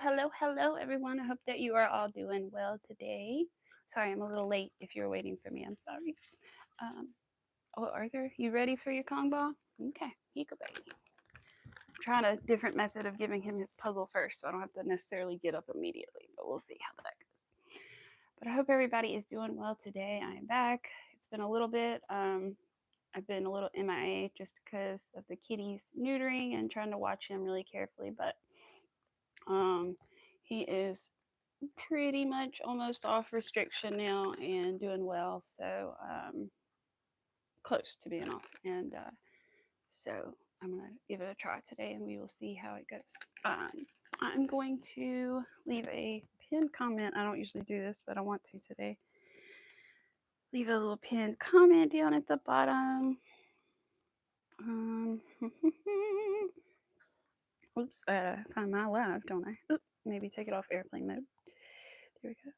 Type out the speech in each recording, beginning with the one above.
hello, everyone. I hope that you are all doing well today. Sorry, I'm a little late. If you're waiting for me, I'm sorry. Um, oh, Arthur, you ready for your Kong ball? Okay, here you go, baby. I'm trying a different method of giving him his puzzle first, so I don't have to necessarily get up immediately, but we'll see how that goes. But I hope everybody is doing well today. I am back. It's been a little bit. I've been a little MIA just because of the kitties neutering and trying to watch him really carefully, but um, he is pretty much almost off restriction now and doing well. So close to being off. And so I'm going to give it a try today and we will see how it goes. I'm going to leave a pinned comment. I don't usually do this, but I want to today. Leave a little pinned comment down at the bottom. Oops, I gotta find my live, don't I? Oops, maybe take it off airplane mode. There we go.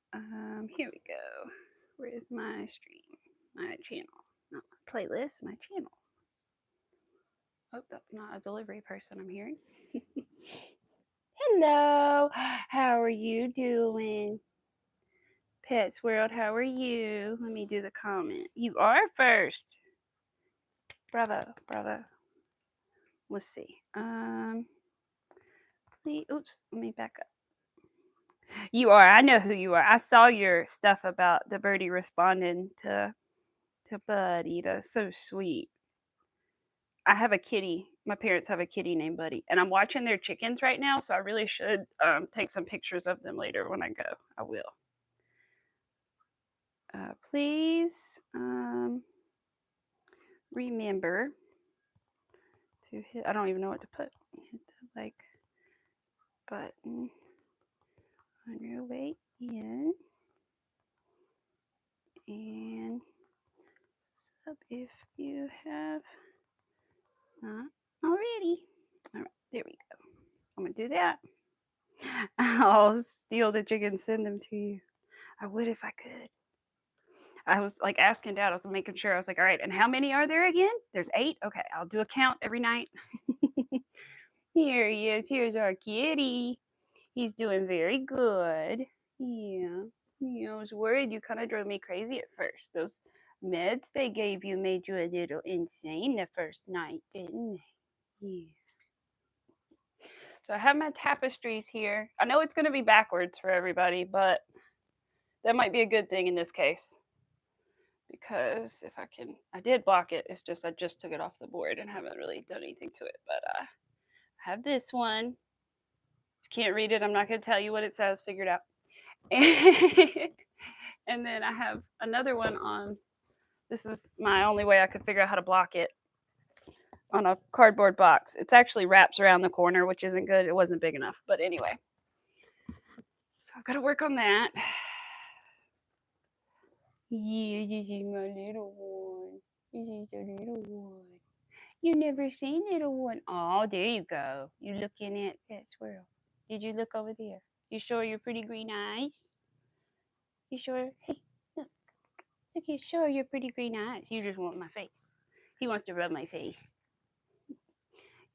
Here we go. Where is my stream? My channel. Not my playlist, my channel. Oh, that's not a delivery person I'm hearing. Hello. How are you doing? Pets World, how are you? Let me do the comment. You are first. Bravo, bravo. Let's see. Please, oops, let me back up. You are. I know who you are. I saw your stuff about the birdie responding to Buddy. That's so sweet. I have a kitty. My parents have a kitty named Buddy, and I'm watching their chickens right now, so I really should take some pictures of them later when I go. I will. Please remember to hit. I don't even know what to put. Hit the like button on your way in, and sub if you have not already. All right, there we go. I'm gonna do that. I'll steal the chicken, send them to you. I would if I could. I was like asking Dad, I was making sure. I was like, all right, and how many are there again? There's 8. Okay, I'll do a count every night. Here he is. Here's our kitty. He's doing very good. Yeah. I was worried you kind of drove me crazy at first. Those meds they gave you made you a little insane the first night, didn't they? Yeah. So I have my tapestries here. I know it's going to be backwards for everybody, but that might be a good thing in this case. Because if I did block it. It's just I just took it off the board and haven't really done anything to it. But I have this one. If you can't read it, I'm not going to tell you what it says. Figure it out. And then I have another one on. This is my only way I could figure out how to block it on a cardboard box. It's actually wraps around the corner, which isn't good. It wasn't big enough. But anyway. So I've got to work on that. Yeah, this is my little one. This is the little one. You never seen little one. Oh, there you go. You looking at that squirrel. Did you look over there? You sure your pretty green eyes? You sure? Hey, look. Look, you sure your pretty green eyes. You just want my face. He wants to rub my face.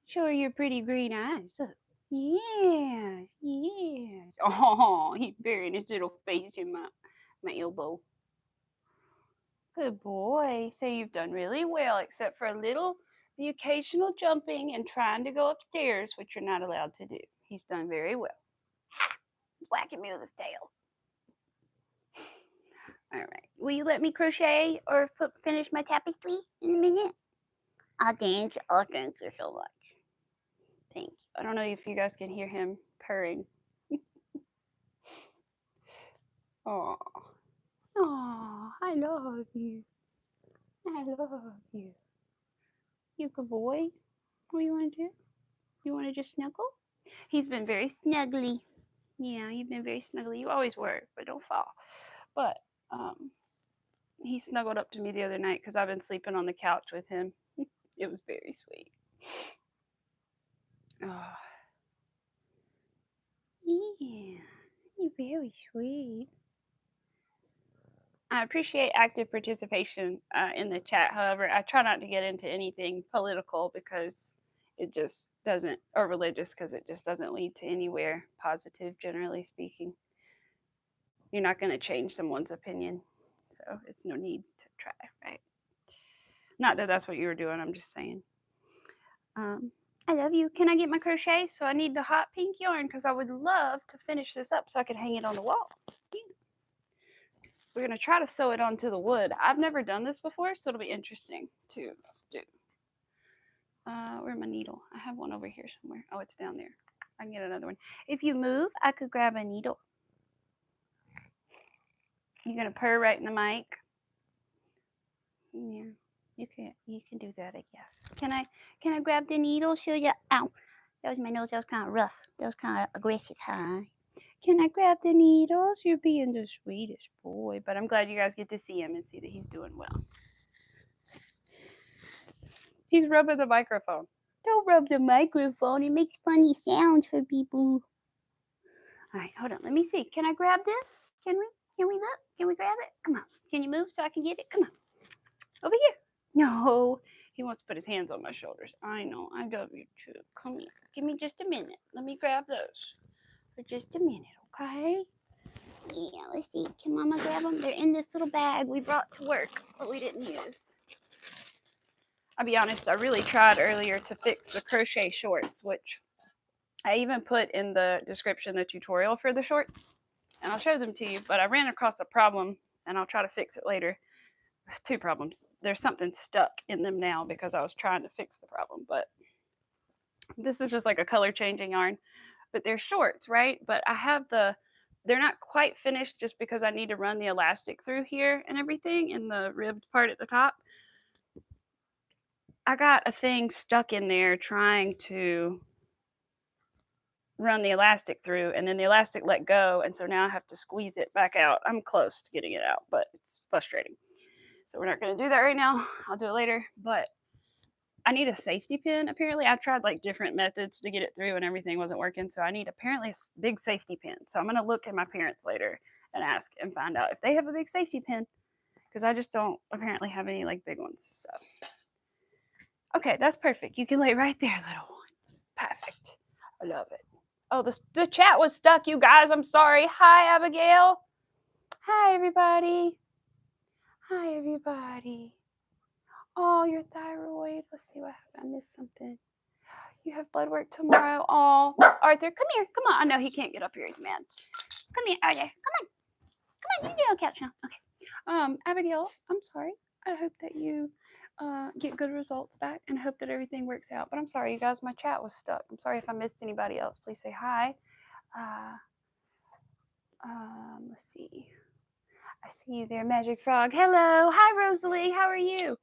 Show your pretty green eyes. Look. Yes, yes. Oh, he's burying his little face in my elbow. Good boy. So you've done really well, except for the occasional jumping and trying to go upstairs, which you're not allowed to do. He's done very well. He's whacking me with his tail. All right. Will you let me crochet or finish my tapestry in a minute? Oh, thank you. Oh, thank you so much. Thank you. I don't know if you guys can hear him purring. Oh. Oh, I love you. I love you. You good boy. What do you want to do? You want to just snuggle? He's been very snuggly. Yeah, you've been very snuggly. You always were, but don't fall. But he snuggled up to me the other night because I've been sleeping on the couch with him. It was very sweet. Oh. Yeah, you're very sweet. I appreciate active participation in the chat. However, I try not to get into anything political because it just doesn't, or religious, because it just doesn't lead to anywhere positive, generally speaking. You're not going to change someone's opinion, so it's no need to try, right? Not that that's what you were doing, I'm just saying. I love you. Can I get my crochet? So I need the hot pink yarn because I would love to finish this up so I could hang it on the wall. We're going to try to sew it onto the wood. I've never done this before, so it'll be interesting to do. Where's my needle? I have one over here somewhere. Oh, it's down there. I can get another one. If you move, I could grab a needle. You're going to purr right in the mic. Yeah. You can do that, I guess. Can I grab the needle? Show you. Ow. That was my nose. That was kind of rough. That was kind of aggressive, huh? Can I grab the needles? You're being the sweetest boy. But I'm glad you guys get to see him and see that he's doing well. He's rubbing the microphone. Don't rub the microphone. It makes funny sounds for people. All right, hold on. Let me see. Can I grab this? Can we? Can we look? Can we grab it? Come on. Can you move so I can get it? Come on. Over here. No. He wants to put his hands on my shoulders. I know. I love you too. Come here. Give me just a minute. Let me grab those for just a minute, okay? Yeah, let's see. Can Mama grab them? They're in this little bag we brought to work, but we didn't use. I'll be honest, I really tried earlier to fix the crochet shorts, which I even put in the description the tutorial for the shorts, and I'll show them to you, but I ran across a problem, and I'll try to fix it later. 2 problems. There's something stuck in them now because I was trying to fix the problem, but this is just like a color changing yarn, but they're shorts, right? But I have they're not quite finished just because I need to run the elastic through here and everything in the ribbed part at the top. I got a thing stuck in there trying to run the elastic through, and then the elastic let go, and so now I have to squeeze it back out. I'm close to getting it out, but it's frustrating. So we're not going to do that right now. I'll do it later, but I need a safety pin. Apparently, I tried like different methods to get it through and everything wasn't working, so I need apparently a big safety pin. So I'm going to look at my parents later and ask and find out if they have a big safety pin, because I just don't apparently have any like big ones. So okay, that's perfect. You can lay right there, little one. Perfect. I love it. Oh, the chat was stuck, you guys. I'm sorry. Hi, Abigail. Hi, everybody. Hi, everybody. Oh, your thyroid. Let's see what happened. I missed something. You have blood work tomorrow. Oh, Arthur, come here. Come on. I know he can't get up here. He's mad. Come here, Arthur. Come on. Come on. You can get on the couch now. Okay. Abigail, I'm sorry. I hope that you get good results back and hope that everything works out. But I'm sorry, you guys. My chat was stuck. I'm sorry if I missed anybody else. Please say hi. Let's see. I see you there, Magic Frog. Hello. Hi, Rosalie. How are you?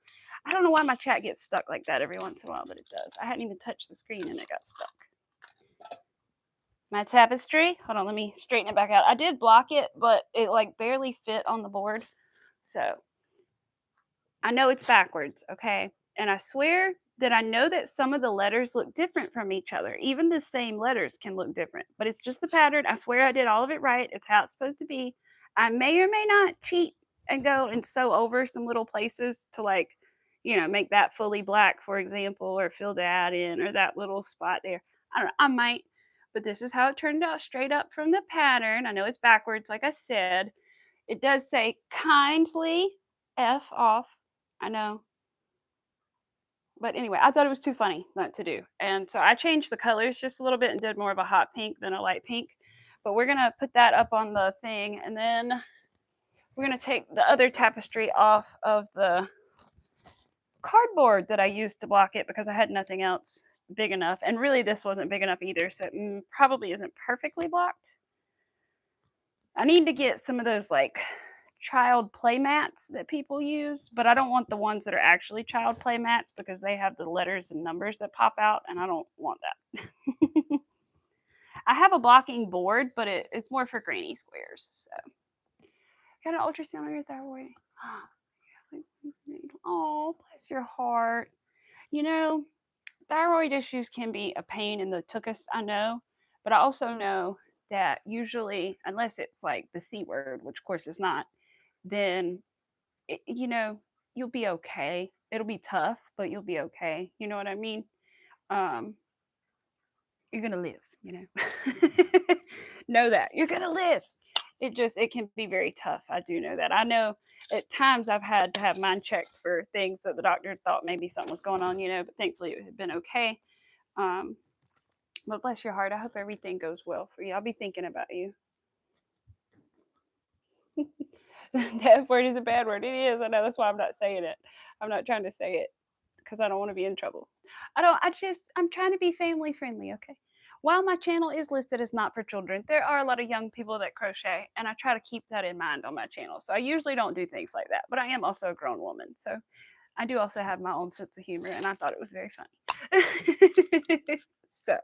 I don't know why my chat gets stuck like that every once in a while, but it does. I hadn't even touched the screen and it got stuck. My tapestry. Hold on, let me straighten it back out. I did block it, but it like barely fit on the board. So I know it's backwards, okay? And I swear that I know that some of the letters look different from each other. Even the same letters can look different, but it's just the pattern. I swear I did all of it right. It's how it's supposed to be. I may or may not cheat and go and sew over some little places to like, you know, make that fully black, for example, or fill that in, or that little spot there. I don't know, I might, but this is how it turned out straight up from the pattern. I know it's backwards, like I said. It does say kindly F off. I know. But anyway, I thought it was too funny not to do. And so I changed the colors just a little bit and did more of a hot pink than a light pink. But we're going to put that up on the thing. And then we're going to take the other tapestry off of the cardboard that I used to block it because I had nothing else big enough. And really, this wasn't big enough either. So it probably isn't perfectly blocked. I need to get some of those like child play mats that people use, but I don't want the ones that are actually child play mats because they have the letters and numbers that pop out, and I don't want that. I have a blocking board, but it's more for granny squares. So, got an ultrasound on your thyroid. Oh, bless your heart. You know, thyroid issues can be a pain in the tuchus, I know, but I also know that usually, unless it's like the C word, which of course is not, then you know, you'll be okay. It'll be tough, but you'll be okay. You know what I mean? you're gonna live, you know. Know that you're gonna live. It can be very tough. I do know that. I know at times I've had to have mine checked for things that the doctor thought maybe something was going on, you know, but thankfully it had been okay. Um, but bless your heart, I hope everything goes well for you. I'll be thinking about you. The F word is a bad word. It is. I know. That's why I'm not saying it. I'm not trying to say it because I don't want to be in trouble. I'm trying to be family friendly, okay? While my channel is listed as not for children, there are a lot of young people that crochet, and I try to keep that in mind on my channel. So I usually don't do things like that, but I am also a grown woman. So I do also have my own sense of humor, and I thought it was very funny. So,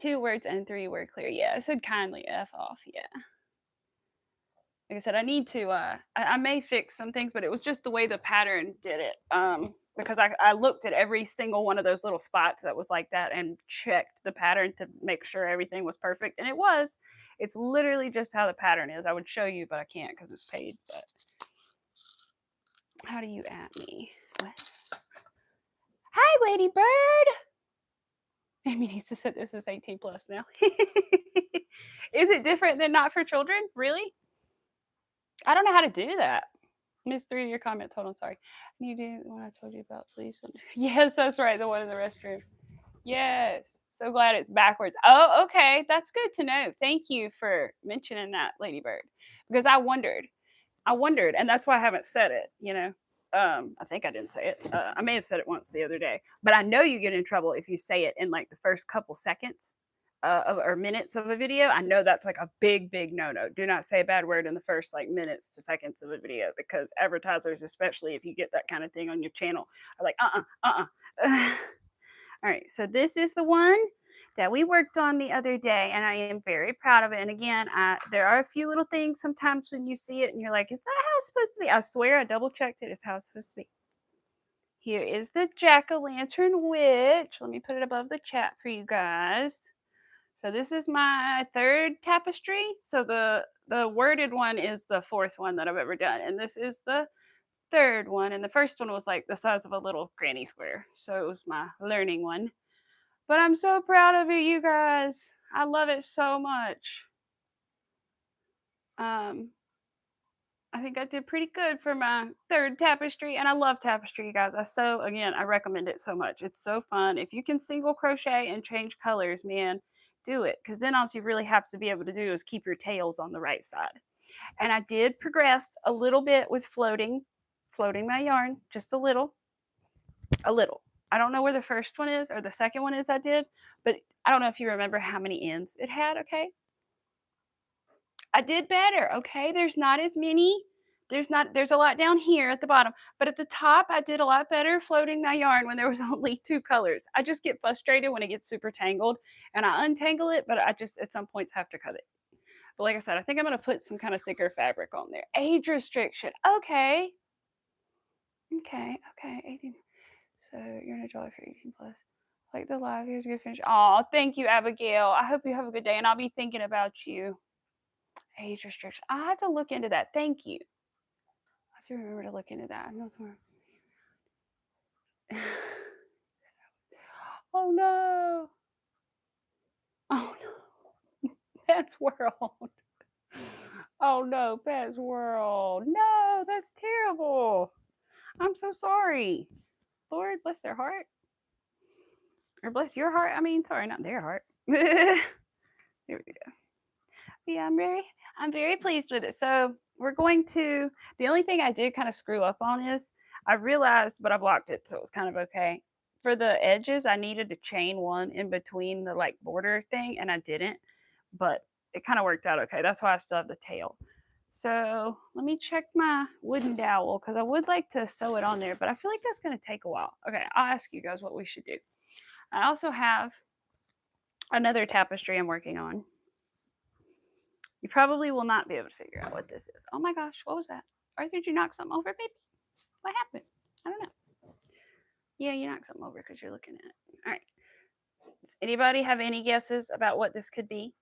2 words and 3 word clear. Yeah, I said kindly F off. Yeah. Like I said, I need to. I may fix some things, but it was just the way the pattern did it. Because I looked at every single one of those little spots that was like that and checked the pattern to make sure everything was perfect, and it was. It's literally just how the pattern is. I would show you, but I can't because it's paid. But how do you at me? What? Hi, Ladybird. Amy needs to set this as 18 plus now. Is it different than not for children? Really? I don't know how to do that. Miss 3, your comment told. I'm sorry. You do the one I told you about, please. Yes, that's right. The one in the restroom. Yes. So glad it's backwards. Oh, okay. That's good to know. Thank you for mentioning that, Ladybird. Because I wondered, and that's why I haven't said it, you know. I think I didn't say it. I may have said it once the other day, but I know you get in trouble if you say it in like the first couple seconds or minutes of a video. I know that's like a big no. Do not say a bad word in the first like minutes to seconds of a video because advertisers, especially if you get that kind of thing on your channel, are like, All right, so this is the one that we worked on the other day, and I am very proud of it. And again, there are a few little things sometimes when you see it and you're like, is that how it's supposed to be? I swear I double checked it. It's how it's supposed to be. Here is the jack-o'-lantern witch. Let me put it above the chat for you guys. So this is my 3rd tapestry. So the worded one is the 4th one that I've ever done, and this is the 3rd one. And the first one was like the size of a little granny square, so it was my learning one. But I'm so proud of you guys. I love it so much. I think I did pretty good for my 3rd tapestry, and I love tapestry, you guys. I recommend it so much. It's so fun. If you can single crochet and change colors, man, do it. Because then all you really have to be able to do is keep your tails on the right side. And I did progress a little bit with floating my yarn, just a little. I don't know where the first one is or the second one is I did, but I don't know if you remember how many ends it had, okay? I did better, okay? There's not as many. There's a lot down here at the bottom, but at the top I did a lot better floating my yarn when there was only 2 colors. I just get frustrated when it gets super tangled and I untangle it, but I just at some points have to cut it. But like I said, I think I'm going to put some kind of thicker fabric on there. Age restriction. Okay. Okay. 18. So you're in a jolly for 18 plus. Like the live, here's a good finish. Oh, thank you, Abigail. I hope you have a good day, and I'll be thinking about you. Age restriction. I have to look into that. Thank you. I have to remember to look into that. I'm not sure. Oh no. Oh no. Pets World. Oh no, Pets World. No, that's terrible. I'm so sorry. Lord, bless their heart. Or bless your heart. I mean, sorry, not their heart. There we go. Yeah, I'm very pleased with it. So the only thing I did kind of screw up on is I realized, but I blocked it, so it was kind of okay. For the edges, I needed to chain one in between the like border thing, and I didn't, but it kind of worked out okay. That's why I still have the tail. So let me check my wooden dowel because I would like to sew it on there, but I feel like that's going to take a while. Okay, I'll ask you guys what we should do. I also have another tapestry I'm working on. You probably will not be able to figure out what this is. Oh my gosh, what was that? Arthur, did you knock something over, baby? What happened? I don't know. Yeah, you knocked something over because you're looking at it. All right. Does anybody have any guesses about what this could be?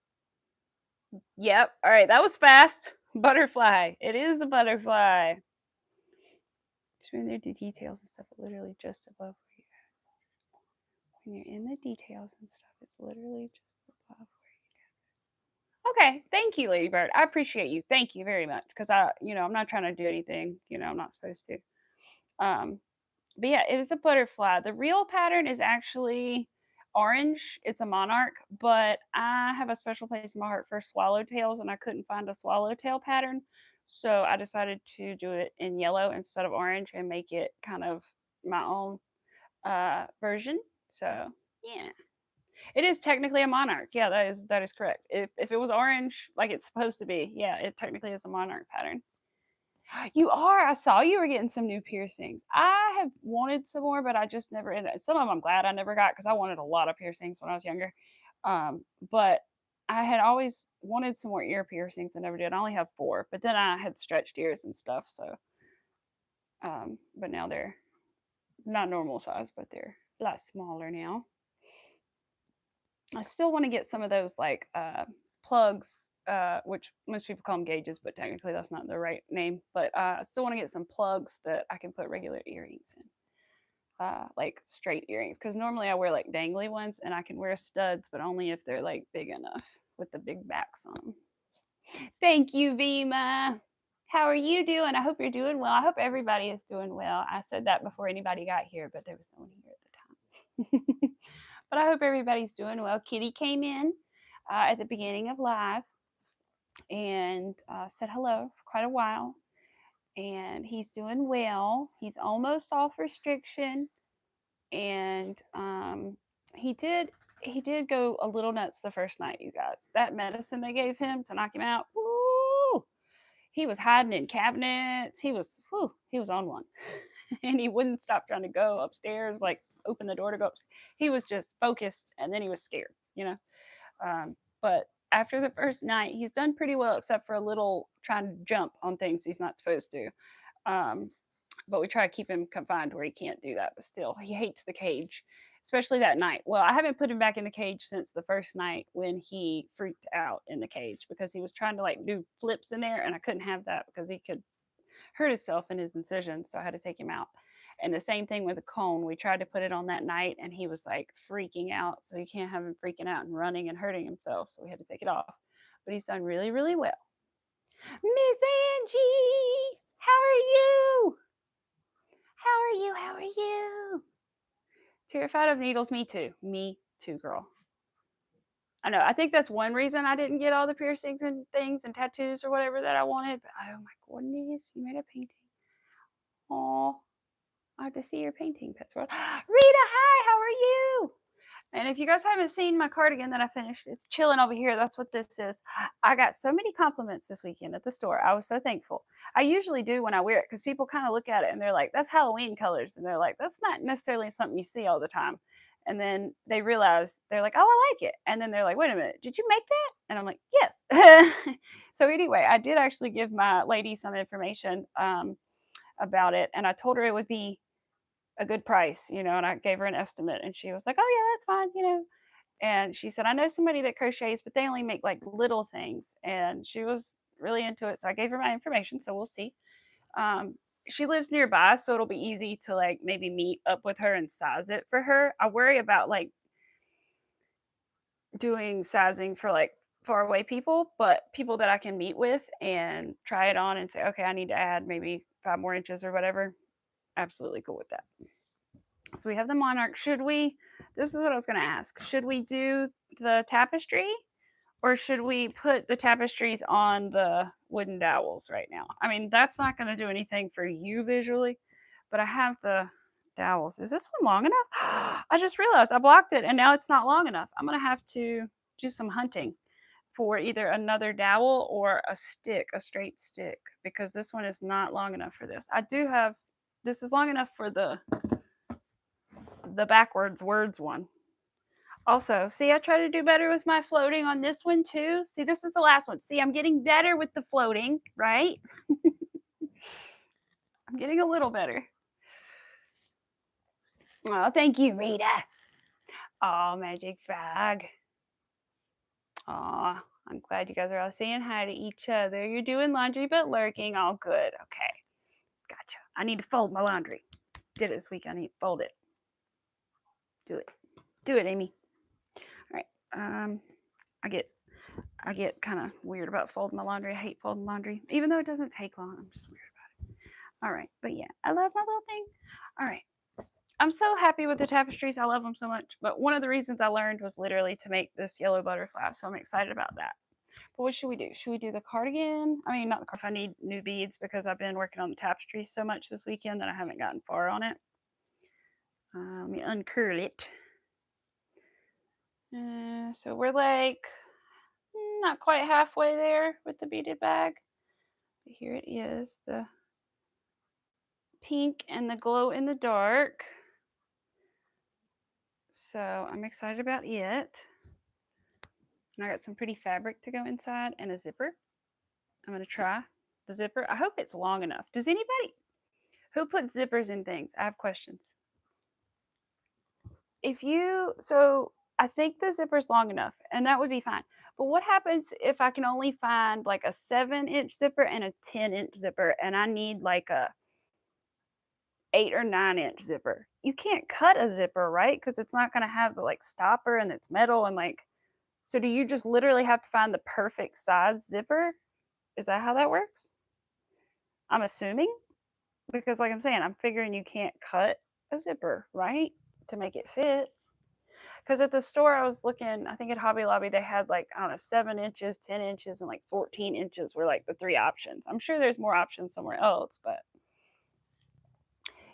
Yep. All right, that was fast. Butterfly. It is the butterfly. So when they're the details and stuff, literally just above where you are. When you're in the details and stuff, it's literally just above where you are. Okay, thank you, Ladybird. I appreciate you. Thank you very much. Because I'm not trying to do anything, I'm not supposed to. But yeah, it is a butterfly. The real pattern is actually orange. It's a monarch, but I have a special place in my heart for swallowtails, and I couldn't find a swallowtail pattern. So I decided to do it in yellow instead of orange and make it kind of my own version. So yeah, it is technically a monarch. Yeah, that is correct. If it was orange like it's supposed to be, yeah, it technically is a monarch pattern. You are. I saw you were getting some new piercings. I have wanted some more, but I just never ended. Some of them I'm glad I never got because I wanted a lot of piercings when I was younger. But I had always wanted some more ear piercings. I never did. I only have 4, but then I had stretched ears and stuff. So, but now they're not normal size, but they're a lot smaller now. I still want to get some of those like plugs, which most people call them gauges, but technically that's not the right name. But I still want to get some plugs that I can put regular earrings in, like straight earrings. Because normally I wear like dangly ones, and I can wear studs, but only if they're like big enough with the big backs on them. Thank you, Vima. How are you doing? I hope you're doing well. I hope everybody is doing well. I said that before anybody got here, but there was no one here at the time. But I hope everybody's doing well. Kitty came in at the beginning of live and said hello for quite a while. And he's doing well. He's almost off restriction. And he did go a little nuts the first night, you guys. That medicine they gave him to knock him out, woo! He was hiding in cabinets. He was on one. And he wouldn't stop trying to go upstairs, like open the door to go upstairs. He was just focused, and then he was scared, But after the first night, he's done pretty well, except for a little trying to jump on things he's not supposed to. But we try to keep him confined where he can't do that. But still, he hates the cage, especially that night. Well, I haven't put him back in the cage since the first night when he freaked out in the cage because he was trying to like do flips in there, and I couldn't have that because he could hurt himself in his incisions, so I had to take him out. And the same thing with the cone. We tried to put it on that night, and he was like freaking out. So you can't have him freaking out and running and hurting himself. So we had to take it off. But he's done really, really well. Miss Angie, how are you? How are you? How are you? Terrified of needles? Me too. Me too, girl. I know. I think that's one reason I didn't get all the piercings and things and tattoos or whatever that I wanted. But oh my goodness, you made a painting. Oh, I have to see your painting, Pets World. Rita, hi, how are you? And if you guys haven't seen my cardigan that I finished, it's chilling over here. That's what this is. I got so many compliments this weekend at the store. I was so thankful. I usually do when I wear it because people kind of look at it and they're like, that's Halloween colors. And they're like, that's not necessarily something you see all the time. And then they realize, they're like, oh, I like it. And then they're like, wait a minute, did you make that? And I'm like, yes. So anyway, I did actually give my lady some information about it. And I told her it would be a good price, and I gave her an estimate, and she was like, oh yeah, that's fine. And she said, I know somebody that crochets, but they only make like little things. And she was really into it. So I gave her my information. So we'll see. She lives nearby, so it'll be easy to like maybe meet up with her and size it for her. I worry about like doing sizing for like far away people, but people that I can meet with and try it on and say, okay, I need to add maybe 5 more inches or whatever. Absolutely cool with that. So we have the monarch. This is what I was going to ask. Should we do the tapestry or should we put the tapestries on the wooden dowels right now? I mean, that's not going to do anything for you visually, but I have the dowels. Is this one long enough? I just realized I blocked it and now it's not long enough. I'm going to have to do some hunting for either another dowel or a straight stick, because this one is not long enough for this. This is long enough for the backwards words one. Also, see, I try to do better with my floating on this one too. See, this is the last one. See, I'm getting better with the floating, right? I'm getting a little better. Oh, thank you, Rita. Oh, Magic Frog. Oh, I'm glad you guys are all saying hi to each other. You're doing laundry but lurking. All good. Okay. Gotcha. I need to fold my laundry. Did it this week. I need to fold it. Do it. Do it, Amy. All right. I get kind of weird about folding my laundry. I hate folding laundry, even though it doesn't take long. I'm just weird about it. All right, but yeah, I love my little thing. All right, I'm so happy with the tapestries. I love them so much. But one of the reasons I learned was literally to make this yellow butterfly, so I'm excited about that. But what should we do? Should we do the cardigan? I mean, not the cardigan. I need new beads because I've been working on the tapestry so much this weekend that I haven't gotten far on it. Let me uncurl it. So we're like not quite halfway there with the beaded bag. But here it is, the pink and the glow in the dark. So I'm excited about it. And I got some pretty fabric to go inside and a zipper. I'm going to try the zipper. I hope it's long enough. Does anybody who puts zippers in things? I have questions. So I think the zipper's long enough and that would be fine. But what happens if I can only find like a 7-inch zipper and a 10-inch zipper and I need like a 8 or 9-inch zipper? You can't cut a zipper, right? Because it's not going to have the like stopper and it's metal and like, so do you just literally have to find the perfect size zipper? Is that how that works? I'm assuming, because like I'm saying, I'm figuring you can't cut a zipper, right? To make it fit. Because at the store I was looking, I think at Hobby Lobby, they had like, I don't know, 7 inches, 10 inches, and like 14 inches were like the 3 options. I'm sure there's more options somewhere else, but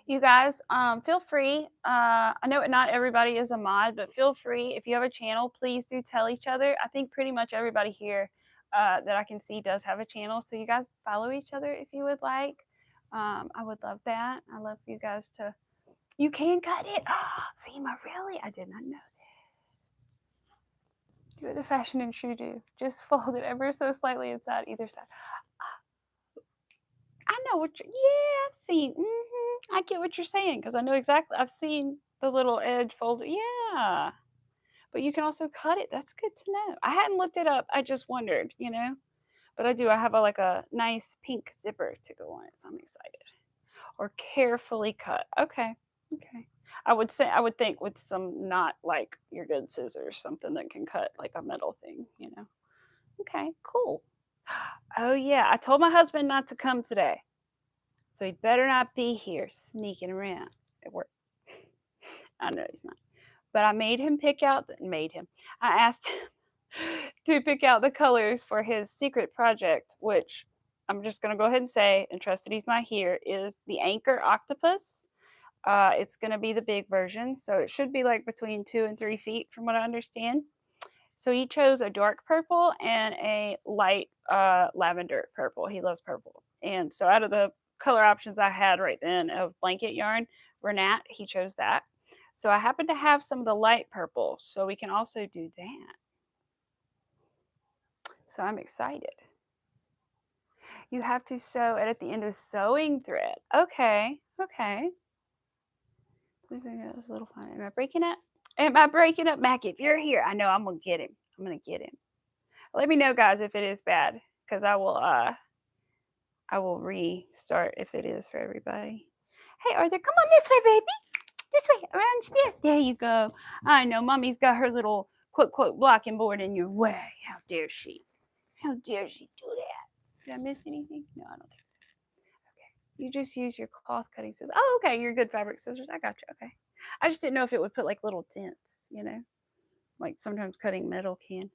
you guys, feel free. I know not everybody is a mod, but feel free. If you have a channel, please do tell each other. I think pretty much everybody here that I can see does have a channel. So you guys follow each other if you would like. I would love that. I love you guys to. You can cut it. Oh, Rima, really? I did not know that. Do what the fashion industry do. Just fold it ever so slightly inside either side. I know what you're, yeah, I've seen. I get what you're saying because I know exactly. I've seen the little edge folded. Yeah. But you can also cut it. That's good to know. I hadn't looked it up. I just wondered, But I do. I have like a nice pink zipper to go on it, so I'm excited. Or carefully cut. Okay. Okay. I would think with some not like your good scissors, something that can cut like a metal thing, Okay, cool. Oh yeah, I told my husband not to come today. So he better not be here sneaking around at work. I know he's not. But I made him I asked him to pick out the colors for his secret project, which I'm just going to go ahead and say, and trust that he's not here, is the Anchor Octopus. It's going to be the big version. So it should be like between 2 and 3 feet from what I understand. So he chose a dark purple and a light lavender purple. He loves purple. And so out of the color options I had right then of blanket yarn, Renat, he chose that. So I happen to have some of the light purple, so we can also do that. So I'm excited. You have to sew it at the end of sewing thread. Okay, okay. That was a little fun. Am I breaking up? Am I breaking up? Mac, if you're here, I know I'm going to get him. I'm going to get him. Let me know, guys, if it is bad, because I will restart if it is for everybody. Hey, Arthur, come on this way, baby. This way, around the stairs. There you go. I know, Mommy's got her little quote blocking board in your way. How dare she? How dare she do that? Did I miss anything? No, I don't think so. Okay. You just use your cloth cutting scissors. Oh, okay. Your good fabric scissors. I got you. Okay. I just didn't know if it would put like little dents, like sometimes cutting metal can.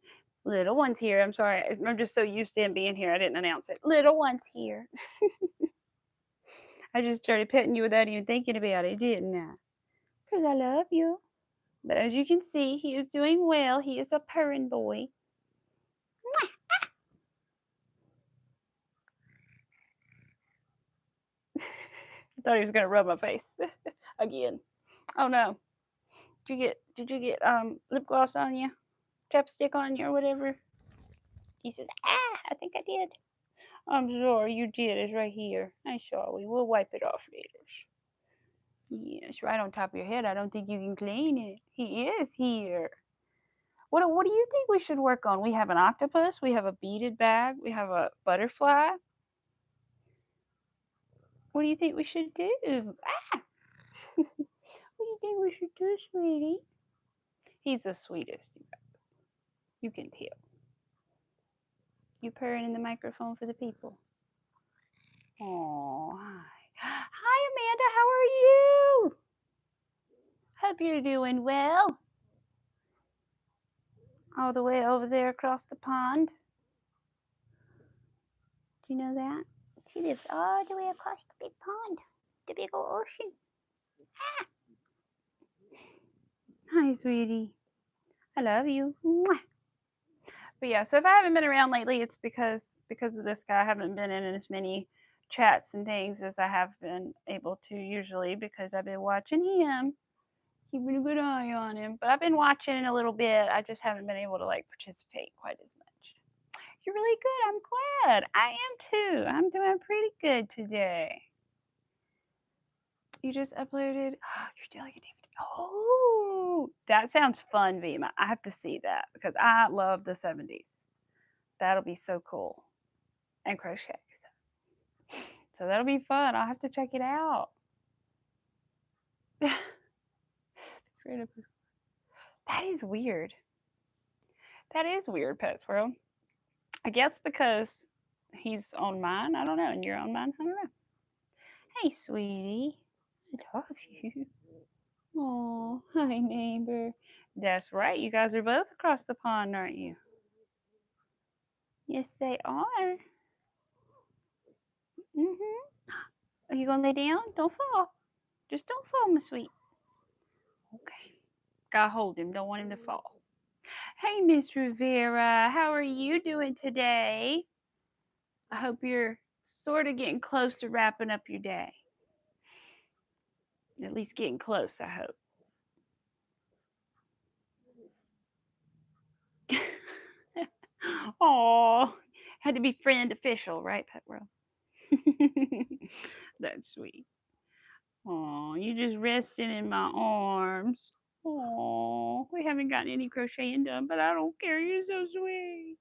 Little one's here. I'm sorry. I'm just so used to him being here. I didn't announce it. Little one's here. I just started petting you without even thinking about it, didn't I? Because I love you. But as you can see, he is doing well. He is a purring boy. I thought he was going to rub my face again. Oh no. Did you get lip gloss on you? Chapstick on you or whatever? He says, I think I did. I'm sorry, you did. It's right here. I'm sorry. We'll wipe it off later. Yes, right on top of your head. I don't think you can clean it. He is here. What do you think we should work on? We have an octopus. We have a beaded bag. We have a butterfly. What do you think we should do? Ah! What do you think we should do, sweetie? He's the sweetest, you guys. You can tell. You purring in the microphone for the people. Oh, hi. Hi, Amanda. How are you? Hope you're doing well. All the way over there across the pond. Do you know that? She lives all the way across the big pond, the big old ocean. Ah. Hi, sweetie. I love you. Mwah. But yeah, so if I haven't been around lately, it's because of this guy. I haven't been in as many chats and things as I have been able to usually because I've been watching him, keeping a good eye on him. But I've been watching a little bit. I just haven't been able to like participate quite as much. You're really good. I'm glad. I am too. I'm doing pretty good today. You just uploaded your delegate DVD. Oh, that sounds fun, Vima. I have to see that because I love the 70s. That'll be so cool. And crochet. So that'll be fun. I'll have to check it out. That is weird. That is weird, Pets World. I guess because he's on mine. I don't know. And you're on mine. I don't know. Hey, sweetie. I love you. Oh, hi, neighbor. That's right. You guys are both across the pond, aren't you? Yes, they are. Are you going to lay down? Don't fall. Just don't fall, my sweet. Okay. Gotta hold him. Don't want him to fall. Hey, Miss Rivera. How are you doing today? I hope you're sort of getting close to wrapping up your day. At least getting close, I hope. Oh, had to be friend official, right, Pet World? That's sweet. Oh, you just resting in my arms. Oh, we haven't gotten any crocheting done, but I don't care. You're so sweet.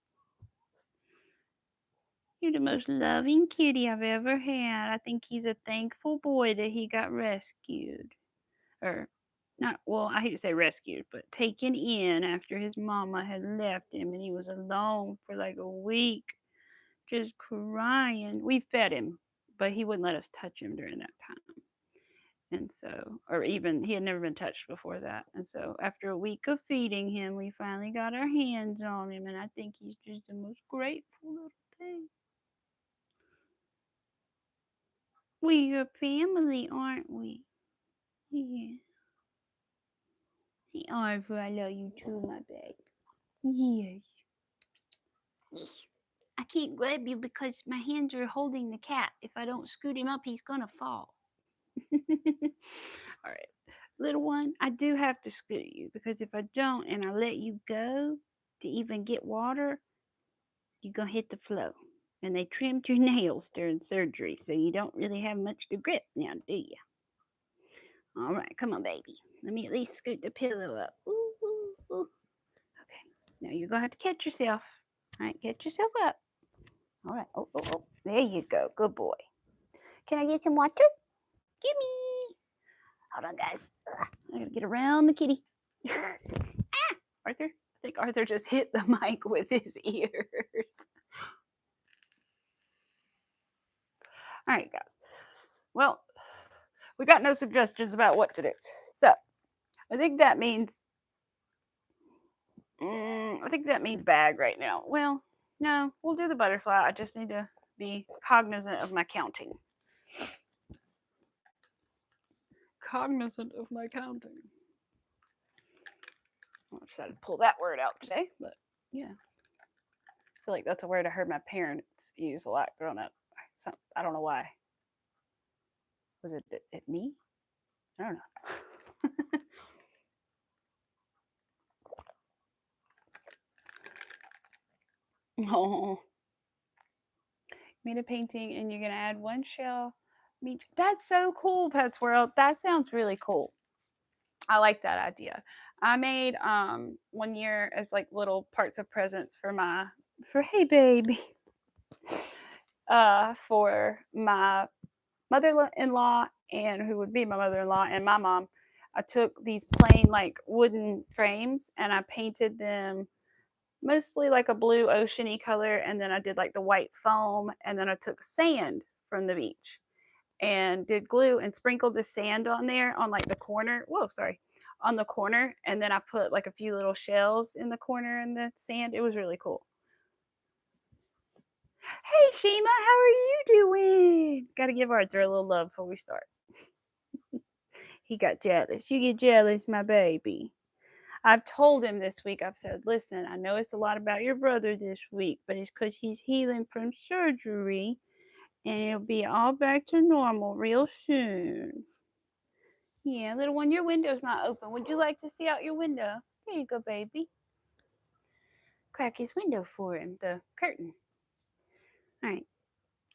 You're the most loving kitty I've ever had. I think he's a thankful boy that he got rescued. Or not, well, I hate to say rescued, but taken in after his mama had left him and he was alone for like a week, just crying. We fed him, but he wouldn't let us touch him during that time. And so, or even he had never been touched before that. And so, after a week of feeding him, we finally got our hands on him. And I think he's just the most grateful little thing. We're your family, aren't we? Yeah. Hey, Arthur, I love you too, my baby. Yes. I can't grab you because my hands are holding the cat. If I don't scoot him up, he's gonna fall. All right. Little one, I do have to scoot you because if I don't and I let you go to even get water, you're gonna hit the floor. And they trimmed your nails during surgery, so you don't really have much to grip now, do you? All right, come on, baby. Let me at least scoot the pillow up. Ooh, ooh, ooh. Okay, now you're gonna have to catch yourself. All right, get yourself up. All right. Oh, oh, oh. There you go. Good boy. Can I get some water? Gimme. Hold on, guys. I gotta get around the kitty. Ah, Arthur. I think Arthur just hit the mic with his ears. All right, guys. Well, we got no suggestions about what to do. So I think that means bag right now. Well, no, we'll do the butterfly. I just need to be cognizant of my counting. Cognizant of my counting. I decided to pull that word out today, but yeah. I feel like that's a word I heard my parents use a lot growing up. So, I don't know why. Was it me? I don't know. Oh. Made a painting and you're going to add one shell. That's so cool, Pets World. That sounds really cool. I like that idea. I made one year as like little parts of presents for hey baby. For my mother-in-law and who would be my mother-in-law and my mom, I took these plain like wooden frames and I painted them mostly like a blue oceany color, and then I did like the white foam, and then I took sand from the beach and did glue and sprinkled the sand on there on like the corner. Whoa, sorry. On the corner, and then I put like a few little shells in the corner in the sand. It was really cool. Hey Shima, how are you doing? Gotta give Arthur a little love before we start. He got jealous. You get jealous, my baby. I've told him this week, I've said, listen, I know it's a lot about your brother this week, but it's because he's healing from surgery and it'll be all back to normal real soon. Yeah, little one, your window's not open. Would you like to see out your window? There you go, baby. Crack his window for him, the curtain. All right.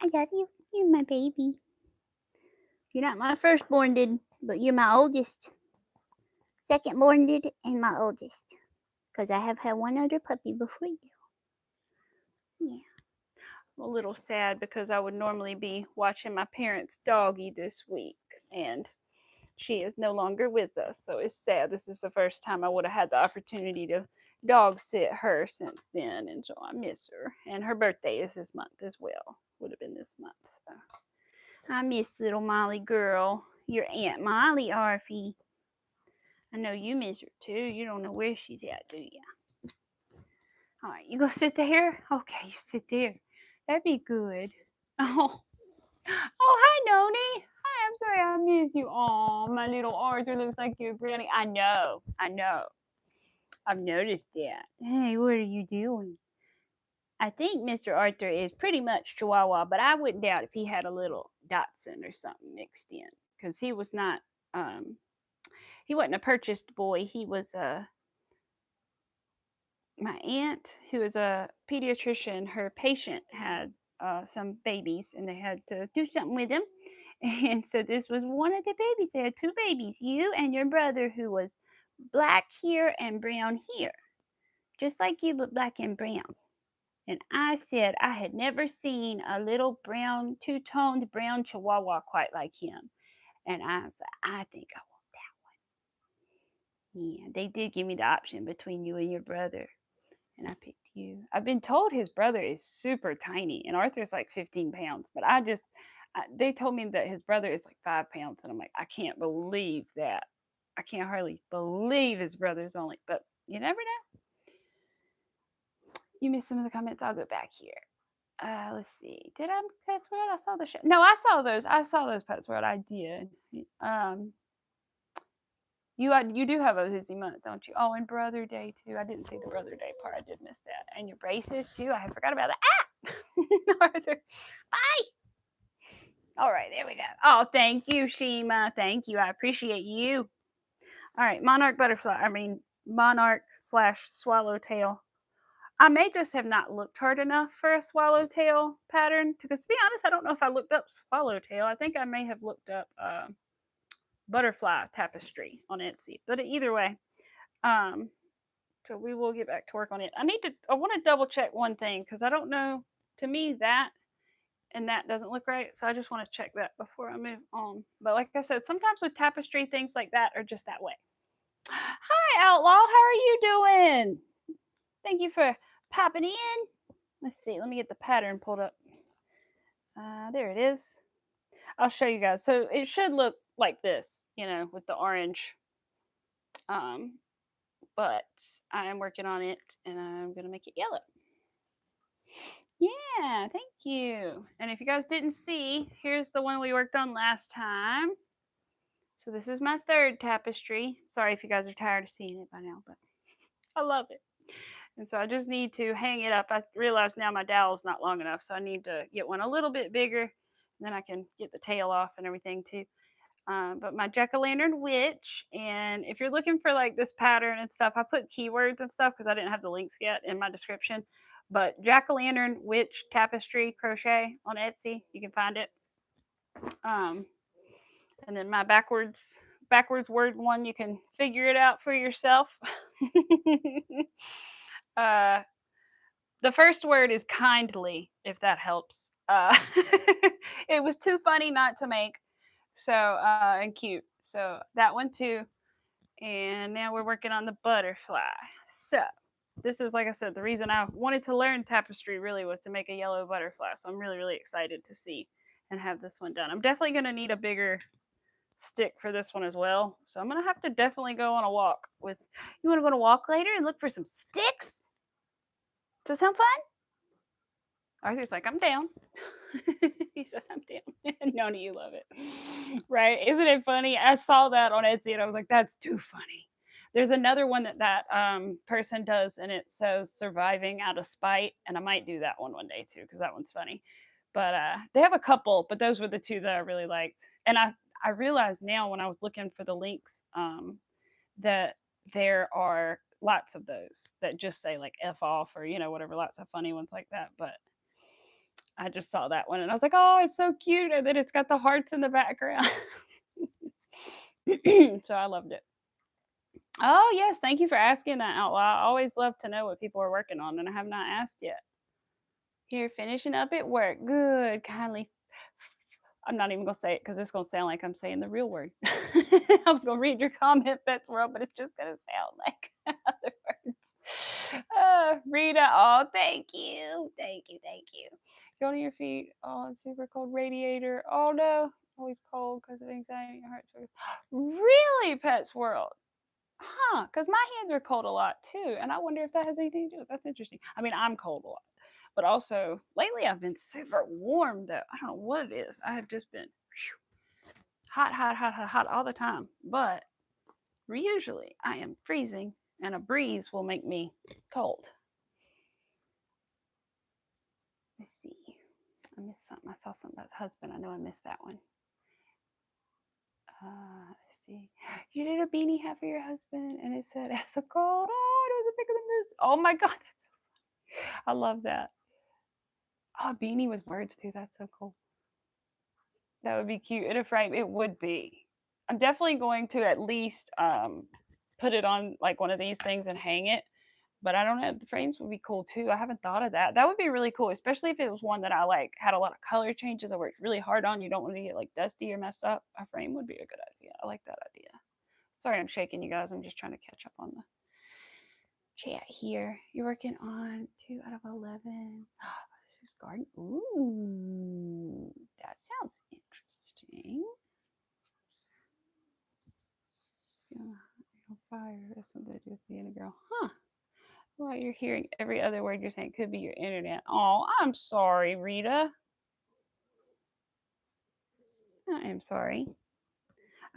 I love you. You're my baby. You're not my firstborn, but you're my oldest. Secondborn, and my oldest. Because I have had one other puppy before you. Yeah. I'm a little sad because I would normally be watching my parents' doggy this week, and she is no longer with us, so it's sad. This is the first time I would have had the opportunity to dog sit her since then, and so I miss her. And her birthday is this month as well. Would have been this month, so I miss little Molly girl. Your Aunt Molly, Arfie. I know you miss her too. You don't know where she's at, do you? All right, you go sit there? Okay, you sit there. That'd be good. Oh, hi, Noni. Hi, I'm sorry I missed you. Oh, my little Arthur looks like you're brownie. I know. I've noticed that. Hey, what are you doing? I think Mr. Arthur is pretty much Chihuahua, but I wouldn't doubt if he had a little Dachshund or something mixed in, because he was not. He wasn't a purchased boy. He was my aunt, who is a pediatrician. Her patient had some babies, and they had to do something with them. And so this was one of the babies. They had two babies, you and your brother, who was black here and brown here, just like you, but black and brown. And I said I had never seen a little brown, two-toned brown Chihuahua quite like him. And I said, I think I want that one. Yeah, they did give me the option between you and your brother, and I picked you. I've been told his brother is super tiny, and Arthur's like 15 pounds, but they told me that his brother is like 5 pounds, and I'm like, I can't believe that. I can't hardly believe his brother's only, but you never know. You missed some of the comments. I'll go back here. Let's see. Did I Pets World? I saw the show. No, I saw those. Pets World. I did. You do have a busy month, don't you? Oh, and Brother Day too. I didn't see the Brother Day part. I did miss that. And your braces too. I forgot about that. Arthur. Bye. All right, there we go. Oh, thank you, Shima. Thank you. I appreciate you. All right, monarch / swallowtail. I may just have not looked hard enough for a swallowtail pattern, because to be honest, I don't know if I looked up swallowtail. I think I may have looked up butterfly tapestry on Etsy. But either way, so we will get back to work on it. I want to double check one thing, because I don't know, to me that and that doesn't look right. So I just want to check that before I move on. But like I said, sometimes with tapestry, things like that are just that way. Hi, Outlaw. How are you doing? Thank you for popping in. Let's see. Let me get the pattern pulled up. There it is. I'll show you guys. So it should look like this, with the orange. But I am working on it, and I'm going to make it yellow. Yeah, thank you. And if you guys didn't see, here's the one we worked on last time. So this is my third tapestry. Sorry if you guys are tired of seeing it by now, but I love it. And so I just need to hang it up. I realize now my dowel's not long enough, so I need to get one a little bit bigger, and then I can get the tail off and everything too. But my jack-o'-lantern witch, and if you're looking for like this pattern and stuff, I put keywords and stuff because I didn't have the links yet in my description. But jack-o'-lantern witch tapestry crochet on Etsy, you can find it. And then my backwards word one, you can figure it out for yourself. The The first word is kindly, if that helps. It was too funny not to make. So, and cute. So that one too. And now we're working on the butterfly. So this is, like I said, the reason I wanted to learn tapestry really was to make a yellow butterfly. So I'm really, really excited to see and have this one done. I'm definitely going to need a bigger stick for this one as well. So I'm going to have to definitely go on a walk with, you want to go on a walk later and look for some sticks? Does that sound fun? Arthur's like, I'm down. He says, I'm down. Noni, you love it. Right? Isn't it funny? I saw that on Etsy and I was like, that's too funny. There's another one that person does, and it says surviving out of spite. And I might do that one day too, because that one's funny. But they have a couple, but those were the two that I really liked. And I realized now when I was looking for the links that there are lots of those that just say like F off or, whatever, lots of funny ones like that. But I just saw that one and I was like, oh, it's so cute. And then it's got the hearts in the background. So I loved it. Oh, yes. Thank you for asking that out loud. I always love to know what people are working on, and I have not asked yet. Here, finishing up at work. Good. Kindly. I'm not even going to say it because it's going to sound like I'm saying the real word. I was going to read your comment, Pets World, but it's just going to sound like other words. Rita, oh, thank you. Thank you. Thank you. Go to your feet. Oh, it's super cold. Radiator. Oh, no. Always cold because of anxiety. Your heart's really, Pets World? Huh, because my hands are cold a lot too, and I wonder if that has anything to do with it. That's interesting. I mean, I'm cold a lot, but also lately I've been super warm though. I don't know what it is. I have just been hot, hot, hot, hot, hot all the time. But usually I am freezing, and a breeze will make me cold. Let's see. I missed something. I saw something about husband. I know I missed that one. Let's see. You did a beanie hat for your husband, and it said "F the cold." Oh, it was a bigger than this. Oh my god, that's so funny. I love that. Oh, a beanie with words too. That's so cool. That would be cute in a frame. It would be. I'm definitely going to at least put it on like one of these things and hang it. But I don't know. The frames would be cool too. I haven't thought of that. That would be really cool, especially if it was one that I like had a lot of color changes. I worked really hard on. You don't want to get like dusty or messed up. A frame would be a good idea. I like that idea. Sorry, I'm shaking you guys. I'm just trying to catch up on the chat here. You're working on 2 out of 11. This is garden. Ooh, that sounds interesting. Fire. That's something to do with being a girl. Huh. Well, you're hearing every other word you're saying. Could be your internet. Oh, I'm sorry, Rita. I am sorry.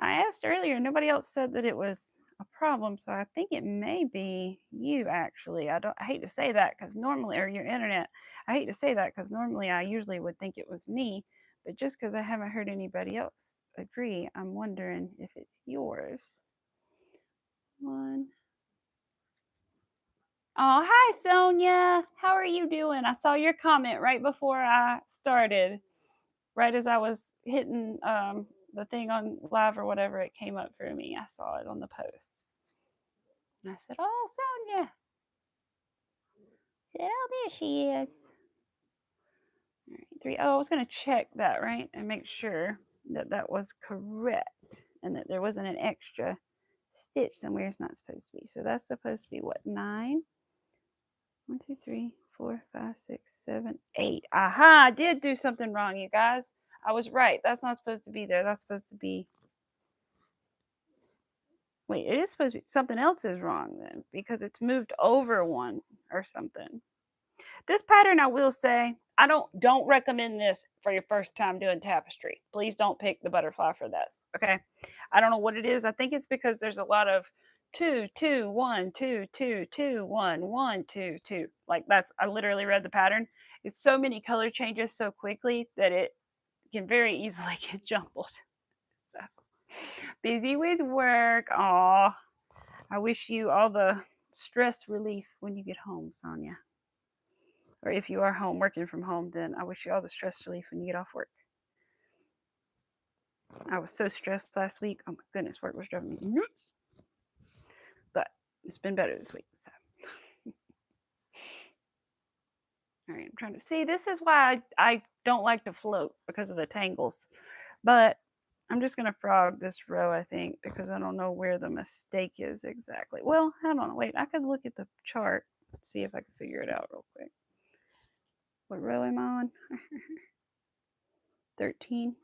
I asked earlier. Nobody else said that it was a problem, so I think it may be you actually. I hate to say that because normally, or your internet. I hate to say that because normally I usually would think it was me, but just because I haven't heard anybody else agree, I'm wondering if it's yours. One. Oh, hi Sonia. How are you doing? I saw your comment right before I started. Right as I was hitting the thing on live or whatever, it came up for me. I saw it on the post. And I said, oh, Sonia. I said, oh, there she is. All right, 3. Oh, I was going to check that, right? And make sure that that was correct and that there wasn't an extra stitch somewhere it's not supposed to be. So that's supposed to be what, 9? 1, 2, 3, 4, 5, 6, 7, 8. Aha, I did do something wrong, you guys. I was right. That's not supposed to be there. That's supposed to be. Wait, it is supposed to be. Something else is wrong then because it's moved over one or something. This pattern, I will say, I don't recommend this for your first time doing tapestry. Please don't pick the butterfly for this. Okay. I don't know what it is. I think it's because there's a lot of 2, 2, 1, 2, 2, 2, 1, 1, 2, 2. Like that's, I literally read the pattern. It's so many color changes so quickly that it can very easily get jumbled. So busy with work. Aw. I wish you all the stress relief when you get home, Sonia. Or if you are home working from home, then I wish you all the stress relief when you get off work. I was so stressed last week. Oh my goodness, work was driving me nuts. But it's been better this week. So All right, I'm trying to see. This is why I don't like to float because of the tangles. But I'm just going to frog this row, I think, because I don't know where the mistake is exactly. Well, hold on. Wait, I could look at the chart, see if I can figure it out real quick. What row am I on? 13.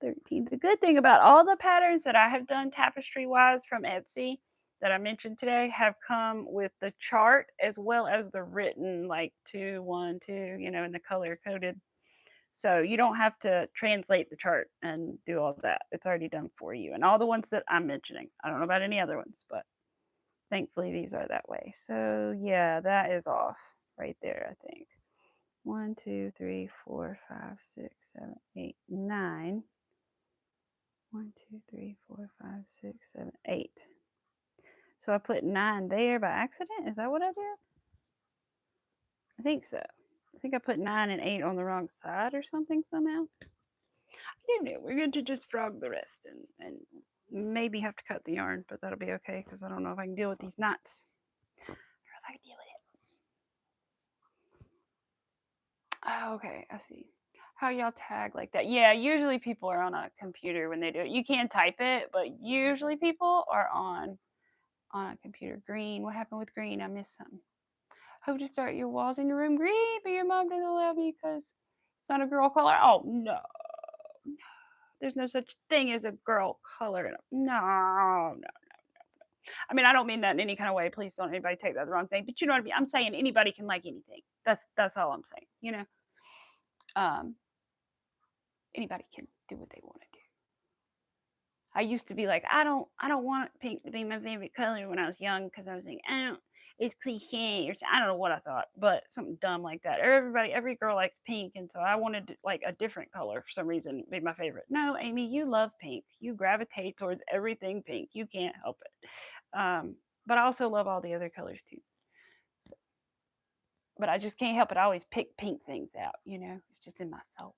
13. The good thing about all the patterns that I have done tapestry-wise from Etsy that I mentioned today have come with the chart as well as the written, like 2, 1, 2, you know, and the color coded. So you don't have to translate the chart and do all that. It's already done for you. And all the ones that I'm mentioning, I don't know about any other ones, but thankfully these are that way. So yeah, that is off right there, I think. 1, 2, 3, 4, 5, 6, 7, 8, 9. 1, 2, 3, 4, 5, 6, 7, 8. So I put 9 there by accident. Is that what I did? I think so. I think I put 9 and 8 on the wrong side or something somehow. I don't know. We're going to just frog the rest and maybe have to cut the yarn, but that'll be okay because I don't know if I can deal with these knots. Or if I can deal with it. Oh, okay, I see. How y'all tag like that? Yeah, usually people are on a computer when they do it. You can type it, but usually people are on a computer. Green. What happened with green? I missed something. Hope to start your walls in your room green, but your mom doesn't allow me because it's not a girl color. Oh no. There's no such thing as a girl color. No. I mean, I don't mean that in any kind of way. Please don't anybody take that the wrong thing. But you know what I mean? I'm saying anybody can like anything. That's all I'm saying. You know, anybody can do what they want to do. I used to be like, I don't want pink to be my favorite color when I was young because I was like, it's cliche or I don't know what I thought, but something dumb like that. Every girl likes pink, and so I wanted like a different color for some reason be my favorite. No, Amy, you love pink. You gravitate towards everything pink. You can't help it. But I also love all the other colors too. So, but I just can't help it. I always pick pink things out. You know, it's just in my soul.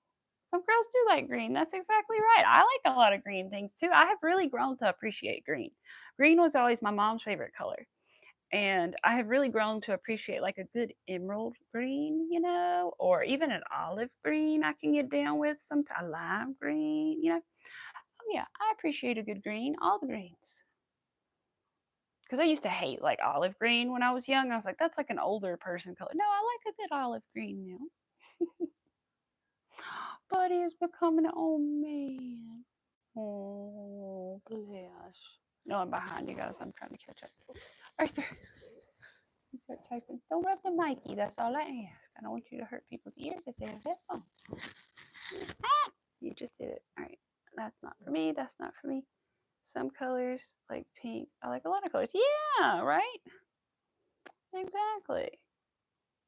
Some girls do like green. That's exactly right. I like a lot of green things too. I have really grown to appreciate green. Green was always my mom's favorite color. And I have really grown to appreciate like a good emerald green, you know, or even an olive green I can get down with, sometimes lime green, you know. Oh yeah, I appreciate a good green, all the greens. Because I used to hate like olive green when I was young. I was like, that's like an older person color. No, I like a good olive green now. Buddy is becoming an old man. Oh, bless. No, I'm behind you guys. I'm trying to catch up. Arthur. You start typing. Don't rub the Mikey. That's all I ask. I don't want you to hurt people's ears if they have headphones. Ah! You just did it. All right. That's not for me. That's not for me. Some colors like pink. I like a lot of colors. Yeah, right? Exactly.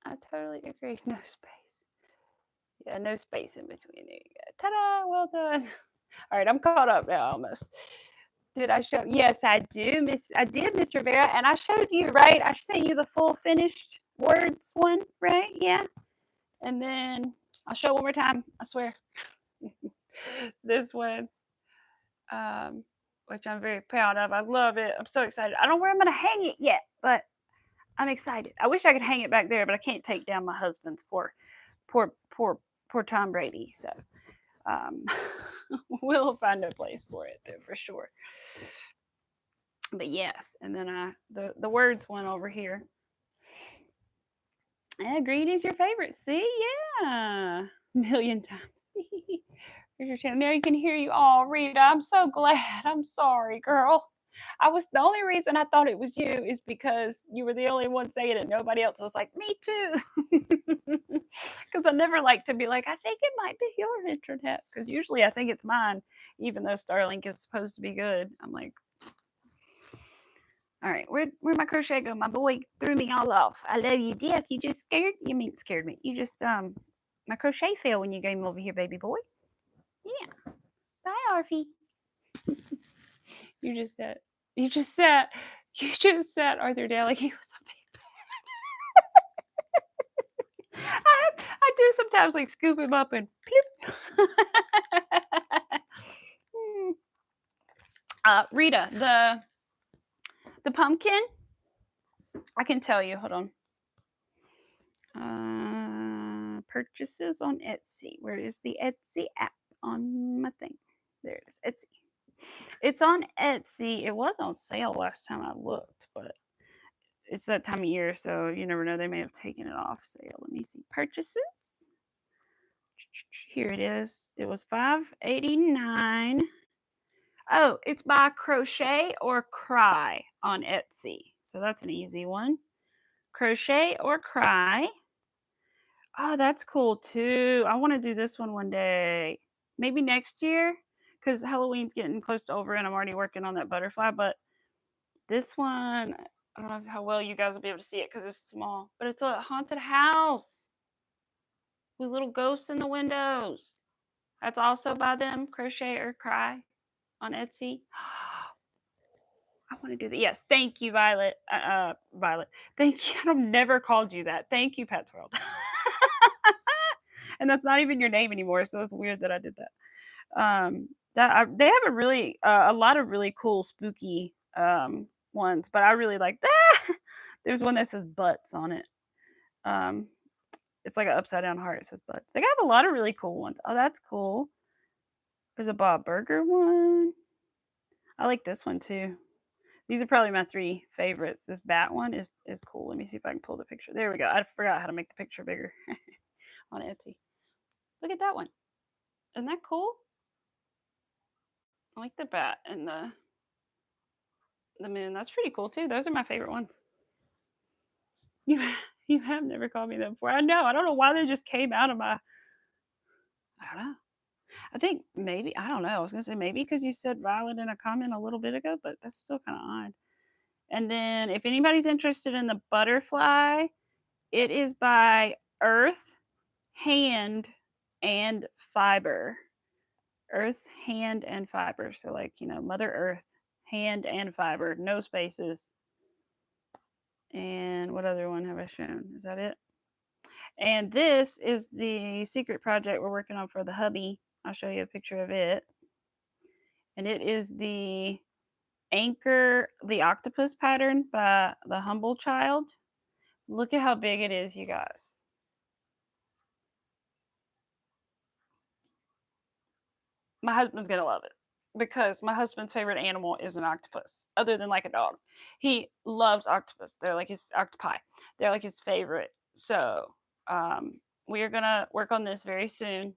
I totally agree. No space. Yeah, no space in between. There you go. Ta-da! Well done. All right, I'm caught up now almost. Did I show? Yes, I do, I did, Miss Rivera, and I showed you, right? I sent you the full finished words one, right? Yeah. And then I'll show one more time. I swear. This one, which I'm very proud of. I love it. I'm so excited. I don't know where I'm going to hang it yet, but I'm excited. I wish I could hang it back there, but I can't take down my husband's poor Tom Brady. So we'll find a place for it though, for sure. But yes, and then the words one over here. Yeah, green is your favorite. See, yeah, a million times. Here's your channel. Now you can hear you all, Rita. I'm so glad. I'm sorry, girl. The only reason I thought it was you is because you were the only one saying it. Nobody else was like, me too. Because I never like to be like, I think it might be your internet. Because usually I think it's mine, even though Starlink is supposed to be good. I'm like, all right, where'd my crochet go? My boy threw me all off. I love you, death. You just scared me. You just my crochet fell when you came over here, baby boy. Yeah. Bye, Arfie. You just sat Arthur down like he was a baby. I do sometimes like scoop him up and Rita, the pumpkin, I can tell you, hold on. Purchases on Etsy. Where is the Etsy app on my thing? There it is. Etsy. It's on Etsy. It was on sale last time I looked, but it's that time of year, so you never know. They may have taken it off sale. Let me see. Purchases. Here it is. It was $5.89. Oh, it's by Crochet or Cry on Etsy. So that's an easy one. Crochet or Cry. Oh, that's cool too. I want to do this one day. Maybe next year, because Halloween's getting close to over and I'm already working on that butterfly. But this one, I don't know how well you guys will be able to see it because it's small. But it's a haunted house with little ghosts in the windows. That's also by them, Crochet or Cry on Etsy. I want to do that. Yes, thank you, Violet. Violet. Thank you. I've never called you that. Thank you, Pets World. And that's not even your name anymore, so it's weird that I did that. They have a lot of really cool spooky ones, but I really like that. There's one that says butts on it. Um, it's like an upside down heart. It says butts. They have a lot of really cool ones. Oh, that's cool. There's a Bob Burger one. I like this one too. These are probably my 3 favorites. This bat one is cool. Let me see if I can pull the picture. There we go. I forgot how to make the picture bigger on Etsy. Look at that one. Isn't that cool? I like the bat and the moon. That's pretty cool too. Those are my favorite ones. You you have never called me that before. I know. I don't know why they just came out of my. I don't know. I think maybe I don't know. I was gonna say maybe because you said Violet in a comment a little bit ago, but that's still kind of odd. And then if anybody's interested in the butterfly, it is by Earth, Hand, and Fiber. Earth, Hand, and Fiber. So like Mother Earth, Hand, and Fiber. No spaces. And what other one have I shown? Is that it? And this is the secret project we're working on for the hubby. I'll show you a picture of it. And it is the Anchor the Octopus pattern by the Humble Child. Look at how big it is, you guys. My husband's going to love it because my husband's favorite animal is an octopus, other than like a dog. He loves octopus. They're like his octopi. They're like his favorite. So we are going to work on this very soon.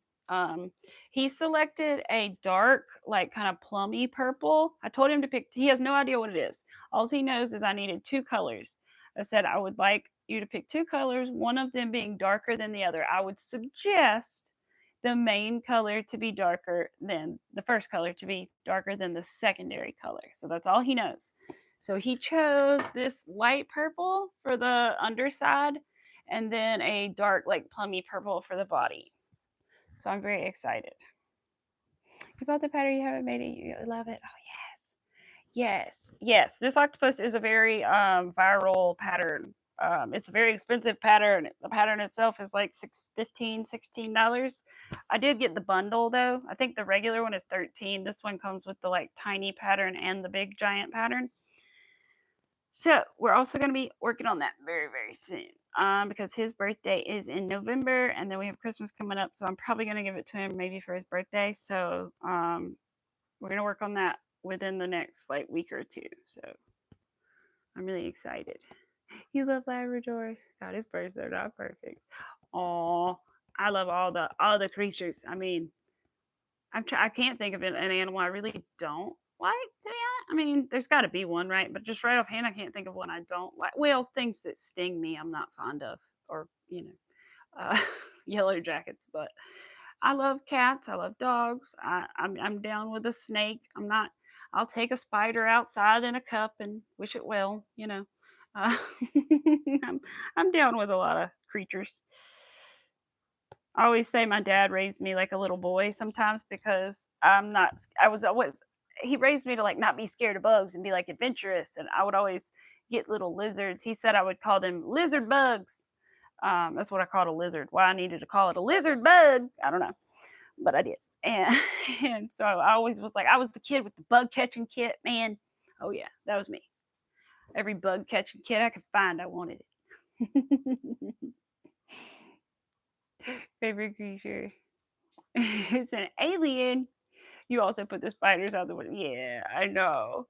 He selected a dark, like kind of plummy purple. I told him to pick, he has no idea what it is. All he knows is I needed 2 colors. I said, I would like you to pick 2 colors, one of them being darker than the other. I would suggest the main color to be darker than the first color to be darker than the secondary color. So that's all he knows. So he chose this light purple for the underside and then a dark, like plummy purple for the body. So I'm very excited. You bought the pattern, you haven't made it, you love it. Oh, yes. Yes. Yes. This octopus is a very viral pattern. It's a very expensive pattern. The pattern itself is like $16. I did get the bundle though. I think the regular one is $13. This one comes with the like tiny pattern and the big giant pattern. So we're also going to be working on that very, very soon because his birthday is in November and then we have Christmas coming up. So I'm probably going to give it to him maybe for his birthday. So we're going to work on that within the next like week or 2. So I'm really excited. You love Labradors. God, his birds are not perfect. Oh, I love all the creatures. I mean, I can't think of an animal I really don't like. To be honest, I mean, there's got to be one, right? But just right offhand, I can't think of one I don't like. Well, things that sting me, I'm not fond of, or yellow jackets. But I love cats. I love dogs. I'm down with a snake. I'm not. I'll take a spider outside in a cup and wish it well. Uh, I'm down with a lot of creatures. I always say my dad raised me like a little boy sometimes because I'm not. I was always. He raised me to like not be scared of bugs and be like adventurous, and I would always get little lizards. He said I would call them lizard bugs. That's what I called a lizard. Why I needed to call it a lizard bug, I don't know, but I did. And and so I always was like I was the kid with the bug catching kit, man. Oh yeah, that was me. Every bug catching kit I could find, I wanted it. Favorite creature. It's an alien. You also put the spiders out the window. Yeah, I know.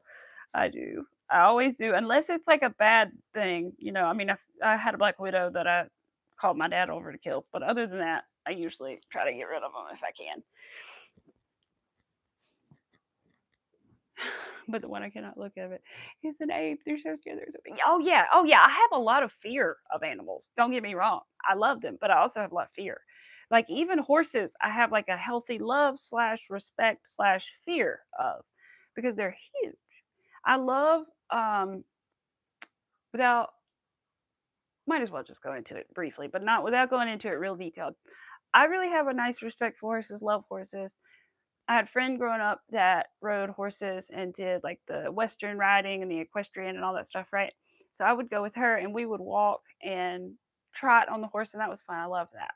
I do. I always do, unless it's like a bad thing. I mean, I had a black widow that I called my dad over to kill, but other than that, I usually try to get rid of them if I can. But the one I cannot look at it is an ape. They're so scary. Oh yeah, oh yeah. I have a lot of fear of animals. Don't get me wrong. I love them, but I also have a lot of fear. Like even horses, I have like a healthy love slash respect slash fear of because they're huge. I love without might as well just go into it briefly, but not without going into it real detailed. I really have a nice respect for horses, love horses. I had a friend growing up that rode horses and did like the Western riding and the equestrian and all that stuff, right? So I would go with her and we would walk and trot on the horse, and that was fun. I love that.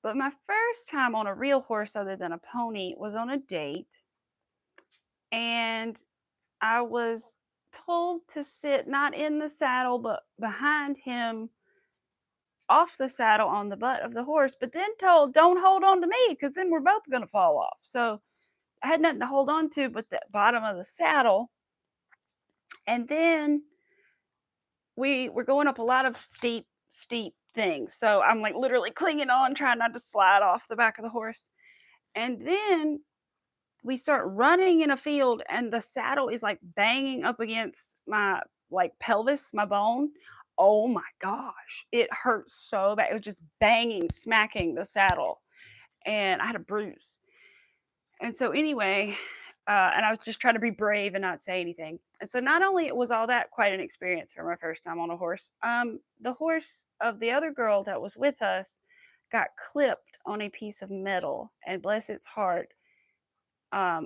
But my first time on a real horse, other than a pony, was on a date, and I was told to sit not in the saddle, but behind him off the saddle on the butt of the horse, but then told, don't hold on to me because then we're both going to fall off. So I had nothing to hold on to but the bottom of the saddle. And then we were going up a lot of steep things. So I'm like literally clinging on, trying not to slide off the back of the horse. And then we start running in a field, and the saddle is like banging up against my like pelvis, my bone. Oh my gosh, it hurt so bad. It was just banging, smacking the saddle, and I had a bruise. And so anyway, and I was just trying to be brave and not say anything. And so not only was all that quite an experience for my first time on a horse, the horse of the other girl that was with us got clipped on a piece of metal, and bless its heart,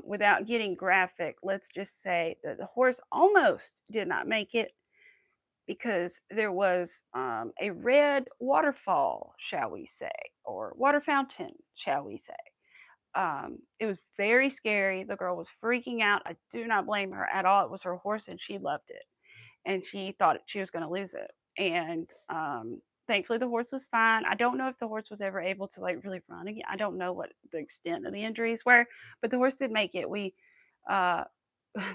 without getting graphic, let's just say that the horse almost did not make it because there was a red waterfall, shall we say, or water fountain, shall we say. It was very scary. The girl was freaking out. I do not blame her at all. It was her horse and she loved it. And she thought she was going to lose it. And thankfully the horse was fine. I don't know if the horse was ever able to like really run again. I don't know what the extent of the injuries were, but the horse did make it. We uh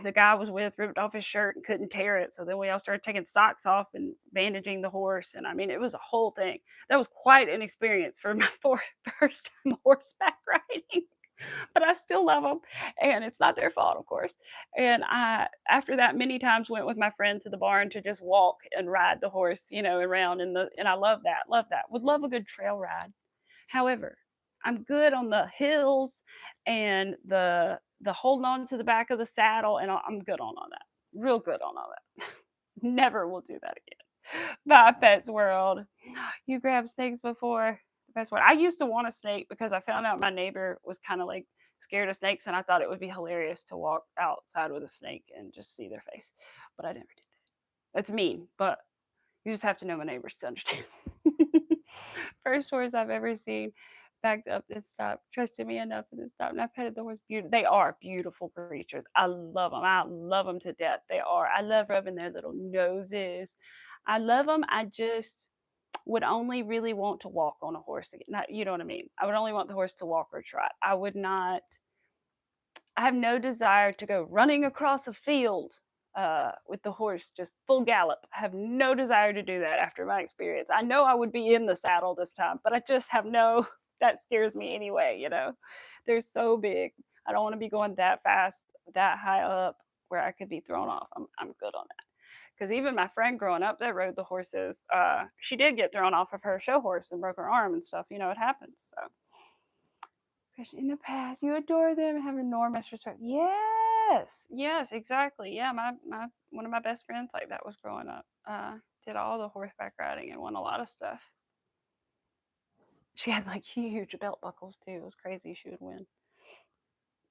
the guy I was with ripped off his shirt and couldn't tear it. So then we all started taking socks off and bandaging the horse. And I mean, it was a whole thing. That was quite an experience for my first time horseback riding. But I still love them, and it's not their fault, of course. And I, after that, many times went with my friend to the barn to just walk and ride the horse, around and I love that, love that. Would love a good trail ride. However, I'm good on the hills and the holding on to the back of the saddle, and I'm good on all that. Real good on all that. Never will do that again. Bye, Pets World. You grabbed snakes before? The best one. I used to want a snake because I found out my neighbor was kind of like scared of snakes, and I thought it would be hilarious to walk outside with a snake and just see their face. But I never did that. That's mean, but you just have to know my neighbors to understand. First horse I've ever seen backed up and stopped, trusted me enough to stop, and I petted the horse. Beautiful. They are beautiful creatures. I love them. I love them to death. They are. I love rubbing their little noses. I love them. I just would only really want to walk on a horse again. Not, you know what I mean? I would only want the horse to walk or trot. I would not. I have no desire to go running across a field with the horse just full gallop. I have no desire to do that after my experience. I know I would be in the saddle this time, but I just have no. That scares me anyway. They're so big. I don't want to be going that fast, that high up where I could be thrown off. I'm good on that. Because even my friend growing up that rode the horses, she did get thrown off of her show horse and broke her arm and stuff. It happens. So, in the past, you adore them and have enormous respect. Yes, yes, exactly. Yeah, my one of my best friends like that was growing up. Did all the horseback riding and won a lot of stuff. She had like huge belt buckles too. It was crazy. She would win.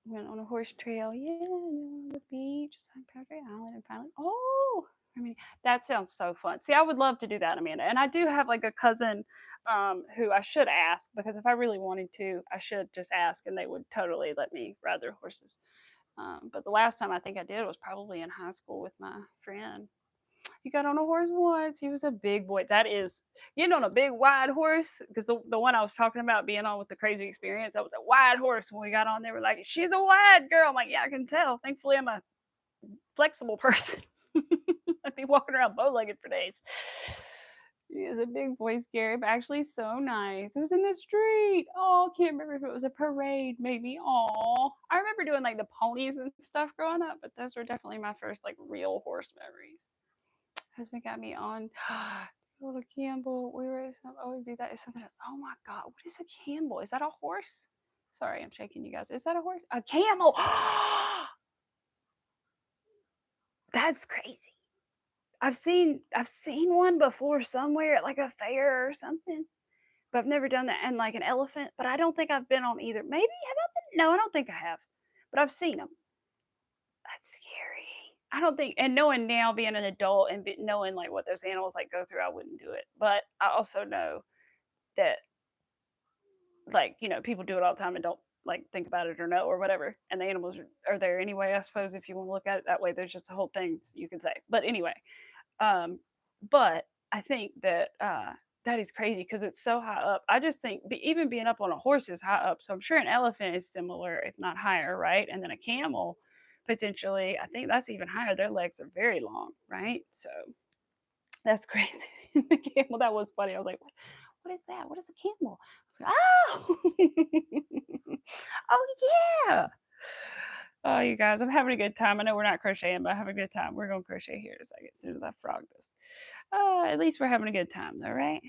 Went on a horse trail, yeah, on the beach, St. Patrick Island, and finally, oh, I mean, that sounds so fun. See, I would love to do that, Amanda. And I do have like a cousin who I should ask because if I really wanted to, I should just ask and they would totally let me ride their horses. But the last time I think I did was probably in high school with my friend. He got on a horse once. He was a big boy. That is getting on a big wide horse, because the one I was talking about being on with the crazy experience, that was a wide horse. When we got on, they were like, "She's a wide girl." I'm like, "Yeah, I can tell. Thankfully, I'm a flexible person." I'd be walking around bow-legged for days. He is a big boy, scary, but actually so nice. It was in the street. Oh, I can't remember if it was a parade, maybe. Oh, I remember doing like the ponies and stuff growing up, but those were definitely my first like real horse memories. Husband got me on. Go to Campbell. We were some. Oh, we do that. Is something else. Oh my God, what is a Campbell? Is that a horse? Sorry, I'm shaking you guys. Is that a horse? A camel. That's crazy. I've seen one before somewhere at like a fair or something, but I've never done that. And like an elephant, but I don't think I've been on either. Maybe have I been? No, I don't think I have, but I've seen them. That's scary. I don't think, and knowing now, being an adult and knowing like what those animals like go through, I wouldn't do it. But I also know that, like, people do it all the time and don't like think about it or know or whatever. And the animals are there anyway. I suppose if you want to look at it that way, there's just a whole thing you can say. But anyway, um, but I think that that is crazy because it's so high up. I just think even being up on a horse is high up. So I'm sure an elephant is similar, if not higher, right? And then a camel, potentially, I think that's even higher. Their legs are very long, right? So that's crazy. The camel, that was funny. I was like, what is that? What is a camel? I was like, oh, oh yeah. Oh, you guys, I'm having a good time. I know we're not crocheting, but I'm having a good time. We're going to crochet here in a second as soon as I frog this. At least we're having a good time, though, right?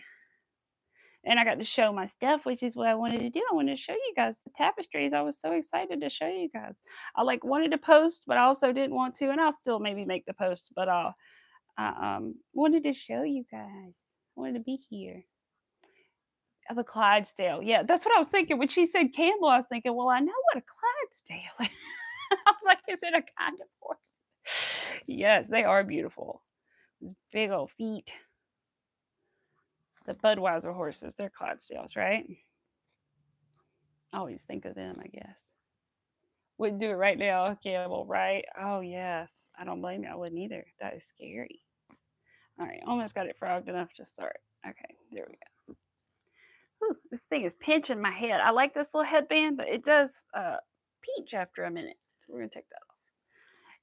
And I got to show my stuff, which is what I wanted to do. I wanted to show you guys the tapestries. I was so excited to show you guys. I like wanted to post, but I also didn't want to, and I'll still maybe make the post. But I wanted to show you guys. I wanted to be here. Of a Clydesdale. Yeah, that's what I was thinking. When she said Campbell, I was thinking, well, I know what a Clydesdale is. I was like, is it a kind of horse? Yes, they are beautiful. These big old feet. The Budweiser horses, they're Clydesdales, right? I always think of them, I guess. Wouldn't do it right now, Campbell, right? Oh, yes. I don't blame you. I wouldn't either. That is scary. All right, almost got it frogged enough to start. Okay, there we go. Whew, this thing is pinching my head. I like this little headband, but it does pinch after a minute. So we're going to take that off.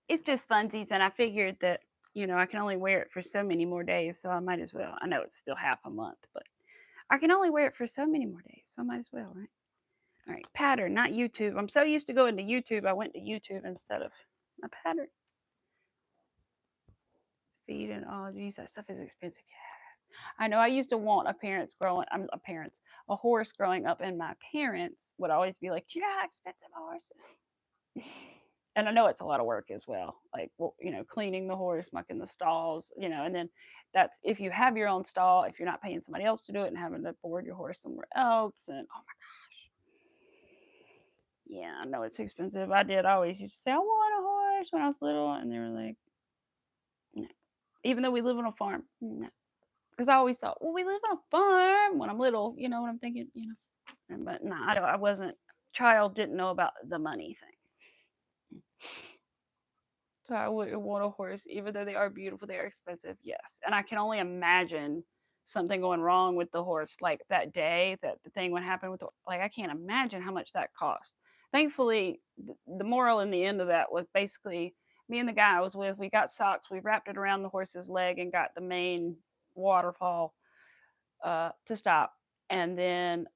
It's just funsies, and I figured that, I can only wear it for so many more days, so I might as well. I know it's still half a month, but I can only wear it for so many more days, so I might as well, right? All right, pattern, not YouTube. I'm so used to going to YouTube, I went to YouTube instead of my pattern. Feed and all, geez, that stuff is expensive. I know I used to want a horse growing up, and my parents would always be like, "You know how expensive horses." And I know it's a lot of work as well, like, well, cleaning the horse, mucking the stalls, and then that's if you have your own stall, if you're not paying somebody else to do it and having to board your horse somewhere else, and oh my, yeah, I know it's expensive. I always used to say I want a horse when I was little, and they were like, no. Even though we live on a farm, no, because I always thought, well, we live on a farm when I'm little, you know what I'm thinking, but no, I wasn't. Child didn't know about the money thing. So I wouldn't want a horse, even though they are beautiful. They are expensive, yes. And I can only imagine something going wrong with the horse, like that day that the thing would happen with like I can't imagine how much that cost. Thankfully, the moral in the end of that was basically me and the guy I was with. We got socks. We wrapped it around the horse's leg and got the main waterfall to stop. And then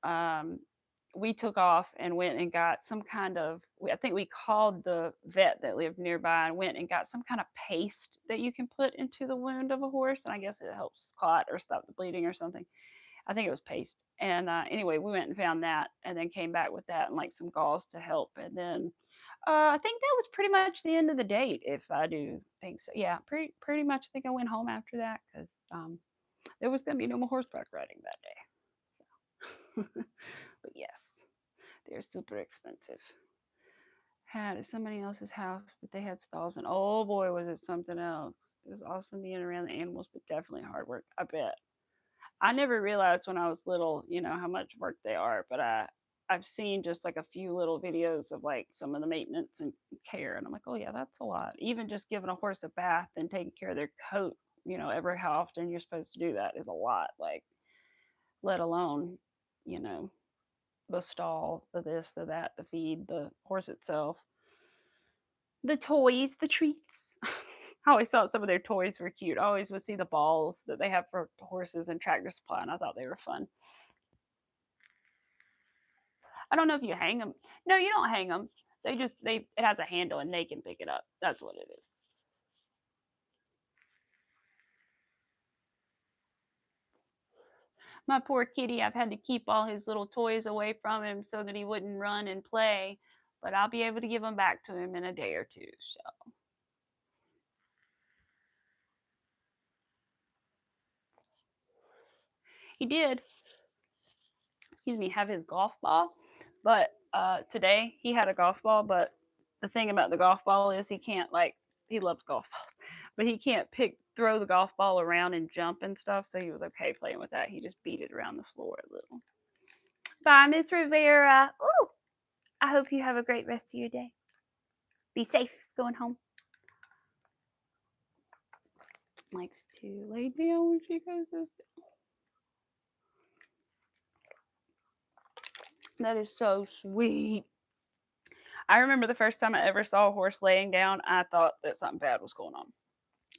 we took off and went and got some kind of, I think we called the vet that lived nearby and went and got some kind of paste that you can put into the wound of a horse. And I guess it helps clot or stop the bleeding or something. I think it was paste. And anyway, we went and found that and then came back with that and like some gauze to help. And then I think that was pretty much the end of the date, if I do think so. Yeah, pretty much. I think I went home after that because there was going to be no more horseback riding that day. But yes, they're super expensive. Had at somebody else's house, but they had stalls, and oh boy, was it something else. It was awesome being around the animals, but definitely hard work, I bet. I never realized when I was little, how much work they are, but I've seen just like a few little videos of like some of the maintenance and care, and I'm like, oh yeah, that's a lot. Even just giving a horse a bath and taking care of their coat you know, ever how often you're supposed to do that is a lot. Like, let alone, you know, the stall, the this, the that, the feed, the horse itself, the toys, the treats. I always thought some of their toys were cute. I always would see the balls that they have for horses and Tractor Supply, and I thought they were fun. I don't know if you hang them. No, you don't hang them. It has a handle and they can pick it up. That's what it is. My poor kitty, I've had to keep all his little toys away from him so that he wouldn't run and play, but I'll be able to give them back to him in a day or two. So he did, excuse me, have his golf ball, but today he had a golf ball, but the thing about the golf ball is he can't like he loves golf balls, but he can't throw the golf ball around and jump and stuff. So he was okay playing with that. He just beat it around the floor a little. Bye, Miss Rivera. Ooh, I hope you have a great rest of your day. Be safe going home. Likes to lay down when she goes to sleep. That is so sweet. I remember the first time I ever saw a horse laying down, I thought that something bad was going on.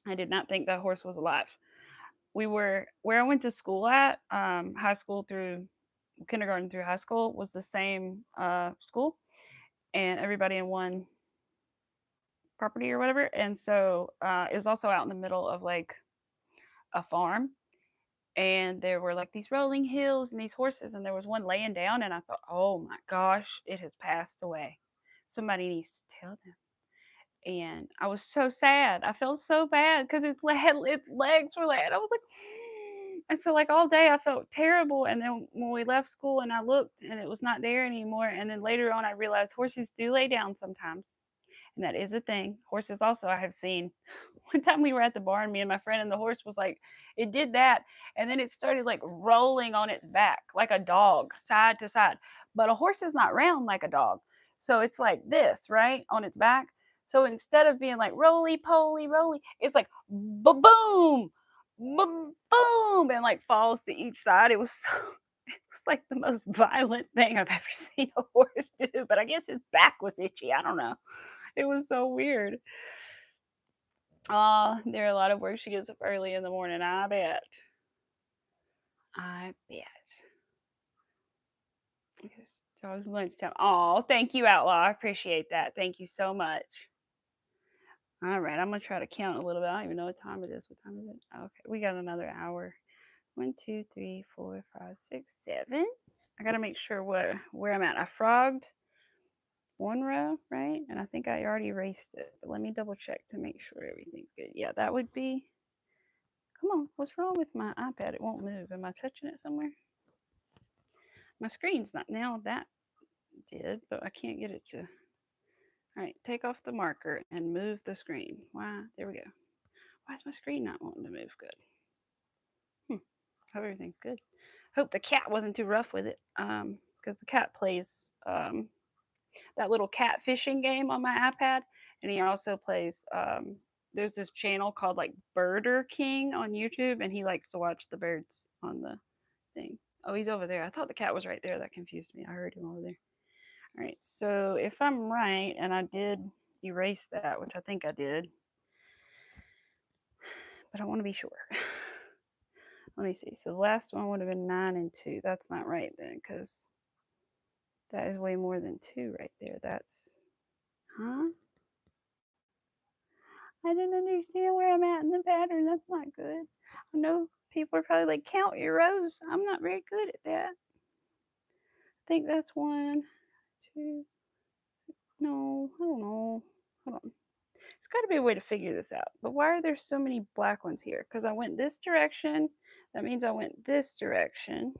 I did not think that horse was alive. We were where I went to school at, high school through kindergarten through high school was the same school, and everybody in one property or whatever. And so it was also out in the middle of like a farm, and there were like these rolling hills and these horses, and there was one laying down, and I thought, oh my gosh, it has passed away. Somebody needs to tell them. And I was so sad. I felt so bad because its legs were laid. I was like, and so like all day I felt terrible. And then when we left school and I looked and it was not there anymore. And then later on I realized horses do lay down sometimes. And that is a thing. Horses also I have seen. One time we were at the barn, me and my friend, and the horse was like, it did that. And then it started like rolling on its back like a dog, side to side. But a horse is not round like a dog. So it's like this, right? On its back. So instead of being like roly poly roly, it's like boom, boom, and like falls to each side. It was so, it was like the most violent thing I've ever seen a horse do. But I guess his back was itchy. I don't know. It was so weird. There are a lot of work. She gets up early in the morning. I bet. I bet. It's always lunchtime. Oh, thank you, Outlaw. I appreciate that. Thank you so much. All right, I'm gonna try to count a little bit. I don't even know what time it is. What time is it? Okay, we got another hour. 1, 2, 3, 4, 5, 6, 7. I gotta make sure where I'm at. I frogged one row, right? And I think I already erased it. But let me double check to make sure everything's good. Yeah, that would be. Come on, what's wrong with my iPad? It won't move. Am I touching it somewhere? My screen's not now. That did, but I can't get it to. All right, take off the marker and move the screen. Why? There we go. Why is my screen not wanting to move good? Hope everything's good. Hope the cat wasn't too rough with it. Because the cat plays that little cat fishing game on my iPad, and he also plays. There's this channel called like Birder King on YouTube, and he likes to watch the birds on the thing. Oh, he's over there. I thought the cat was right there. That confused me. I heard him over there. All right. So if I'm right, and I did erase that, which I think I did, but I want to be sure. Let me see. So the last one would have been 9 and 2. That's not right then, because that is way more than 2 right there. That's, huh? I didn't understand where I'm at in the pattern. That's not good. I know people are probably like, count your rows. I'm not very good at that. I think that's 1, 2. No, I don't know. Hold on. There's got to be a way to figure this out. But why are there so many black ones here? Because I went this direction. That means I went this direction.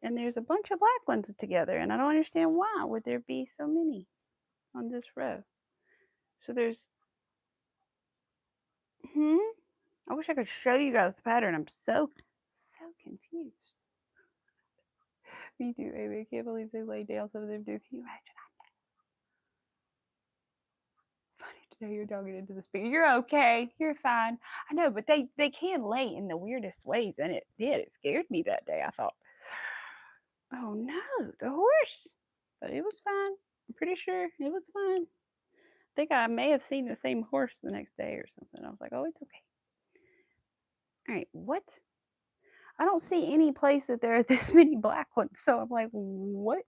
And there's a bunch of black ones together. And I don't understand why would there be so many on this row. So there's... I wish I could show you guys the pattern. I'm so confused. Me too, Amy. I can't believe they laid down some of them do. Can you imagine? Funny to know you're dogging into the speaker. You're okay. You're fine. I know, but they can lay in the weirdest ways, and it did. It scared me that day. I thought, oh no, the horse. But it was fine. I'm pretty sure it was fine. I think I may have seen the same horse the next day or something. I was like, oh, it's okay. All right, what? I don't see any place that there are this many black ones. So I'm like, what?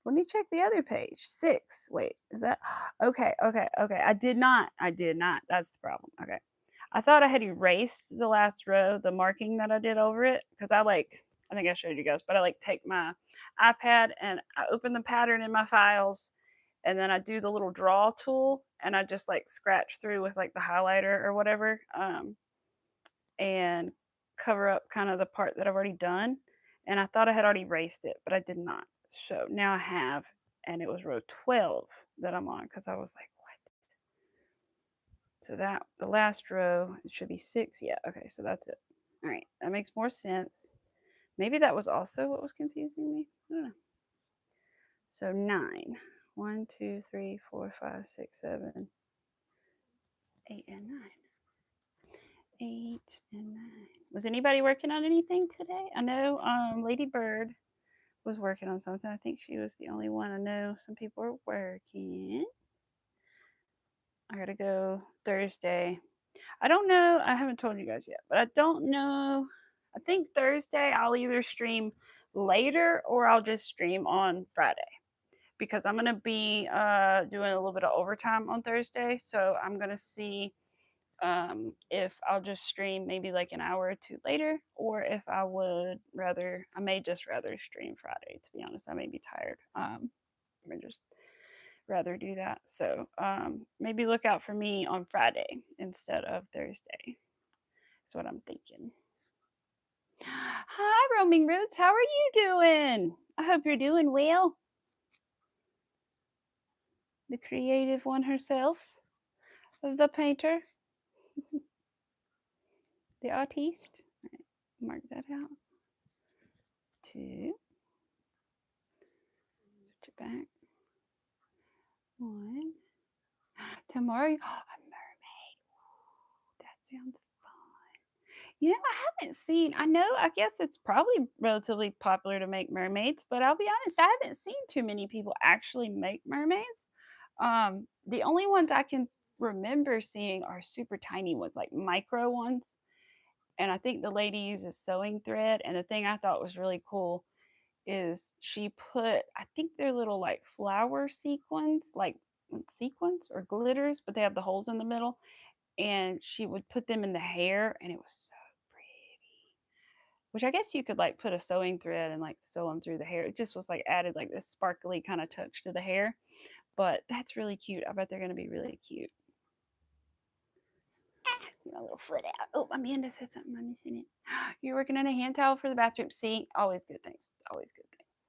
Let me check the other page. 6. Wait, is that okay? Okay, okay. I did not. I did not. That's the problem. Okay. I thought I had erased the last row, the marking that I did over it, because I think I showed you guys, but I take my iPad and I open the pattern in my files, and then I do the little draw tool, and I just scratch through with the highlighter or whatever, and cover up kind of the part that I've already done. And I thought I had already erased it, but I did not. So now I have, and it was row 12 that I'm on because I was like, what? So that the last row, it should be 6. Yeah, okay, so that's it. All right, that makes more sense. Maybe that was also what was confusing me. I don't know. So 9. 1, 2, 3, 4, 5, 6, 7, 8, and 9. 8 and 9. Was anybody working on anything today? I know Lady Bird was working on something. I think she was the only one. I know some people are working. I gotta go Thursday. I don't know. I haven't told you guys yet, but I don't know. I think Thursday I'll either stream later or I'll just stream on Friday because I'm gonna be doing a little bit of overtime on Thursday. So I'm gonna see if I'll just stream maybe an hour or two later, or if I may just rather stream Friday. To be honest, I may be tired. I may just rather do that. So maybe look out for me on Friday instead of Thursday. That's what I'm thinking. Hi, Roaming Roots. How are you doing? I hope you're doing well. The creative one herself, the painter, the artiste. Right, mark that out. 2. Put it back. 1. Tomorrow, a mermaid. That sounds fun. I haven't seen, I guess it's probably relatively popular to make mermaids, but I'll be honest, I haven't seen too many people actually make mermaids. The only ones I can remember seeing are super tiny ones, like micro ones. And I think the lady uses sewing thread. And the thing I thought was really cool is she put, I think they're little flower sequins, sequins or glitters, but they have the holes in the middle. And she would put them in the hair, and it was so pretty. Which I guess you could put a sewing thread and sew them through the hair. It just was added this sparkly kind of touch to the hair. But that's really cute. I bet they're gonna be really cute. My little foot out. Oh, Amanda said something. I'm missing it. You're working on a hand towel for the bathroom. See, always good things. Always good things.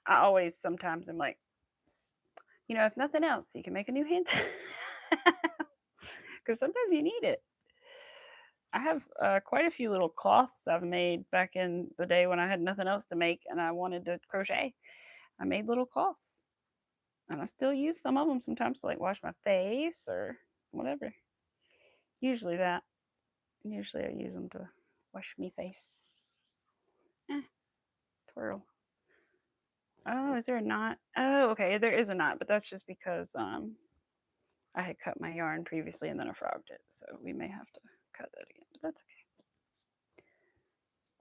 I always sometimes am like, if nothing else, you can make a new hand towel. Because sometimes you need it. I have quite a few little cloths I've made back in the day when I had nothing else to make and I wanted to crochet. I made little cloths. And I still use some of them sometimes to wash my face or whatever. Usually that. Usually I use them to wash me face. Twirl. Oh, is there a knot? Oh, okay, there is a knot, but that's just because I had cut my yarn previously and then I frogged it, so we may have to cut that again, but that's okay.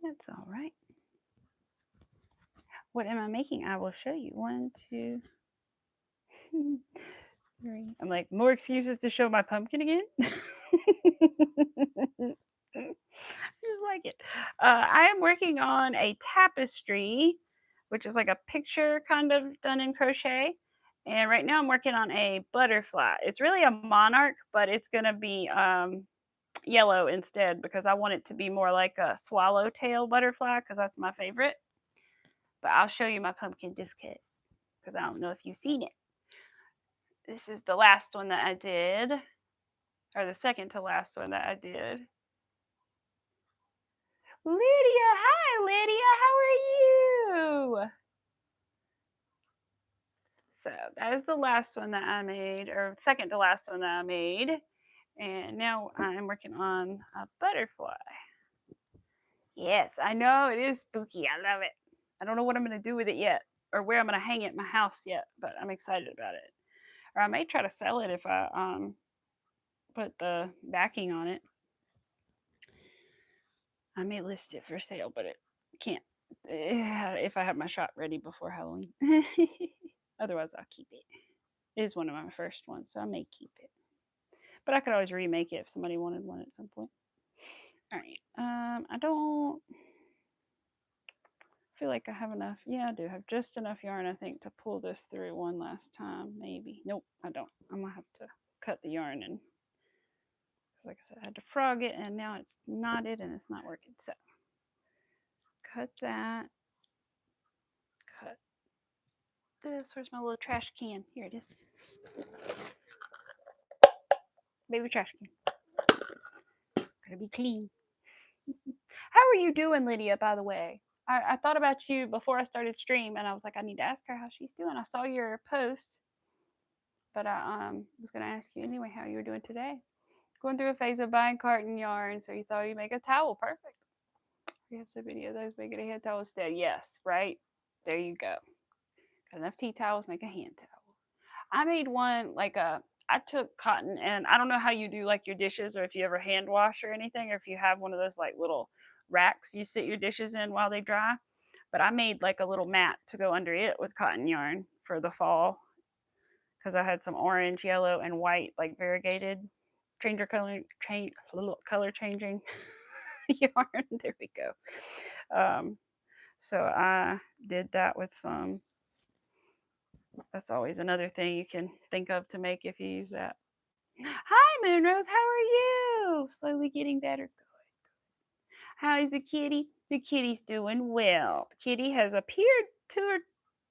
That's all right. What am I making? I will show you. 1, 2, 3. I'm like, more excuses to show my pumpkin again? Just like it. I am working on a tapestry, which is like a picture kind of done in crochet. And right now I'm working on a butterfly. It's really a monarch, but it's going to be yellow instead because I want it to be more like a swallowtail butterfly because that's my favorite. But I'll show you my pumpkin just because I don't know if you've seen it. This is the last one that I did, or the second to last one that I did. Lydia, hi Lydia, how are you? So that is the last one that I made, or second to last one that I made. And now I'm working on a butterfly. Yes, I know it is spooky. I love it. I don't know what I'm going to do with it yet or where I'm going to hang it in my house yet, but I'm excited about it. Or I may try to sell it if I put the backing on it. I may list it for sale, but it can't if I have my shop ready before Halloween. Otherwise, I'll keep it. It is one of my first ones, so I may keep it. But I could always remake it if somebody wanted one at some point. All right. I don't feel like I have enough. Yeah, I do have just enough yarn, I think, to pull this through one last time. Maybe. Nope, I don't. I'm gonna have to cut the yarn and, because like I said, I had to frog it, and now it's knotted and it's not working. So cut that. Cut this. Where's my little trash can? Here it is. Baby trash can. Gotta be clean. How are you doing, Lydia, by the way? I thought about you before I started stream, and I was like, I need to ask her how she's doing. I saw your post, but I was going to ask you anyway how you were doing today. Going through a phase of buying carton yarn, so you thought you'd make a towel. Perfect. We have some video of those. Make it a hand towel instead. Yes, right? There you go. Got enough tea towels, make a hand towel. I made one I took cotton, and I don't know how you do like your dishes, or if you ever hand wash or anything, or if you have one of those like little racks you sit your dishes in while they dry. But I made like a little mat to go under it with cotton yarn for the fall, because I had some orange, yellow, and white like variegated color changing yarn. There we go. So I did that with some. That's always another thing you can think of to make if you use that. Hi, Moonrose. How are you? Slowly getting better. Good. How is the kitty? The kitty's doing well. The kitty has appeared two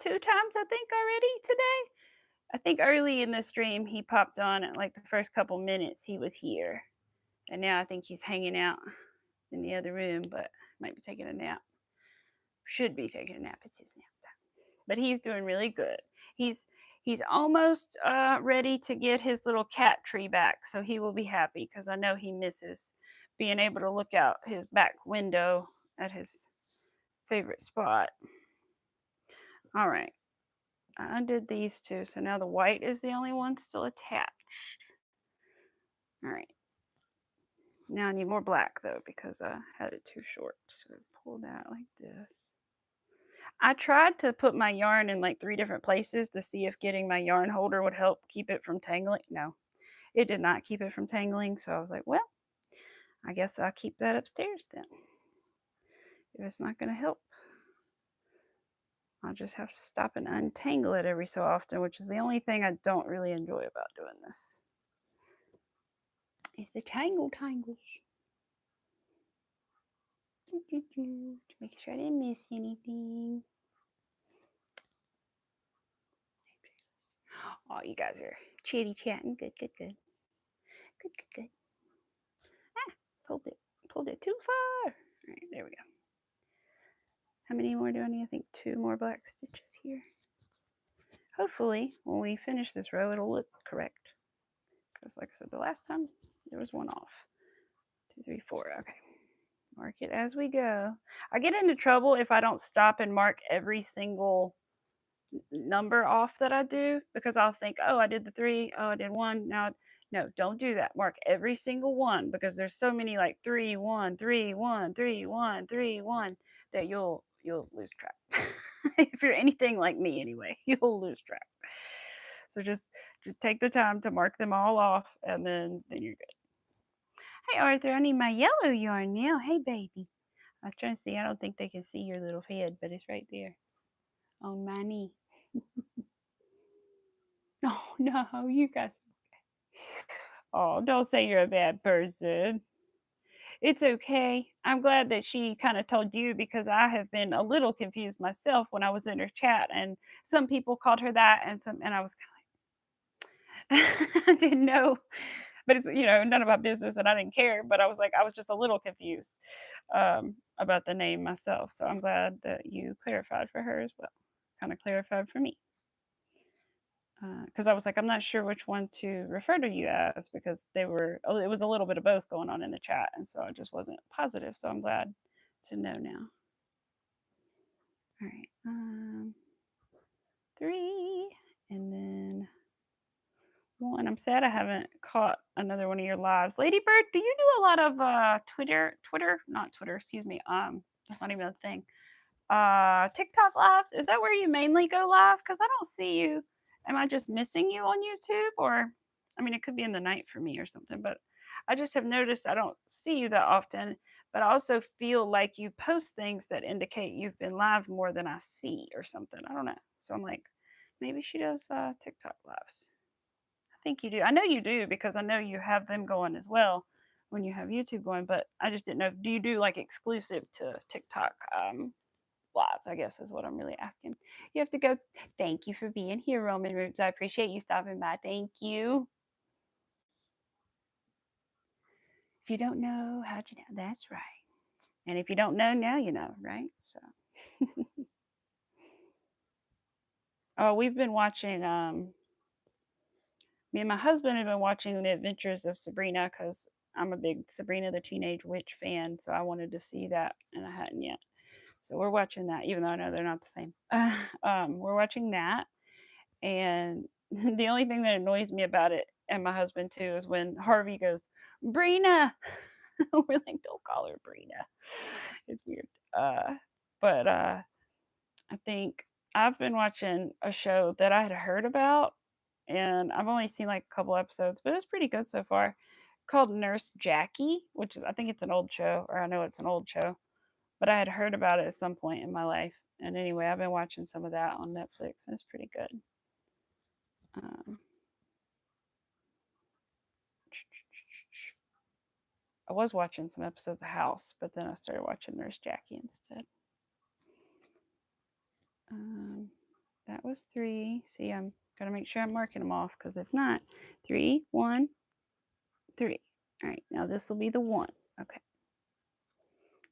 times, I think, already today. I think early in the stream he popped on at like the first couple minutes he was here. And now I think he's hanging out in the other room, but might be taking a nap. Should be taking a nap. It's his nap time. But he's doing really good. He's almost ready to get his little cat tree back, so he will be happy, because I know he misses being able to look out his back window at his favorite spot. All right, I undid these two, so now the white is the only one still attached. All right, now I need more black though, because I had it too short, so pull that like this. I tried to put my yarn in like 3 different places to see if getting my yarn holder would help keep it from tangling. No, it did not keep it from tangling. So I was like, well, I guess I'll keep that upstairs then. If it's not going to help, I'll just have to stop and untangle it every so often, which is the only thing I don't really enjoy about doing this. Is the tangles. Make sure I didn't miss anything. Oh, you guys are chitty chatting. Good. Good. Ah, pulled it too far. All right, there we go. How many more do I need? I think 2 more black stitches here. Hopefully, when we finish this row, it'll look correct. Because like I said, the last time, there was one off. 2, 3, 4. Okay. Mark it as we go. I get into trouble if I don't stop and mark every single number off that I do, because I'll think, oh, I did the 3, oh, I did 1. Now, no, don't do that. Mark every single one, because there's so many like 3, 1, 3, 1, 3, 1, 3, 1 that you'll lose track. If you're anything like me anyway, you'll lose track. So just take the time to mark them all off, and then you're good. Hey Arthur, I need my yellow yarn now. Hey baby. I was trying to see. I don't think they can see your little head, but it's right there on my knee. Oh no, you guys. Oh, don't say you're a bad person. It's okay. I'm glad that she kind of told you, because I have been a little confused myself when I was in her chat, and some people called her that, and I was kind of like, I didn't know, but it's none of my business, and I didn't care. But I was just a little confused about the name myself. So I'm glad that you clarified for her as well. Kind of clarified for me. because I was like, I'm not sure which one to refer to you as because they were, oh, it was a little bit of both going on in the chat. And so I just wasn't positive. So I'm glad to know now. All right. 3. And then 1. I'm sad I haven't caught another one of your lives. Ladybird, do you do a lot of not Twitter, excuse me. That's not even a thing. TikTok lives? Is that where you mainly go live? Because I don't see you. Am I just missing you on YouTube? Or, I mean, it could be in the night for me or something, but I just have noticed I don't see you that often. But I also feel like you post things that indicate you've been live more than I see or something. I don't know. So I'm like, maybe she does TikTok lives. I think you do. I know you do because I know you have them going as well when you have YouTube going. But I just didn't know. Do you do like exclusive to TikTok lives, I guess is what I'm really asking. You have to go. Thank you for being here, Roman Roots. I appreciate you stopping by. Thank you. If you don't know, how'd you know? That's right. And if you don't know, now you know, right? So, oh, we've been watching. Me and my husband have been watching The Adventures of Sabrina because I'm a big Sabrina the Teenage Witch fan. So I wanted to see that, and I hadn't yet. So we're watching that, even though I know they're not the same. We're watching that, and the only thing that annoys me about it, and my husband too, is when Harvey goes, Brina. We're like, don't call her Brina. It's weird. But I think I've been watching a show that I had heard about, and I've only seen like a couple episodes, but it's pretty good so far. It's called Nurse Jackie, which is, I think it's an old show, or I know it's an old show, but I had heard about it at some point in my life. And anyway, I've been watching some of that on Netflix, and it's pretty good. Um, I was watching some episodes of House, but then I started watching Nurse Jackie instead. That was 3. See, I'm gonna make sure I'm marking them off because if not, 3, 1, 3. All right, now this will be the 1. Okay,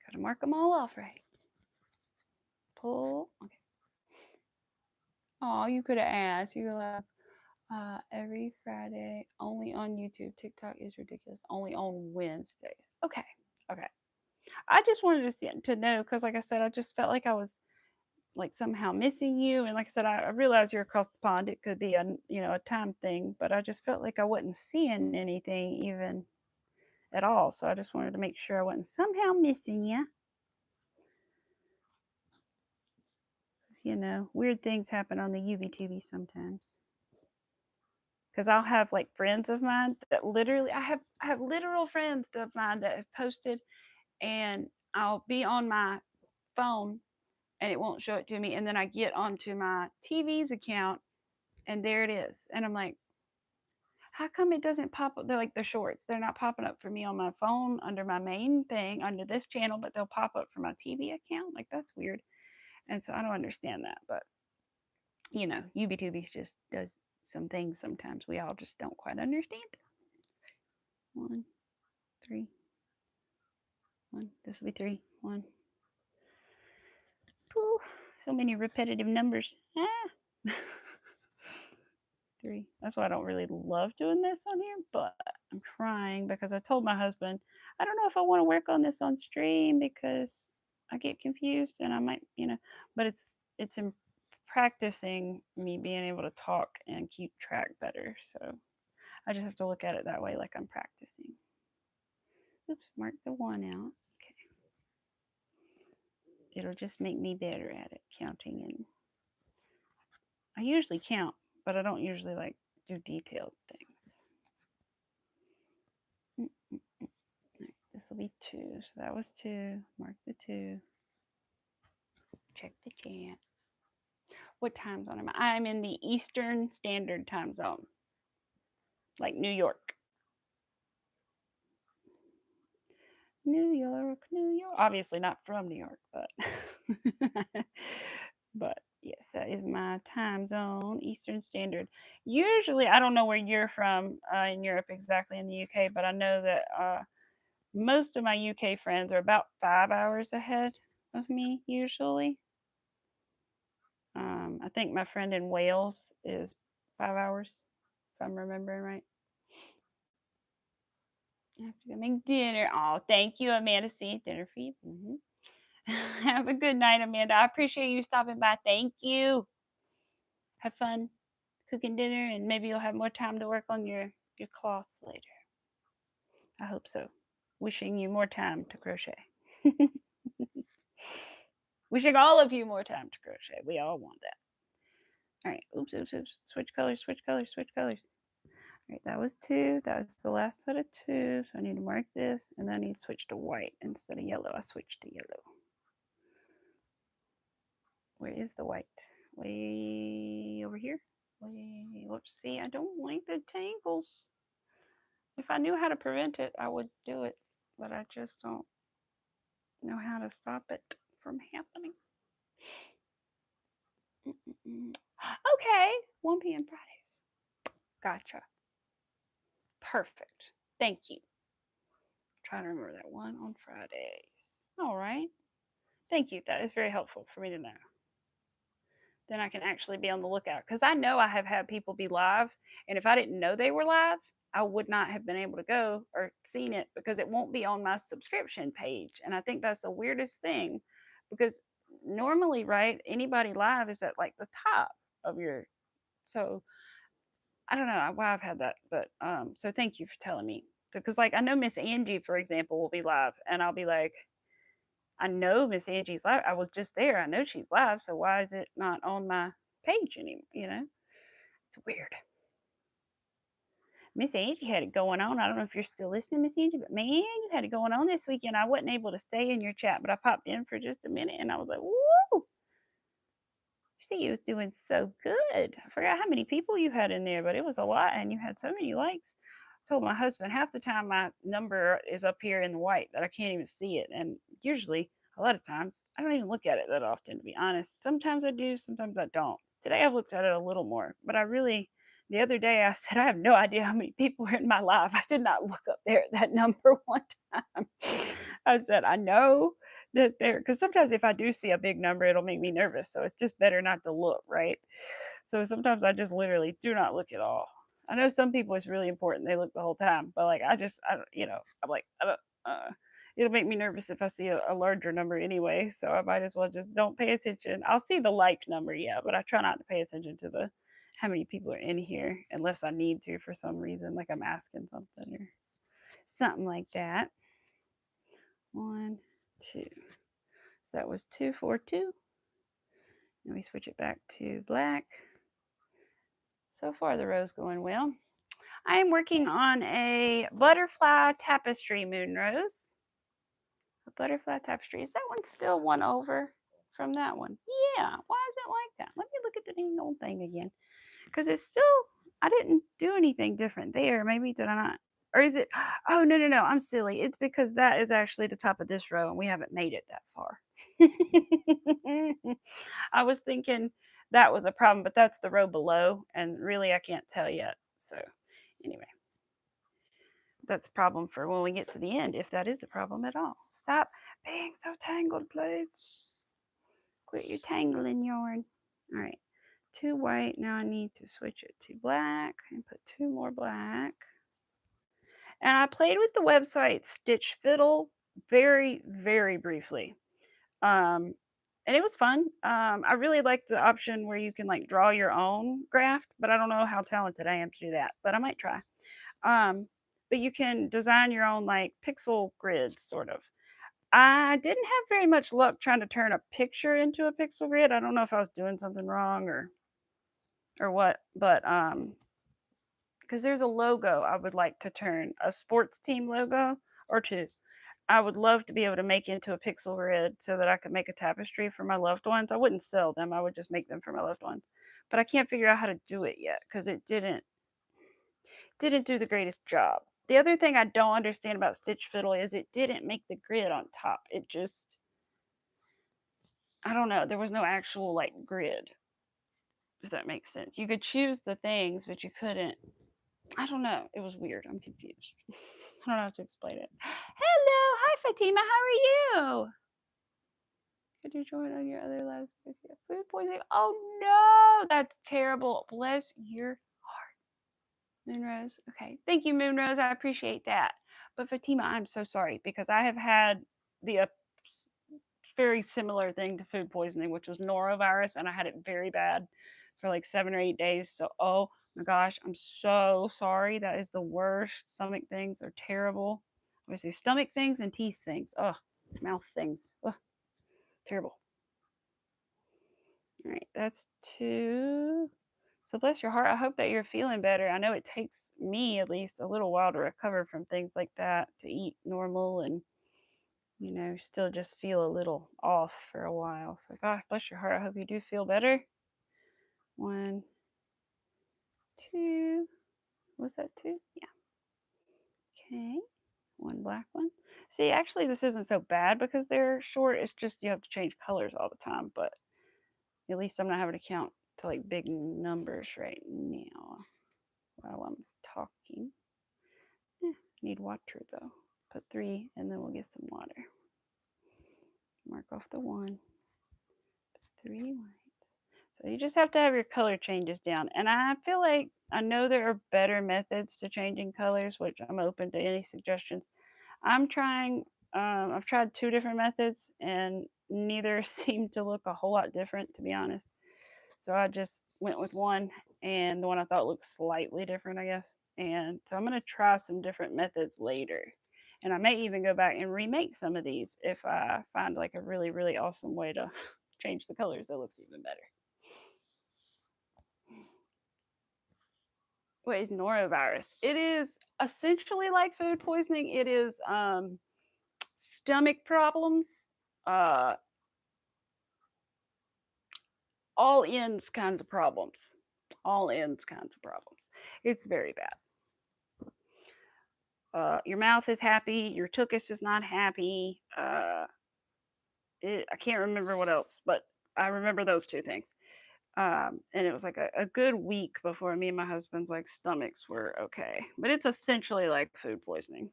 gotta mark them all off right. Pull. Okay. Oh, you could have asked. You could have. Every Friday, only on YouTube. TikTok is ridiculous. Only on Wednesdays. Okay. Okay. I just wanted to see to know because, like I said, I just felt like I was like somehow missing you. And like I said, I realize you're across the pond. It could be a time thing, but I just felt like I wasn't seeing anything even at all. So I just wanted to make sure I wasn't somehow missing you. Weird things happen on the UVTV sometimes. Because I'll have like friends of mine that literally, I have literal friends of mine that have posted, and I'll be on my phone and it won't show it to me, and then I get onto my TV's account and there it is, and I'm like, how come it doesn't pop up? They're like the shorts, they're not popping up for me on my phone under my main thing under this channel, but they'll pop up for my TV account. Like, that's weird. And so I don't understand that, but UBTV's just does some things sometimes we all just don't quite understand. 1, 3, 1. This will be 3. 1. Ooh, so many repetitive numbers. 3. That's why I don't really love doing this on here, but I'm trying because I told my husband, I don't know if I want to work on this on stream because I get confused and I might, but it's in practicing me being able to talk and keep track better. So I just have to look at it that way, like I'm practicing. Oops, mark the 1 out. Okay. It'll just make me better at it, counting. And I usually count, but I don't usually like do detailed things. This will be 2. So that was 2. Mark the 2. Check the chat. What time zone am I? I'm in the Eastern Standard Time Zone, like New York. New York, New York. Obviously not from New York, but but yes, that is my time zone, Eastern Standard. Usually, I don't know where you're from in Europe exactly in the UK, but I know that most of my UK friends are about 5 hours ahead of me usually. I think my friend in Wales is 5 hours, if I'm remembering right. I have to go make dinner. Oh, thank you, Amanda. See, dinner for you. Have a good night, Amanda. I appreciate you stopping by. Thank you. Have fun cooking dinner, and maybe you'll have more time to work on your cloths later. I hope so. Wishing you more time to crochet. Wishing all of you more time to crochet. We all want that. All right. Oops, oops, oops. Switch colors, switch colors, switch colors. All right, that was 2. That was the last set of 2. So I need to mark this, and then I need to switch to white instead of yellow. I switched to yellow. Where is the white? Way over here. Way. Whoops. See, I don't like the tangles. If I knew how to prevent it, I would do it, but I just don't know how to stop it from happening. Okay, 1 p.m. Fridays. Gotcha. Perfect. Thank you. Trying to remember that one on Fridays. All right. Thank you. That is very helpful for me to know. Then I can actually be on the lookout because I know I have had people be live, and if I didn't know they were live, I would not have been able to go or seen it because it won't be on my subscription page. And I think that's the weirdest thing because normally, right, anybody live is at like the top of your. So I don't know why I've had that, but so thank you for telling me because like I know Miss Angie, for example, will be live, and I'll be like, I know Miss Angie's live. I was just there. I know she's live. So why is it not on my page anymore? You know, it's weird. Miss Angie had it going on. I don't know if you're still listening, Miss Angie, but man, you had it going on this weekend. I wasn't able to stay in your chat, but I popped in for just a minute and I was like, woo! See, you was doing so good. I forgot how many people you had in there, but it was a lot and you had so many likes. I told my husband half the time my number is up here in the white that I can't even see it. And usually, a lot of times, I don't even look at it that often, to be honest. Sometimes I do, sometimes I don't. Today I've looked at it a little more, but I really, the other day I said, I have no idea how many people were in my live. I did not look up there at that number one time. I said, I know that there, because sometimes if I do see a big number, it'll make me nervous. So it's just better not to look, right? So sometimes I just literally do not look at all. I know some people it's really important they look the whole time, but like I don't, I'm like I don't. It'll make me nervous if I see a larger number anyway. So I might as well just don't pay attention. I'll see the like number, yeah, but I try not to pay attention to the how many people are in here unless I need to for some reason, like I'm asking something or something like that. 1, 2. So that was 2, 4, 2. Let me switch it back to black. So far the row's going well. I am working on a butterfly tapestry moon rose. A butterfly tapestry. Is that one still one over from that one? Yeah. Why is it like that? Let me look at the dang old thing again. Because it's still, I didn't do anything different there. Maybe did I not? Or is it? Oh, no, no, no. I'm silly. It's because that is actually the top of this row and we haven't made it that far. I was thinking that was a problem, but that's the row below. And really, I can't tell yet. So, anyway, that's a problem for when we get to the end, if that is a problem at all. Stop being so tangled, please. Quit your tangling yarn. All right, 2 white. Now I need to switch it to black and put 2 more black. And I played with the website Stitch Fiddle very, very briefly. And it was fun. I really like the option where you can like draw your own graft, but I don't know how talented I am to do that, but I might try. But you can design your own like pixel grids, sort of. I didn't have very much luck trying to turn a picture into a pixel grid. I don't know if I was doing something wrong or what, but because there's a logo I would like to turn a sports team logo or two. I would love to be able to make into a pixel grid so that I could make a tapestry for my loved ones. I wouldn't sell them. I would just make them for my loved ones. But I can't figure out how to do it yet because it didn't do the greatest job. The other thing I don't understand about Stitch Fiddle is it didn't make the grid on top. It just, I don't know. There was no actual like grid, if that makes sense. You could choose the things, but you couldn't. I don't know. It was weird. I'm confused. I don't know how to explain it. Hello. Hi, Fatima. How are you? Could you join on your other lives with your food poisoning? Oh no, that's terrible. Bless your heart, Moonrose. Okay, thank you, Moonrose. I appreciate that. But Fatima, I'm so sorry because I have had the very similar thing to food poisoning, which was norovirus, and I had it very bad for like 7 or 8 days. So, oh my gosh, I'm so sorry. That is the worst. Stomach things are terrible. I say stomach things and teeth things. Oh, mouth things. Oh, terrible. All right, that's 2. So bless your heart. I hope that you're feeling better. I know it takes me at least a little while to recover from things like that, to eat normal and still just feel a little off for a while. So gosh, bless your heart. I hope you do feel better. 1, 2. Was that 2? Yeah. Okay. 1 black one. See, actually, this isn't so bad because they're short. It's just you have to change colors all the time, but at least I'm not having to count to like big numbers right now while I'm talking. Need water though. Put 3 and then we'll get some water. Mark off the 1. 3 whites. So you just have to have your color changes down. And I feel like I know there are better methods to changing colors, which I'm open to any suggestions. I'm trying, I've tried 2 different methods and neither seemed to look a whole lot different, to be honest. So I just went with one, and the one I thought looked slightly different, I guess. And so I'm going to try some different methods later. And I may even go back and remake some of these if I find like a really, really awesome way to change the colors that looks even better. What is norovirus? It is essentially like food poisoning. It is stomach problems, uh, all ends kinds of problems. All ends kinds of problems. It's very bad. Your mouth is happy, your tuchus is not happy. I can't remember what else, but I remember those 2 things. And it was like a good week before me and my husband's like stomachs were okay. But it's essentially like food poisoning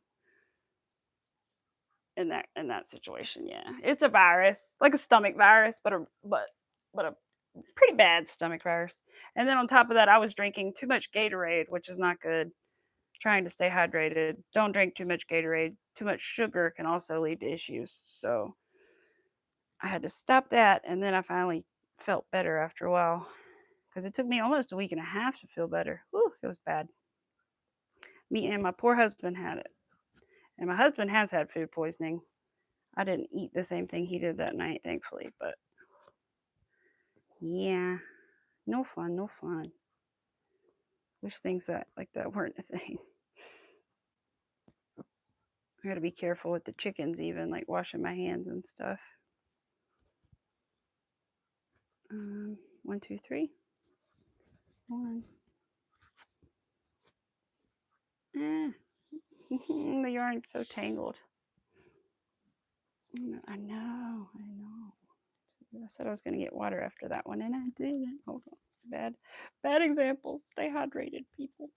in that situation. Yeah, it's a virus, like a stomach virus, but a pretty bad stomach virus. And then on top of that, I was drinking too much Gatorade, which is not good. Trying to stay hydrated. Don't drink too much Gatorade. Too much sugar can also lead to issues. So I had to stop that, and then I finally felt better after a while because it took me almost a week and a half to feel better. Whew, it was bad. Me and my poor husband had it, and my husband has had food poisoning. I didn't eat the same thing he did that night, thankfully, but yeah, no fun, no fun. Wish things that like that weren't a thing. I got to be careful with the chickens, even like washing my hands and stuff. 1, 2, 3. 1. The yarn's so tangled. I know. I said I was going to get water after that one, and I didn't. Hold on. Bad example. Stay hydrated, people.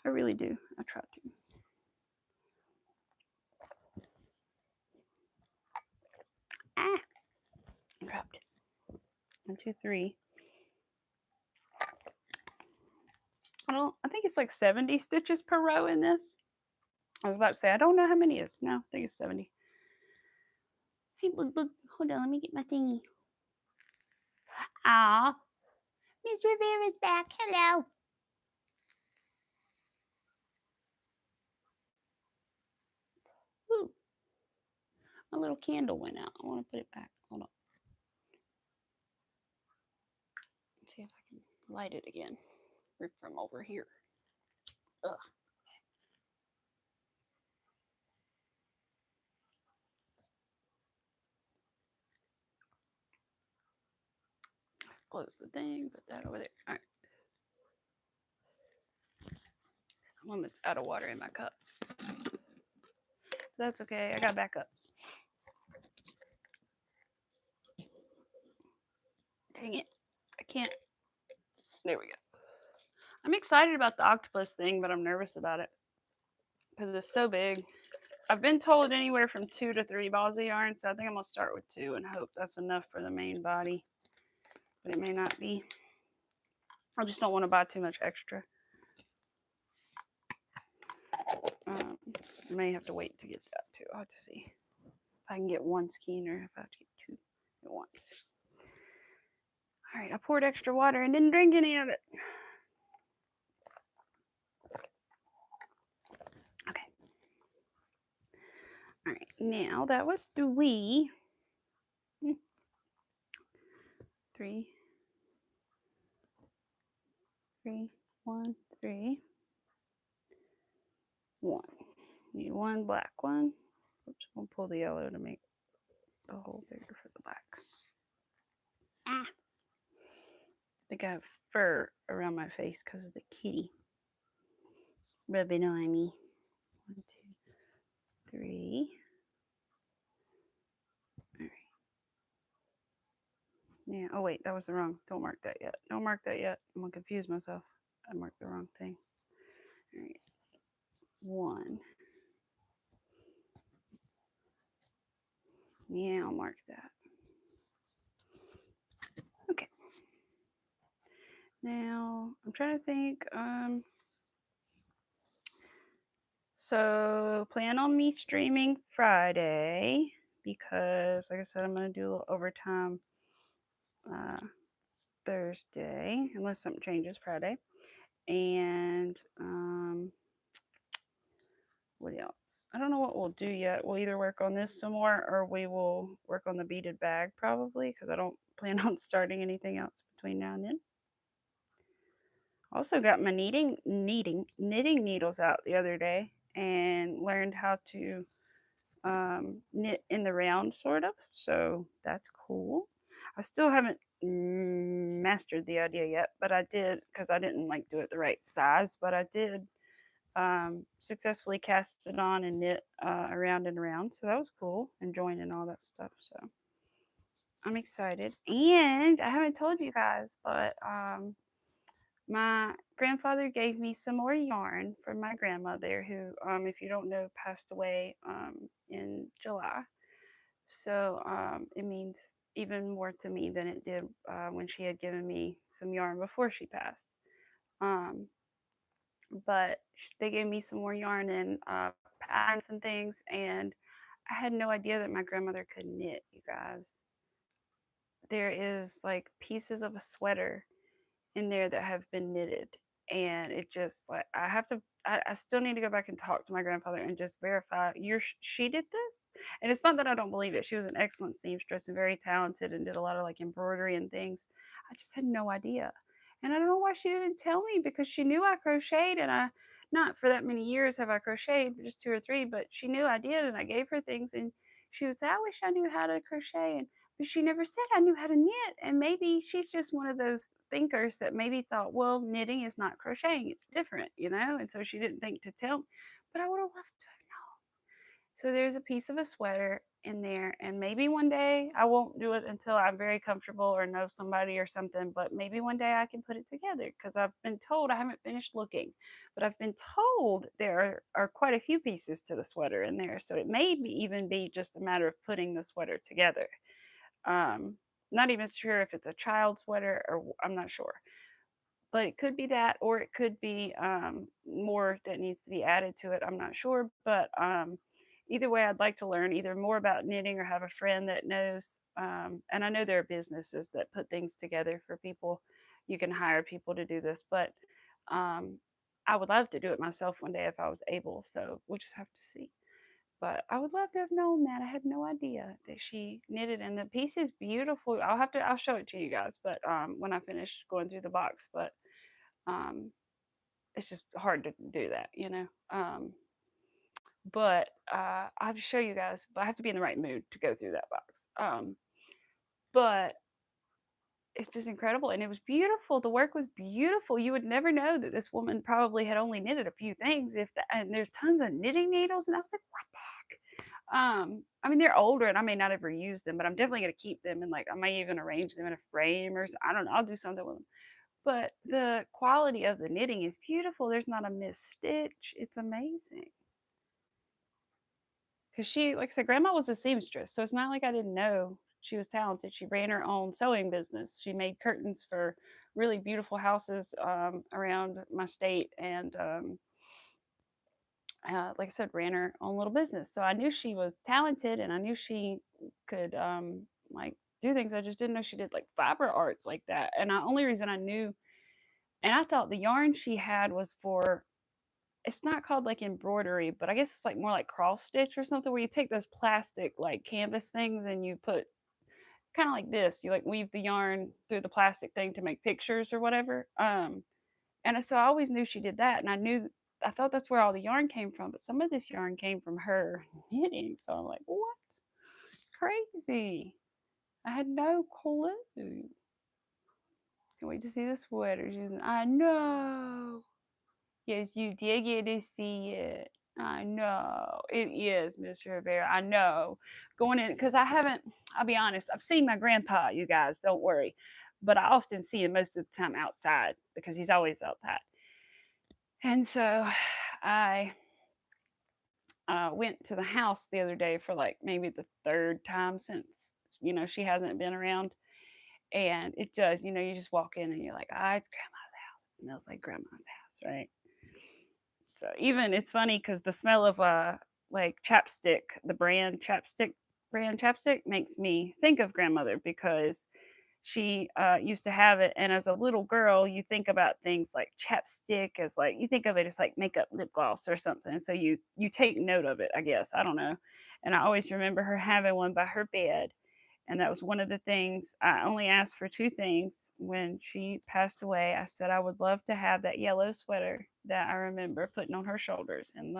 I really do. I try to. I dropped it. 1, 2, 3. I think it's like 70 stitches per row in this. I was about to say, I don't know how many it is. No, I think it's 70. Hey, Bug Bug. Hold on, let me get my thingy. Aw. Miss Rivera's back. Hello. Ooh. My little candle went out. I want to put it back. Hold on. Let's see if I can light it again. From over here. Ugh. Close the thing, put that over there. All right. I'm almost out of water in my cup. That's okay. I got backup. Dang it. I can't. There we go. I'm excited about the octopus thing, but I'm nervous about it because it's so big. I've been told anywhere from 2 to 3 balls of yarn, so I think I'm gonna start with 2 and hope that's enough for the main body, but it may not be. I just don't want to buy too much extra. I may have to wait to get that too. I'll have to see if I can get one skein or if I have to get 2 at once. All right, I poured extra water and didn't drink any of it. Okay. All right, now that was 3. 3, 3, 1, 3, 1. Need one black one. Oops, I'm gonna pull the yellow to make the hole bigger for the black. I think I have fur around my face because of the kitty rubbing on me. 1, 2, 3. All right. Now, oh wait, that was the wrong. Don't mark that yet. Don't mark that yet. I'm gonna confuse myself. I marked the wrong thing. All right. 1. Yeah, I'll mark that. Okay. Now I'm trying to think. So plan on me streaming Friday because, like I said, I'm gonna do a little overtime Thursday unless something changes Friday. And what else? I don't know what we'll do yet. We'll either work on this some more or we will work on the beaded bag probably because I don't plan on starting anything else between now and then. Also got my knitting needles out the other day and learned how to knit in the round sort of. So that's cool. I still haven't mastered the idea yet, but I did because I didn't like do it the right size, but I did successfully cast it on and knit around and around. So that was cool and join and all that stuff. So I'm excited. And I haven't told you guys, but my grandfather gave me some more yarn from my grandmother, who, if you don't know, passed away in July. So it means even more to me than it did when she had given me some yarn before she passed. But they gave me some more yarn and patterns and things, and I had no idea that my grandmother could knit, you guys. There is like pieces of a sweater in there that have been knitted, and it just like I still need to go back and talk to my grandfather and just verify she did this. And it's not that I don't believe it. She was an excellent seamstress and very talented and did a lot of like embroidery and things. I just had no idea, and I don't know why she didn't tell me, because she knew I crocheted, and I not for that many years have I crocheted, just 2 or 3, but she knew I did, and I gave her things, and she would say, I wish I knew how to crochet, and but she never said I knew how to knit. And maybe she's just one of those thinkers that maybe thought, well, knitting is not crocheting, it's different, and so she didn't think to tell me. But I would have loved to have known. So there's a piece of a sweater in there, and maybe one day I won't do it until I'm very comfortable or know somebody or something, but maybe one day I can put it together, because I've been told, I haven't finished looking, but I've been told there are quite a few pieces to the sweater in there, so it may even be just a matter of putting the sweater together. um, not even sure if it's a child sweater, or I'm not sure, but it could be that, or it could be more that needs to be added to it. I'm not sure, but either way, I'd like to learn either more about knitting or have a friend that knows. And I know there are businesses that put things together for people. You can hire people to do this, but um, I would love to do it myself one day if I was able. So we'll just have to see. But I would love to have known that. I had no idea that she knitted, and the piece is beautiful. I'll show it to you guys, but when I finish going through the box. But um, it's just hard to do that. But I have to show you guys. But I have to be in the right mood to go through that box. But it's just incredible, and it was beautiful. The work was beautiful. You would never know that this woman probably had only knitted a few things, if that. And there's tons of knitting needles, and I was like, what the heck? I mean, they're older and I may not ever use them, but I'm definitely gonna keep them, and like I may even arrange them in a frame, or I don't know, I'll do something with them. But the quality of the knitting is beautiful. There's not a missed stitch. It's amazing. because she, like I said, grandma was a seamstress, so it's not like I didn't know she was talented. She ran her own sewing business. She made curtains for really beautiful houses around my state, and like I said, ran her own little business. So I knew she was talented, and I knew she could like do things. I just didn't know she did like fiber arts like that. And the only reason I knew, and I thought the yarn she had was for, it's not called like embroidery, but I guess it's like more like cross stitch or something, where you take those plastic like canvas things and you put kind of like this, you like weave the yarn through the plastic thing to make pictures or whatever. And so I always knew she did that, and I thought that's where all the yarn came from, but some of this yarn came from her knitting. So I'm like, what? It's crazy. I had no clue. Can't wait to see the sweaters. I know. Yes, you did get to see it. I know. It is, Mr. Rivera. I know. Going in, because I haven't, I'll be honest, I've seen my grandpa, you guys, don't worry. But I often see him most of the time outside because he's always outside. And so I went to the house the other day for like maybe the third time since, she hasn't been around. And it does, you just walk in and you're like, ah, it's grandma's house. It smells like grandma's house, right? So even it's funny because the smell of like chapstick, the brand chapstick makes me think of grandmother because she used to have it. And as a little girl, you think about things like chapstick as like you think of it as like makeup lip gloss or something. So you take note of it, I guess. I don't know. And I always remember her having one by her bed. And that was one of the things I only asked for two things when she passed away. I said I would love to have that yellow sweater that I remember putting on her shoulders in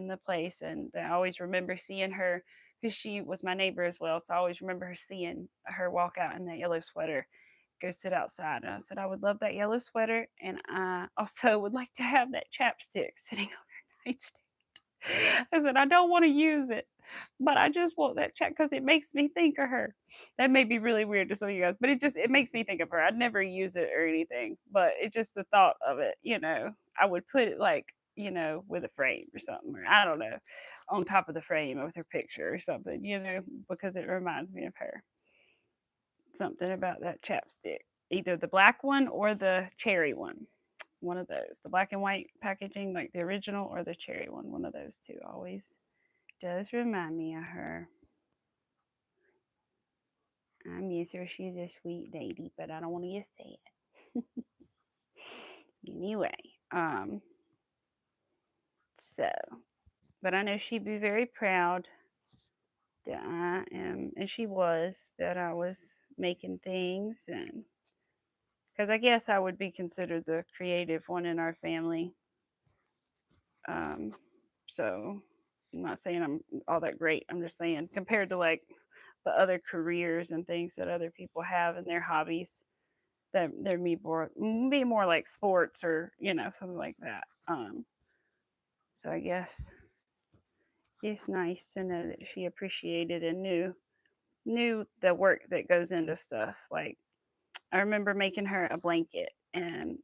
the place. And I always remember seeing her because she was my neighbor as well. So I always remember her seeing her walk out in that yellow sweater, go sit outside. And I said, I would love that yellow sweater. And I also would like to have that chapstick sitting on her nightstand. I said, I don't want to use it, but I just want that check because it makes me think of her. That may be really weird to some of you guys, but it makes me think of her. I'd never use it or anything, but it just the thought of it, I would put it like, with a frame or something, or I don't know, on top of the frame with her picture or something, because it reminds me of her. Something about that chapstick, either the black one or the cherry one of those. The black and white packaging, like the original, or the cherry one of those two always does remind me of her. I miss her. She's a sweet lady, but I don't want to get sad. Anyway, so, but I know she'd be very proud that I am, and she was, that I was making things, and because I guess I would be considered the creative one in our family. So I'm not saying I'm all that great. I'm just saying compared to like the other careers and things that other people have in their hobbies, that they're be more like sports or something like that. So I guess it's nice to know that she appreciated and knew the work that goes into stuff. Like I remember making her a blanket, and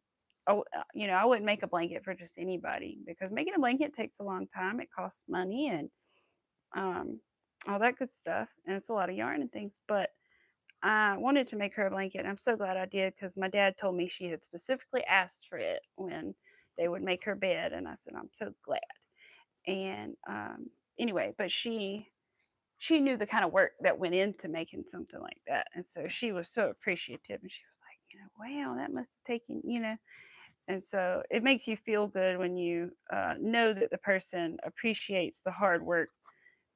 I wouldn't make a blanket for just anybody because making a blanket takes a long time. It costs money and um, all that good stuff, and it's a lot of yarn and things. But I wanted to make her a blanket, and I'm so glad I did because my dad told me she had specifically asked for it when they would make her bed, and I said I'm so glad. And anyway, but she knew the kind of work that went into making something like that, and so she was so appreciative, and she was like, wow, that must have taken. And so it makes you feel good when you know that the person appreciates the hard work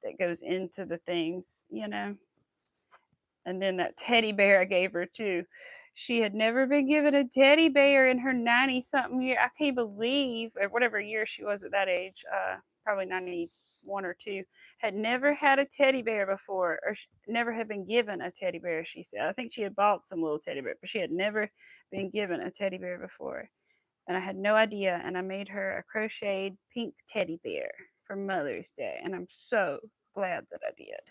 that goes into the things. And then that teddy bear I gave her too. She had never been given a teddy bear in her 90 something year. I can't believe, or whatever year she was at that age, probably 91 or 2, had never had a teddy bear before, or never had been given a teddy bear, she said. I think she had bought some little teddy bear, but she had never been given a teddy bear before. And I had no idea. And I made her a crocheted pink teddy bear for Mother's Day. And I'm so glad that I did.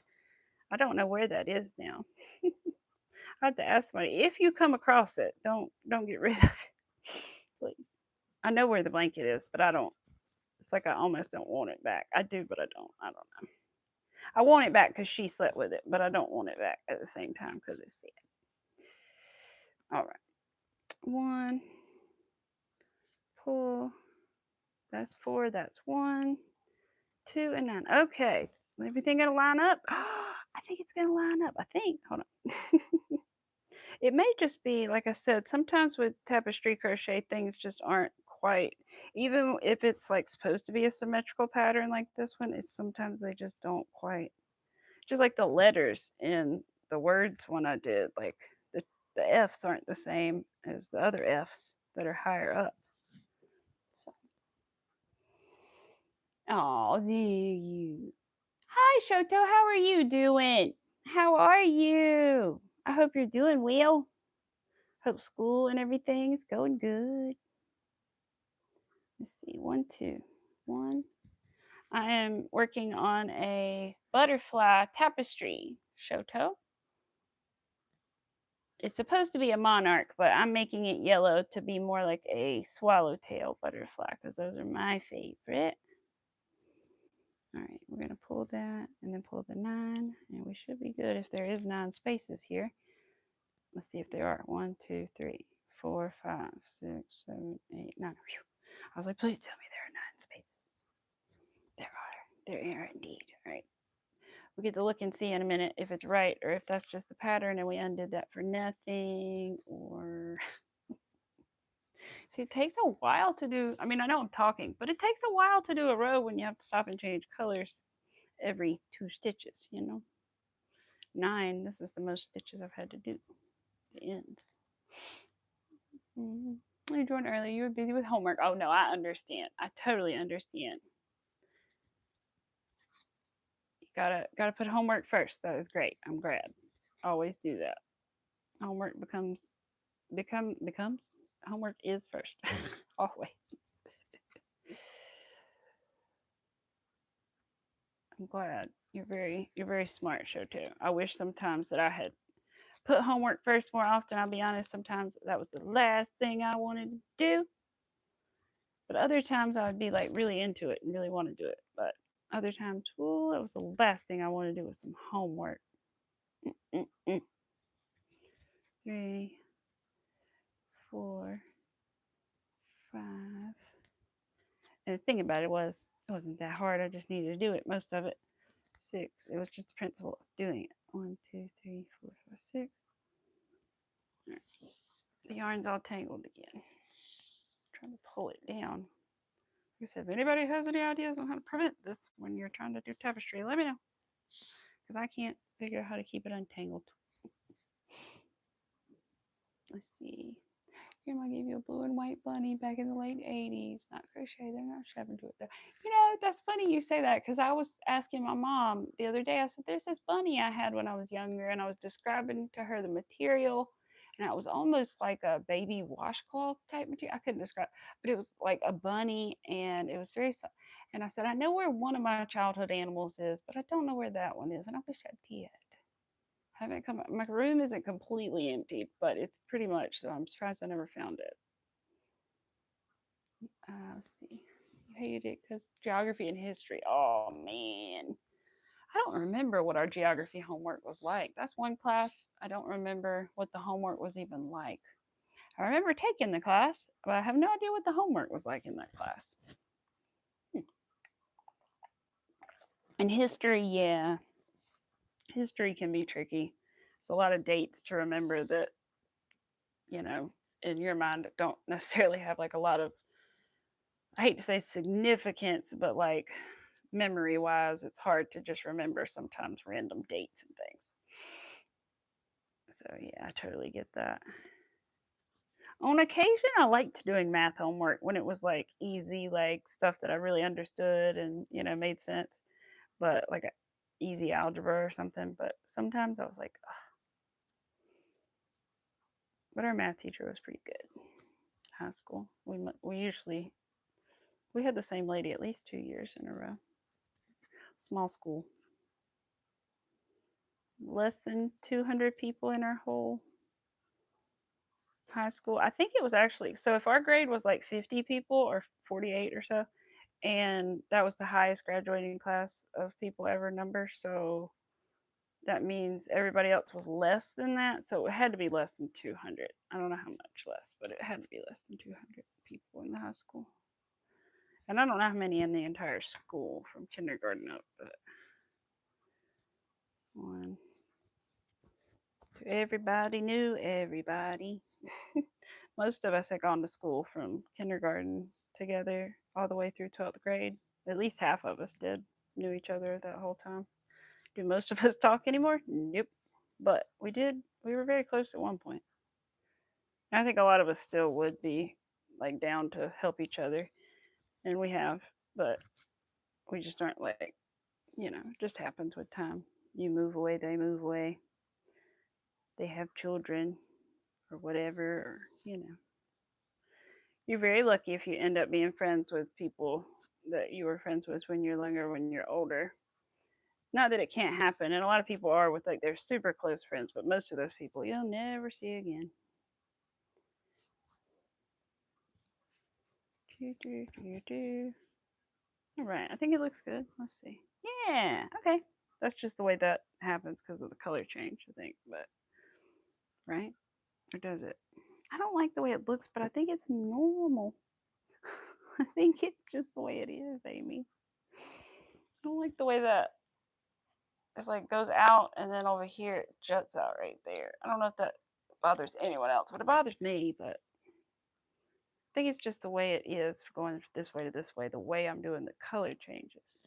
I don't know where that is now. I have to ask somebody. If you come across it, don't get rid of it, please. I know where the blanket is, but I don't. It's like I almost don't want it back. I do, but I don't. I don't know. I want it back because she slept with it, but I don't want it back at the same time because it's sad. All right. 1, pull. That's 4. That's 1, 2, and 9. Okay. Everything gonna line up? I think it's gonna line up. I think. Hold on. It may just be, like I said, sometimes with tapestry crochet, things just aren't quite, even if it's like supposed to be a symmetrical pattern like this one, is sometimes they just don't quite, just like the letters in the words when I did, like the F's aren't the same as the other F's that are higher up. So, oh, there you. Hi, Shoto. How are you doing? How are you? I hope you're doing well. Hope school and everything is going good. Let's see. 1, 2, 1. I am working on a butterfly tapestry, Shoto. It's supposed to be a monarch, but I'm making it yellow to be more like a swallowtail butterfly because those are my favorite. All right, we're going to pull that and then pull the 9, and we should be good if there is 9 spaces here. Let's see if there are. 1, 2, 3, 4, 5, 6, 7, 8, 9. Whew. I was like, please tell me there are 9 spaces. There are. There are indeed. All right. We get to look and see in a minute if it's right or if that's just the pattern and we undid that for nothing, or see, it takes a while to do. I mean, I know I'm talking, but it takes a while to do a row when you have to stop and change colors every 2 stitches, you know. 9, this is the most stitches I've had to do. The ends. You joined early. You were busy with homework. Oh no, I understand. I totally understand. You gotta put homework first. That is great. I'm glad. Always do that. Homework becomes homework is first. Always. I'm glad. You're very smart, Shoto. I wish sometimes that I had put homework first more often. I'll be honest, sometimes that was the last thing I wanted to do. But other times I would be like really into it and really want to do it. But other times, ooh, that was the last thing I wanted to do was some homework. 3, 4, 5. And the thing about it wasn't that hard. I just needed to do it. Most of it. 6. It was just the principle of doing it. 1, 2, 3, 4, 5, 6. All right. The yarn's all tangled again. I'm trying to pull it down. Like I said, if anybody has any ideas on how to prevent this when you're trying to do tapestry, let me know. Because I can't figure out how to keep it untangled. Let's see. Grandma gave you a blue and white bunny back in the late 80s. Not crochet. They're not shoving to it though. You know, that's funny you say that because I was asking my mom the other day. I said, there's this bunny I had when I was younger, and I was describing to her the material, and it was almost like a baby washcloth type material. I couldn't describe, but it was like a bunny, and it was very. And I said, I know where one of my childhood animals is, but I don't know where that one is, and I wish I did. Haven't come. My room isn't completely emptied, but it's pretty much. So I'm surprised I never found it. Let's see. You hated it because geography and history. Oh man, I don't remember what our geography homework was like. That's one class I don't remember what the homework was even like. I remember taking the class, but I have no idea what the homework was like in that class. And history, yeah, history can be tricky. It's a lot of dates to remember that, you know, in your mind don't necessarily have like a lot of, I hate to say significance, but like memory wise, it's hard to just remember sometimes random dates and things. So yeah, I totally get that. On occasion, I liked doing math homework when it was like easy, like stuff that I really understood and, you know, made sense, but like easy algebra or something. But sometimes I was like, ugh. But our math teacher was pretty good in high school. We had the same lady at least 2 years in a row. Small school. Less than 200 people in our whole high school. I think it was actually, so if our grade was like 50 people or 48 or so, and that was the highest graduating class of people ever number. So that means everybody else was less than that. So it had to be less than 200. I don't know how much less, but it had to be less than 200 people in the high school. And I don't know how many in the entire school from kindergarten up, but one, two, everybody knew everybody. Most of us had gone to school from kindergarten together all the way through 12th grade. At least half of us did, knew each other that whole time. Do most of us talk anymore? Nope. But we did. We were very close at one point. I think a lot of us still would be like down to help each other, and we have, but we just aren't like, it just happens with time. You move away, they move away, they have children or whatever, or, You're very lucky if you end up being friends with people that you were friends with when you're younger, when you're older. Not that it can't happen, and a lot of people are with like their super close friends, but most of those people you'll never see again. All right, I think it looks good. Let's see. Yeah, okay. That's just the way that happens because of the color change, I think. But right, or does it? I don't like the way it looks, but I think it's normal. I think it's just the way it is, Amy. I don't like the way that it's like goes out and then over here it juts out right there. I don't know if that bothers anyone else, but it bothers me. But I think it's just the way it is for going this way to this way. The way I'm doing the color changes.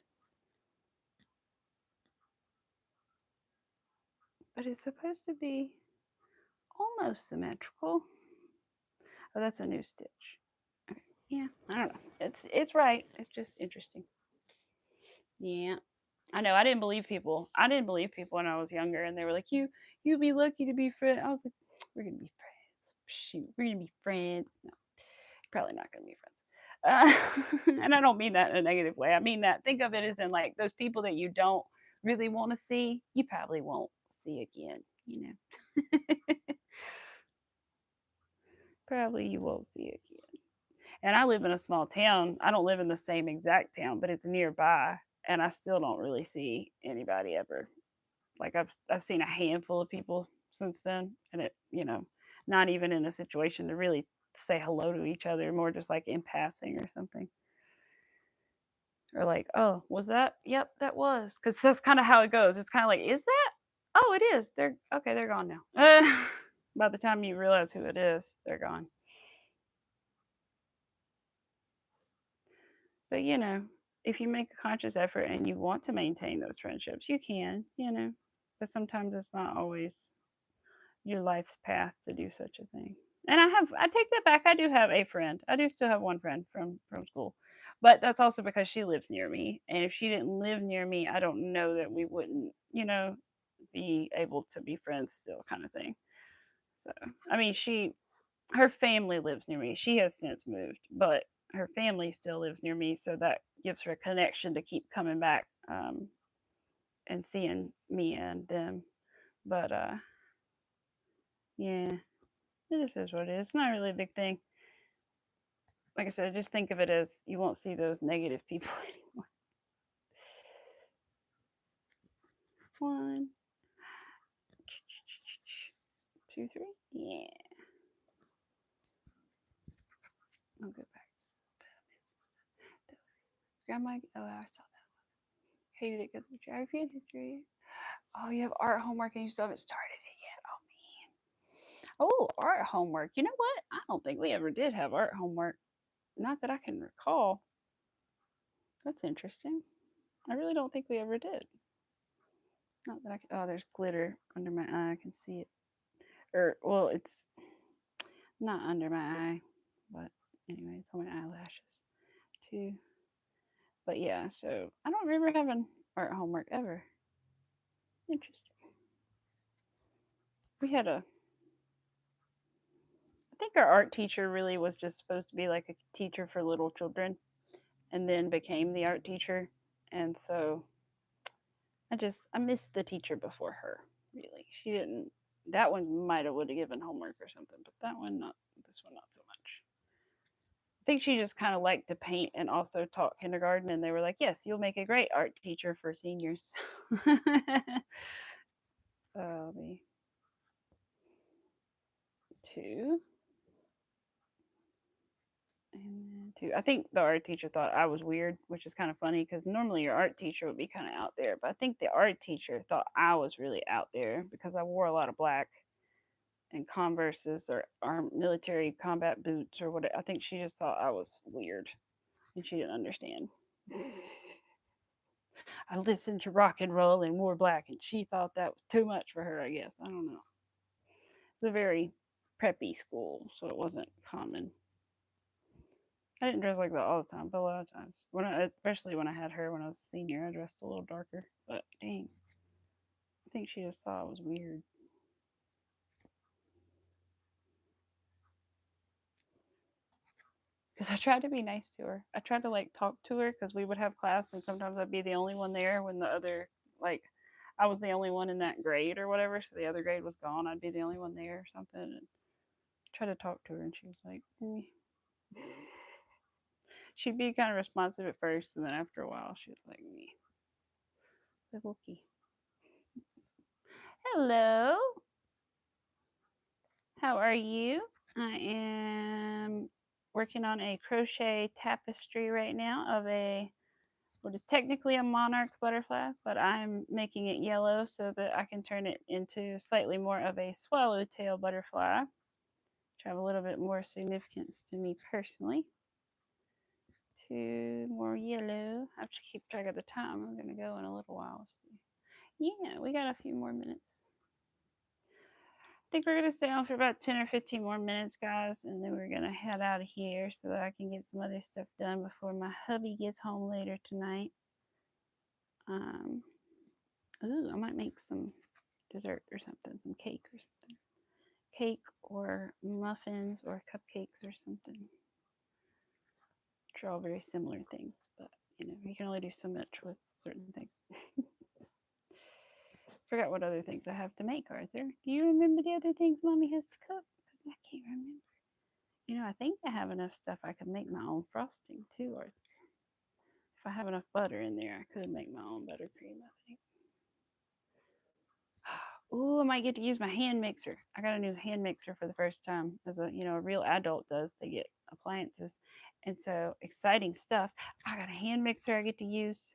But it's supposed to be almost symmetrical. Oh, that's a new stitch. Okay. Yeah, I don't know. It's right. It's just interesting. Yeah. I know. I didn't believe people. I didn't believe people when I was younger, and they were like, you'd be lucky to be friends." I was like, "We're gonna be friends. Shoot, we're gonna be friends." No, probably not gonna be friends. And I don't mean that in a negative way. I mean that. Think of it as in like those people that you don't really want to see. You probably won't see again. Probably you won't see again. And I live in a small town. I don't live in the same exact town, but it's nearby, and I still don't really see anybody ever. Like I've seen a handful of people since then, and not even in a situation to really say hello to each other, more just like in passing or something. Or like, "Oh, was that? Yep, that was." Cuz that's kind of how it goes. It's kind of like, "Is that? Oh, it is. They're okay, they're gone now." By the time you realize who it is, they're gone. But, if you make a conscious effort and you want to maintain those friendships, you can. But sometimes it's not always your life's path to do such a thing. And I take that back. I do have a friend. I do still have one friend from school. But that's also because she lives near me. And if she didn't live near me, I don't know that we wouldn't, be able to be friends still kind of thing. So, I mean, her family lives near me. She has since moved, but her family still lives near me, so that gives her a connection to keep coming back and seeing me and them. But yeah, it just is what it is. It's not really a big thing. Like I said, just think of it as you won't see those negative people anymore. One, two, three. Yeah. I'll go back. Grandma. Oh, I saw that. Hated it because of geography and history. Oh, you have art homework and you still haven't started it yet. Oh, man. Oh, art homework. You know what? I don't think we ever did have art homework. Not that I can recall. That's interesting. I really don't think we ever did. Not that I can. Oh, there's glitter under my eye. I can see it. Or, well, it's not under my eye, but anyway, it's on my eyelashes too. But yeah, so I don't remember having art homework ever. Interesting. We had a I think our art teacher really was just supposed to be like a teacher for little children and then became the art teacher. And so I missed the teacher before her, really. She didn't that one might have would have given homework or something, but that one not this one not so much. think she just kind of liked to paint and also taught kindergarten, and they were like, "Yes, you'll make a great art teacher for seniors." Me two and then two. I think the art teacher thought I was weird, which is kind of funny because normally your art teacher would be kind of out there, but I think the art teacher thought I was really out there because I wore a lot of black and Converses or military combat boots or what. I think she just thought I was weird and she didn't understand. I listened to rock and roll and wore black, and she thought that was too much for her, I guess. I don't know. It's a very preppy school, so it wasn't common. I didn't dress like that all the time, but a lot of times, especially when I had her when I was a senior, I dressed a little darker. But dang, I think she just thought it was weird. Because I tried to be nice to her. I tried to like talk to her because we would have class, and sometimes I'd be the only one there when the other like I was the only one in that grade or whatever, so the other grade was gone. I'd be the only one there or something, and try to talk to her, and she was like, mm. She'd be kind of responsive at first, and then after a while, she was like, me. Okay. Hello. How are you? I am working on a crochet tapestry right now of what is technically a monarch butterfly, but I'm making it yellow so that I can turn it into slightly more of a swallowtail butterfly, which have a little bit more significance to me personally. Two more yellow. I have to keep track of the time. I'm gonna go in a little while. Let's see. Yeah, we got a few more minutes. I think we're gonna stay on for about 10 or 15 more minutes, guys, and then we're gonna head out of here so that I can get some other stuff done before my hubby gets home later tonight. Ooh, I might make some dessert or something, some cake or something. Cake or muffins or cupcakes or something. Which are all very similar things, but you can only do so much with certain things. Forgot what other things I have to make, Arthur. Do you remember the other things Mommy has to cook? Because I can't remember. I think I have enough stuff I could make my own frosting too, Arthur. If I have enough butter in there, I could make my own buttercream, I think. Ooh, I might get to use my hand mixer. I got a new hand mixer for the first time. As a real adult does. They get appliances. And so exciting stuff. I got a hand mixer I get to use.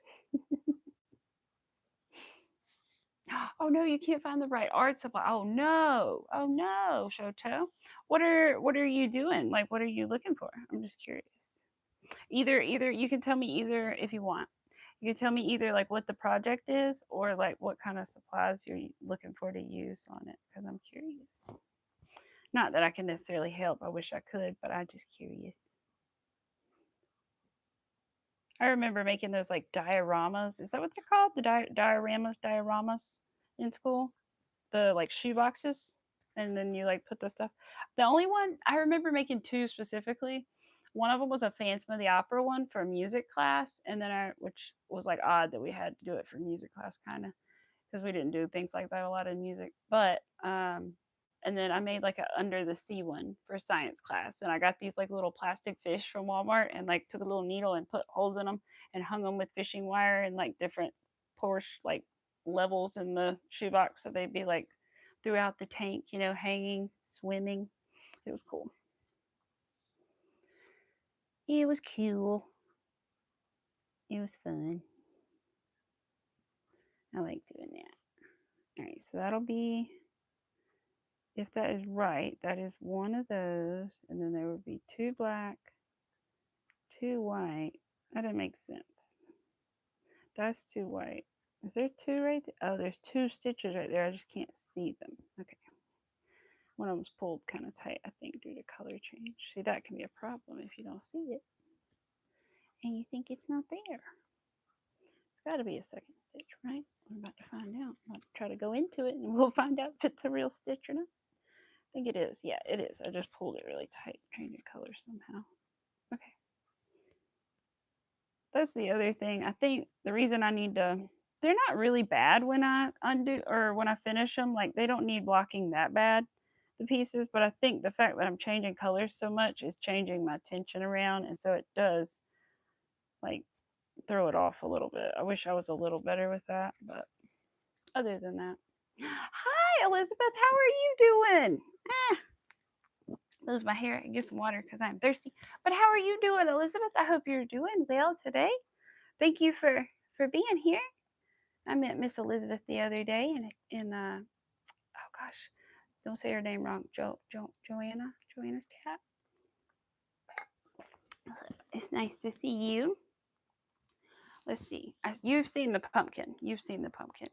Oh no, you can't find the right art supply. Oh no, Shoto. What are you doing? Like, what are you looking for? I'm just curious. Either you can tell me either if you want. You can tell me either like what the project is or like what kind of supplies you're looking for to use on it because I'm curious. Not that I can necessarily help. I wish I could, but I'm just curious. I remember making those like dioramas. Is that what they're called? The dioramas in school? The like shoe boxes, and then you like put the stuff. The only one I remember making two specifically. One of them was a Phantom of the Opera one for music class, and then which was like odd that we had to do it for music class, kind of, because we didn't do things like that a lot in music. But and then I made like a under the sea one for science class, and I got these like little plastic fish from Walmart, and like took a little needle and put holes in them and hung them with fishing wire and like different Porsche like levels in the shoebox, so they'd be like throughout the tank, hanging, swimming. It was cool. It was cool. It was fun. I like doing that. All right, so that'll be, if that is right, that is one of those, and then there would be two black, two white. That doesn't make sense. That's two white. Is there two right there? Oh, there's two stitches right there. I just can't see them. Okay. One of them's pulled kind of tight, I think, due to color change. See, that can be a problem if you don't see it and you think it's not there. It's got to be a second stitch, right? We're about to find out. I'm about to try to go into it and we'll find out if it's a real stitch or not. I think it is. Yeah, it is. I just pulled it really tight, changing color somehow. Okay. That's the other thing. I think the reason I need to, they're not really bad when I undo or when I finish them. Like, they don't need blocking that bad. the pieces, but I think the fact that I'm changing colors so much is changing my tension around, and so it does like throw it off a little bit. I wish I was a little better with that, but other than that. Hi, Elizabeth. How are you doing? Lose my hair and get some water because I'm thirsty. But how are you doing, Elizabeth? I hope you're doing well today. Thank you for being here. I met Miss Elizabeth the other day oh gosh, don't say her name wrong. Joanna's chat. It's nice to see you. Let's see. You've seen the pumpkin. You've seen the pumpkin.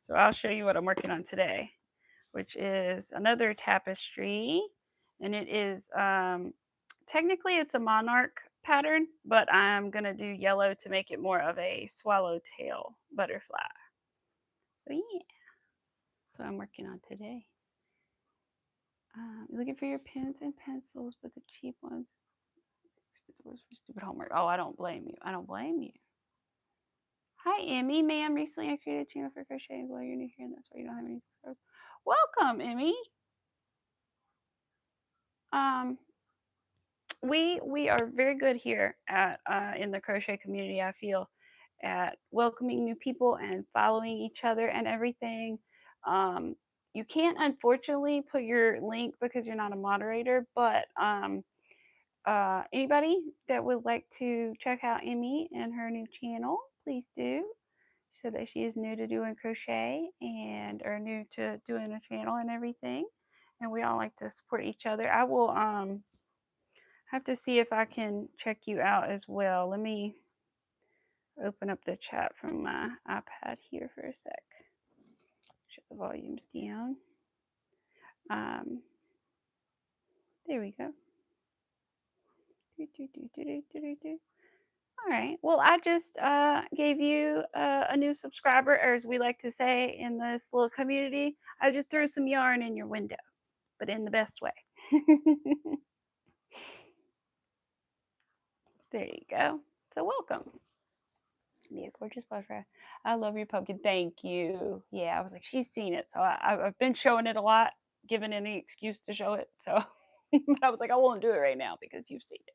So I'll show you what I'm working on today, which is another tapestry, and it is technically it's a monarch pattern, but I'm gonna do yellow to make it more of a swallowtail butterfly. So yeah, that's what I'm working on today. Looking for your pens and pencils, but the cheap ones. For stupid homework. Oh, I don't blame you. I don't blame you. Hi, Emmy. Ma'am, recently I created a channel for crocheting. Well, you're new here, and that's why you don't have any subscribers. Welcome, Emmy. We are very good here at in the crochet community. I feel at welcoming new people and following each other and everything. You can't unfortunately put your link because you're not a moderator, but anybody that would like to check out Emmy and her new channel, please do. So that she is new to doing crochet and or new to doing a channel and everything. And we all like to support each other. I will have to see if I can check you out as well. Let me open up the chat from my iPad here for a sec. Shut the volumes down. There we go. All right. Well, I just gave you a new subscriber, or as we like to say in this little community, I just threw some yarn in your window, but in the best way. There you go. So welcome. Be a gorgeous butterfly. I love your pumpkin. Thank you. Yeah, I was like, she's seen it, so I've been showing it a lot, given any excuse to show it. So, but I was like, I won't do it right now because you've seen it.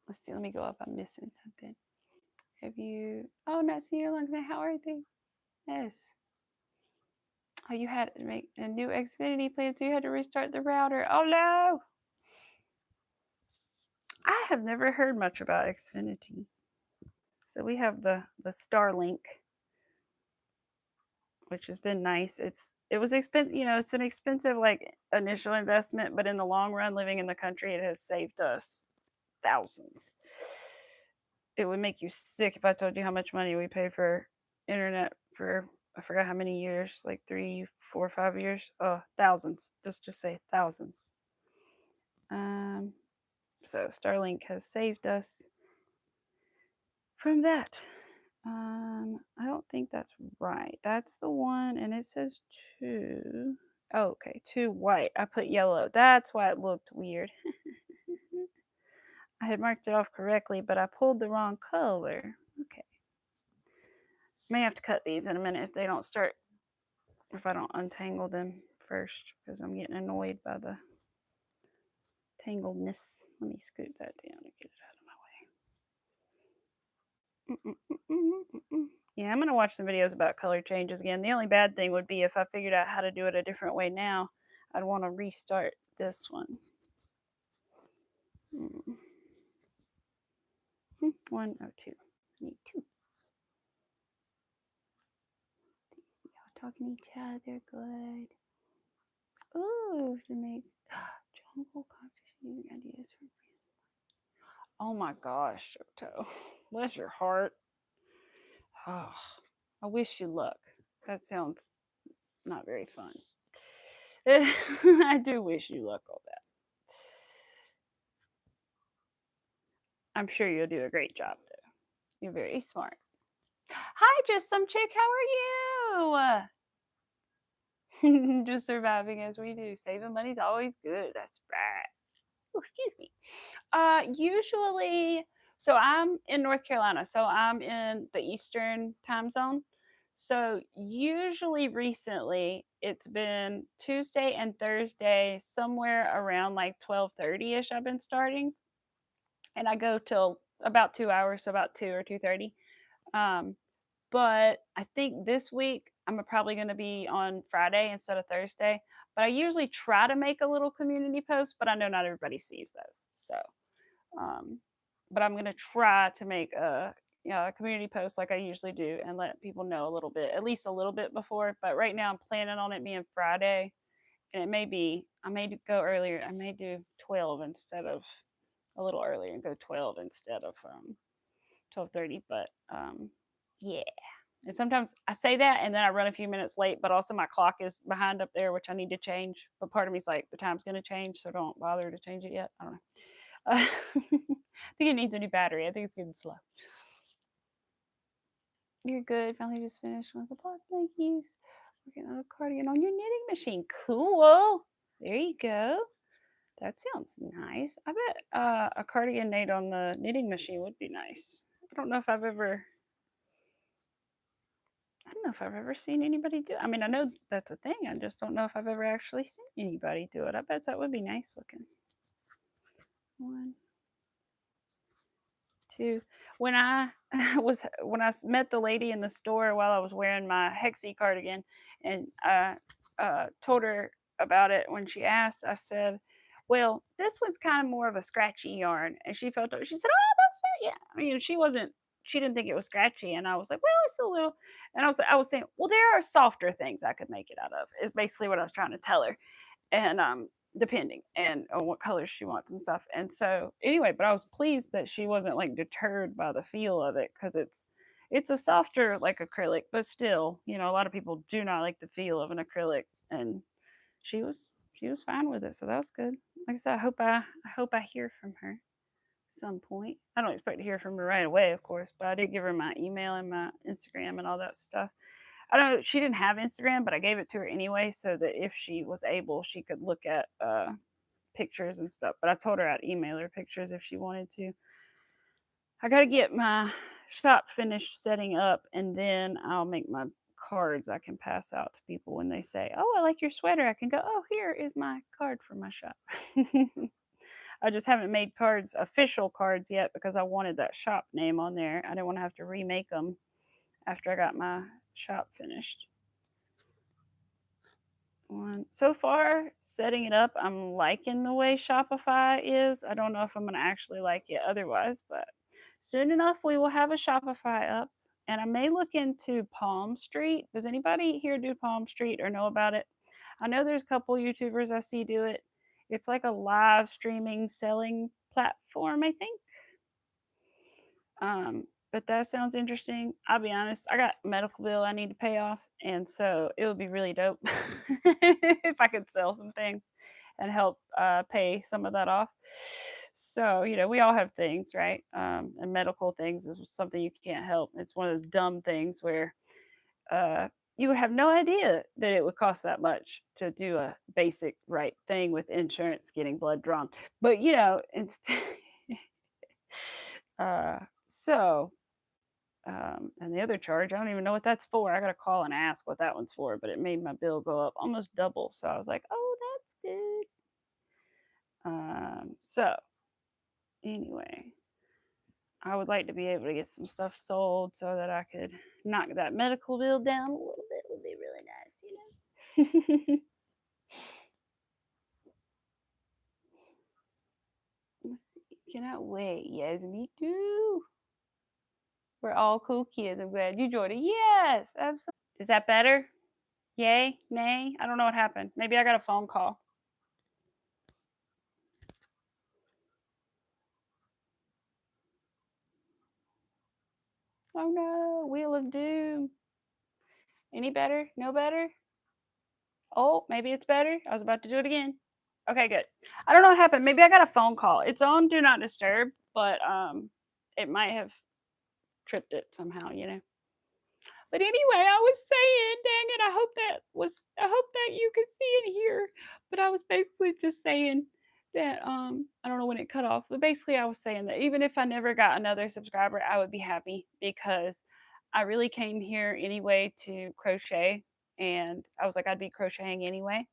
Let's see. Let me go up. I'm missing something. Have you? Oh, not seen you long time. How are they? Yes. Oh, you had to make a new Xfinity plan, so you had to restart the router. Oh no! I have never heard much about Xfinity. So we have the Starlink, which has been nice. It was expensive, it's an expensive like initial investment, but in the long run, living in the country, it has saved us thousands. It would make you sick if I told you how much money we pay for internet for I forgot how many years, like 3, 4, 5 years. Oh, thousands. Just say thousands. So Starlink has saved us from that. I don't think that's right. That's the one, and it says 2. Oh, okay, 2 white. I put yellow. That's why it looked weird. I had marked it off correctly, but I pulled the wrong color. Okay. May have to cut these in a minute if I don't untangle them first, because I'm getting annoyed by the tangledness. Let me scoot that down and get it out of my way. Yeah, I'm going to watch some videos about color changes again. The only bad thing would be if I figured out how to do it a different way now, I'd want to restart this one. 1, 2. I need 2. Y'all talking to each other. Good. Ooh, to make jungle competition using ideas from. Oh my gosh, Shoto. Bless your heart. Oh, I wish you luck. That sounds not very fun. I do wish you luck all that. I'm sure you'll do a great job though. You're very smart. Hi, just some chick. How are you? Just surviving as we do. Saving money's always good. That's right. Oh, excuse me. Usually, so I'm in North Carolina, so I'm in the Eastern time zone. So usually recently, it's been Tuesday and Thursday, somewhere around like 12:30ish. I've been starting, and I go till about 2 hours, so about 2 or 2:30. Um, but I think this week I'm probably going to be on Friday instead of Thursday. But I usually try to make a little community post, but I know not everybody sees those. So, um, but I'm going to try to make a community post like I usually do and let people know a little bit, at least a little bit before. But right now I'm planning on it being Friday, and it may be I may go earlier. I may do 12 instead of a little earlier and go 12 instead of 12:30. But yeah. And sometimes I say that and then I run a few minutes late, but also my clock is behind up there, which I need to change. But part of me is like, the time's going to change, so don't bother to change it yet. I don't know. I think it needs a new battery. I think it's getting slow. You're good. Finally just finished with the block blankies. Working on a cardigan on your knitting machine. Cool. There you go. That sounds nice. I bet a cardigan made on the knitting machine would be nice. I don't know if I've ever I don't know if I've ever seen anybody do it. I mean, I know that's a thing. I just don't know if I've ever actually seen anybody do it. I bet that would be nice looking. One, two. When I when I met the lady in the store while I was wearing my Hexie cardigan, and I told her about it when she asked, I said, "Well, this one's kind of more of a scratchy yarn," and she felt it. She said, "Oh, that's it. Yeah." I mean, she didn't think it was scratchy, and I was like, "Well, it's a little." And I was saying, "Well, there are softer things I could make it out of." Is basically what I was trying to tell her, and depending and on what colors she wants and stuff. And so anyway, but I was pleased that she wasn't like deterred by the feel of it, because it's a softer like acrylic, but still, a lot of people do not like the feel of an acrylic, and she was she was fine with it, so that was good. Like I said, I hope I hear from her some point. I don't expect to hear from her right away, of course, but I did give her my email and my Instagram and all that stuff. I don't know. She didn't have Instagram, but I gave it to her anyway, so that if she was able, she could look at pictures and stuff. But I told her I'd email her pictures if she wanted to. I got to get my shop finished setting up, and then I'll make my cards I can pass out to people when they say, "Oh, I like your sweater." I can go, "Oh, here is my card for my shop." I just haven't made cards, official cards yet, because I wanted that shop name on there. I didn't want to have to remake them after I got my shop finished. So far, setting it up, I'm liking the way Shopify is. I don't know if I'm going to actually like it otherwise, but soon enough, we will have a Shopify up. And I may look into Palm Street. Does anybody here do Palm Street or know about it? I know there's a couple YouTubers I see do it. It's like a live streaming selling platform, I think. But that sounds interesting. I'll be honest, I got a medical bill I need to pay off, and so it would be really dope if I could sell some things and help pay some of that off. So, we all have things, right? And medical things is something you can't help. It's one of those dumb things where you would have no idea that it would cost that much to do a basic right thing with insurance, getting blood drawn. But, it's. So and the other charge, I don't even know what that's for. I got to call and ask what that one's for, but it made my bill go up almost double. So I was like, oh, that's good. So anyway, I would like to be able to get some stuff sold so that I could knock that medical bill down a little bit. Would be really nice, Let's see. Cannot wait. Yes, me too. We're all cool kids. I'm glad you joined it. Yes, absolutely. Is that better? Yay? Nay? I don't know what happened. Maybe I got a phone call. Oh no, Wheel of Doom. Any better? No better? Oh, maybe it's better. I was about to do it again. Okay, good. I don't know what happened. Maybe I got a phone call. It's on Do Not Disturb, but it might have tripped it somehow. But anyway, I was saying, dang it, I hope that you could see and hear. But I was basically just saying that I don't know when it cut off, but basically I was saying that even if I never got another subscriber, I would be happy, because I really came here anyway to crochet. and I was like, I'd be crocheting anyway.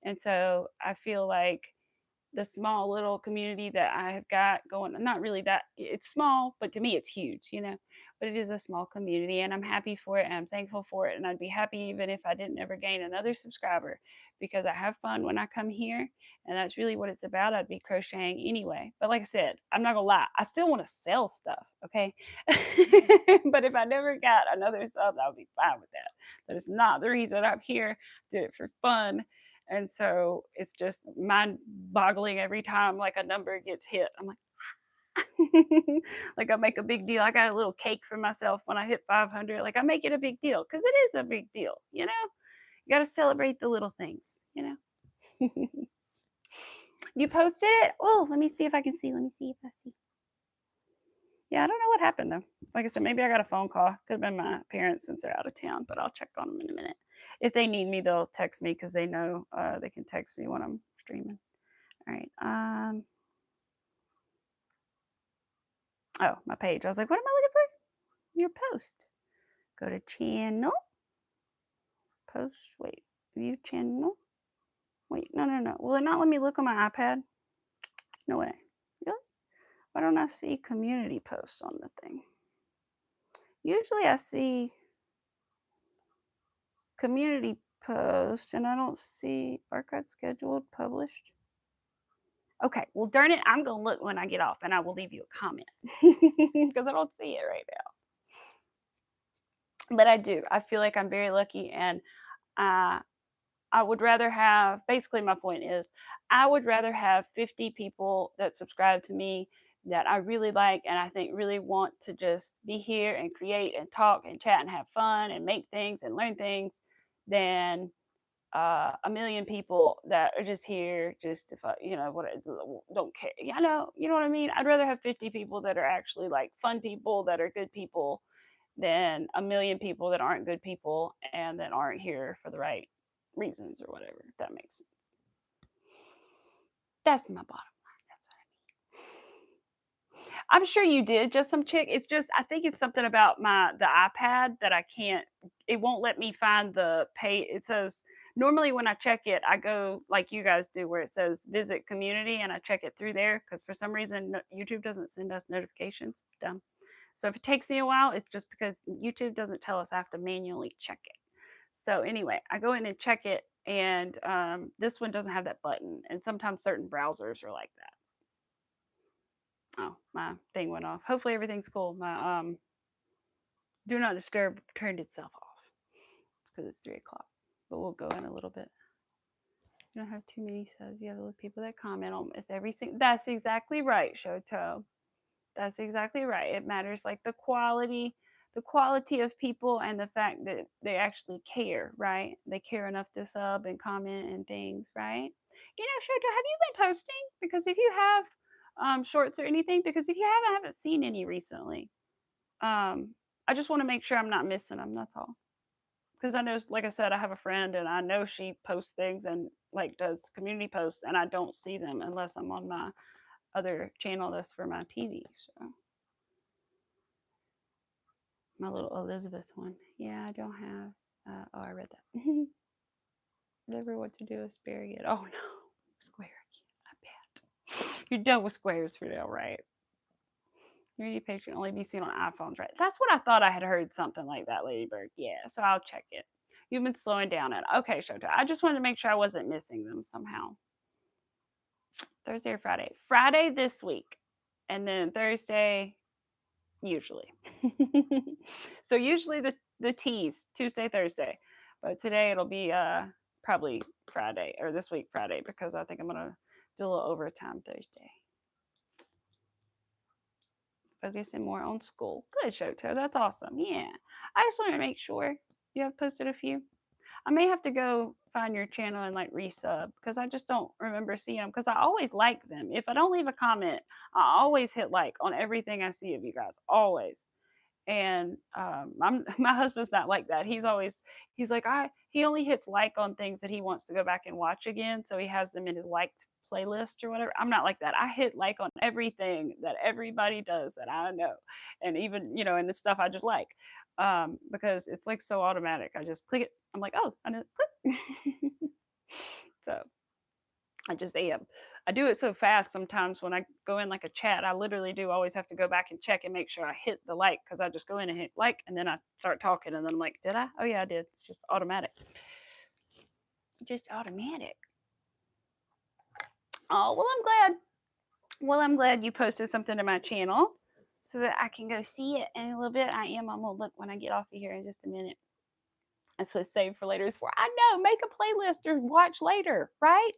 And so I feel like the small little community that I have got going, not really that it's small, but to me it's huge, but it is a small community and I'm happy for it and I'm thankful for it. And I'd be happy even if I didn't ever gain another subscriber because I have fun when I come here. And that's really what it's about. I'd be crocheting anyway. But like I said, I'm not gonna lie, I still want to sell stuff, okay? But if I never got another sub, I would be fine with that. That is not the reason I'm here. I did it for fun. And so it's just mind boggling every time like a number gets hit. I'm like, like I make a big deal. I got a little cake for myself when I hit 500. Like I make it a big deal because it is a big deal, You got to celebrate the little things. You posted it? Oh, let me see if I can see. Let me see if I see. Yeah, I don't know what happened though. Like I said, maybe I got a phone call. Could have been my parents since they're out of town, but I'll check on them in a minute. If they need me, they'll text me because they know they can text me when I'm streaming. All right. Oh, my page. I was like, what am I looking for? Your post. Go to channel. Post. Wait. View channel. Wait. No. Will it not let me look on my iPad? No way. Really? Why don't I see community posts on the thing? Usually I see community posts and I don't see archive scheduled published. Okay, well darn it, I'm gonna look when I get off and I will leave you a comment because I don't see it right now. But I do. I feel like I'm very lucky and I would rather have, basically my point is, I would rather have 50 people that subscribe to me that I really like and I think really want to just be here and create and talk and chat and have fun and make things and learn things than a million people that are just here just to what don't care. You know what I mean? I'd rather have 50 people that are actually like fun people that are good people than a million people that aren't good people and that aren't here for the right reasons or whatever, if that makes sense. That's my bottom line. That's what I'm sure you did just some chick. It's just I think it's something about the iPad that I can't. It won't let me find the pay. It says normally when I check it, I go like you guys do, where it says visit community, and I check it through there because for some reason YouTube doesn't send us notifications. It's dumb. So if it takes me a while, it's just because YouTube doesn't tell us I have to manually check it. So anyway, I go in and check it, and this one doesn't have that button, and sometimes certain browsers are like that. Oh, my thing went off. Hopefully everything's cool. My do not disturb turned itself off. It's because it's 3 o'clock, but we'll go in a little bit. You don't have too many subs. You have the people that comment on it's everything. That's exactly right, Shoto. That's exactly right. It matters like the quality of people and the fact that they actually care, right? They care enough to sub and comment and things, right? Shoto, have you been posting? Because if you have shorts or anything, because if you haven't, I haven't seen any recently. I just want to make sure I'm not missing them. That's all. Because I know, like I said, I have a friend and I know she posts things and like does community posts, and I don't see them unless I'm on my other channel that's for my TV. So my little Elizabeth one. Yeah, I don't have. Oh, I read that. Never what to do with asparagus. Oh no, square. I bet you're done with squares for now, right? Community page can only be seen on iPhones, right? That's what I thought. I had heard something like that, Ladybird. Yeah, so I'll check it. You've been slowing down it. Okay, Shota. I just wanted to make sure I wasn't missing them somehow. Thursday or Friday? Friday this week, and then Thursday usually. So usually the teas Tuesday, Thursday, but today it'll be probably Friday or this week Friday because I think I'm gonna do a little overtime Thursday. Focusing more on school. Good, Shoto. That's awesome. Yeah, I just wanted to make sure you have posted a few. I may have to go find your channel and like resub because I just don't remember seeing them because I always like them. If I don't leave a comment, I always hit like on everything I see of you guys. Always. And my husband's not like that. He's like he only hits like on things that he wants to go back and watch again, so he has them in his liked playlist or whatever. I'm not like that. I hit like on everything that everybody does that I know, and even and the stuff I just like. because it's like so automatic. I just click it. I'm like, oh, I know, click. So I just am. I do it so fast sometimes when I go in like a chat. I literally do always have to go back and check and make sure I hit the like because I just go in and hit like and then I start talking and then I'm like, did I? Oh yeah, I did. It's just automatic. Just automatic. Oh well, I'm glad. Well, I'm glad you posted something to my channel so that I can go see it in a little bit. I'm gonna look when I get off of here in just a minute. That's what save for later is for. I know, make a playlist or watch later, right?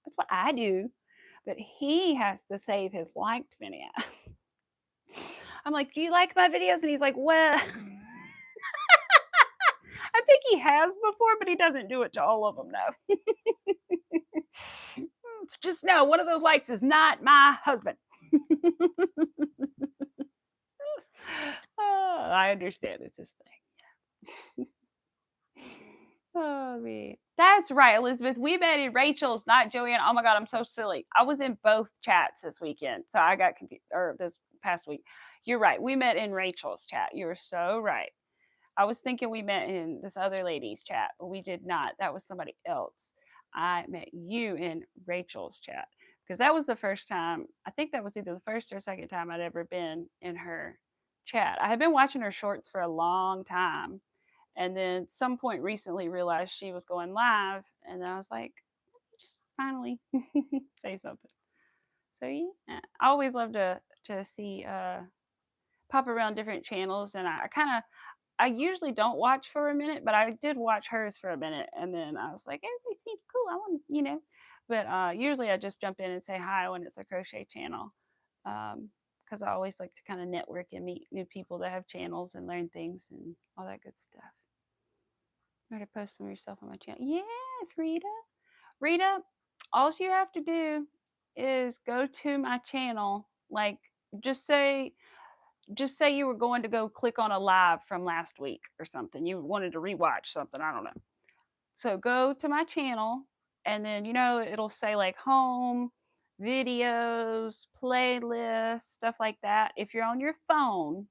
That's what I do. But he has to save his liked video. I'm like, do you like my videos? And he's like, well, I think he has before, but he doesn't do it to all of them, no. Just know one of those likes is not my husband. Oh, I understand it's his thing. Oh, me. That's right, Elizabeth. We met in Rachel's, not Joanne. Oh my God, I'm so silly. I was in both chats this weekend, so I got confused, or this past week. You're right. We met in Rachel's chat. You're so right. I was thinking we met in this other lady's chat, but we did not. That was somebody else. I met you in Rachel's chat because that was the first time. I think that was either the first or second time I'd ever been in her chat. I had been watching her shorts for a long time, and then some point recently realized she was going live, and I was like, just finally say something. So yeah, I always love to see pop around different channels, and I usually don't watch for a minute, but I did watch hers for a minute, and then I was like, everybody seems cool. I want, you know. But usually I just jump in and say hi when it's a crochet channel, because I always like to kind of network and meet new people that have channels and learn things and all that good stuff. I'm going to post some of yourself on my channel. Yes, Rita. Rita, all you have to do is go to my channel. Like, just say you were going to go click on a live from last week or something. You wanted to rewatch something. I don't know. So go to my channel and then, it'll say like home, videos, playlists, stuff like that. If you're on your phone,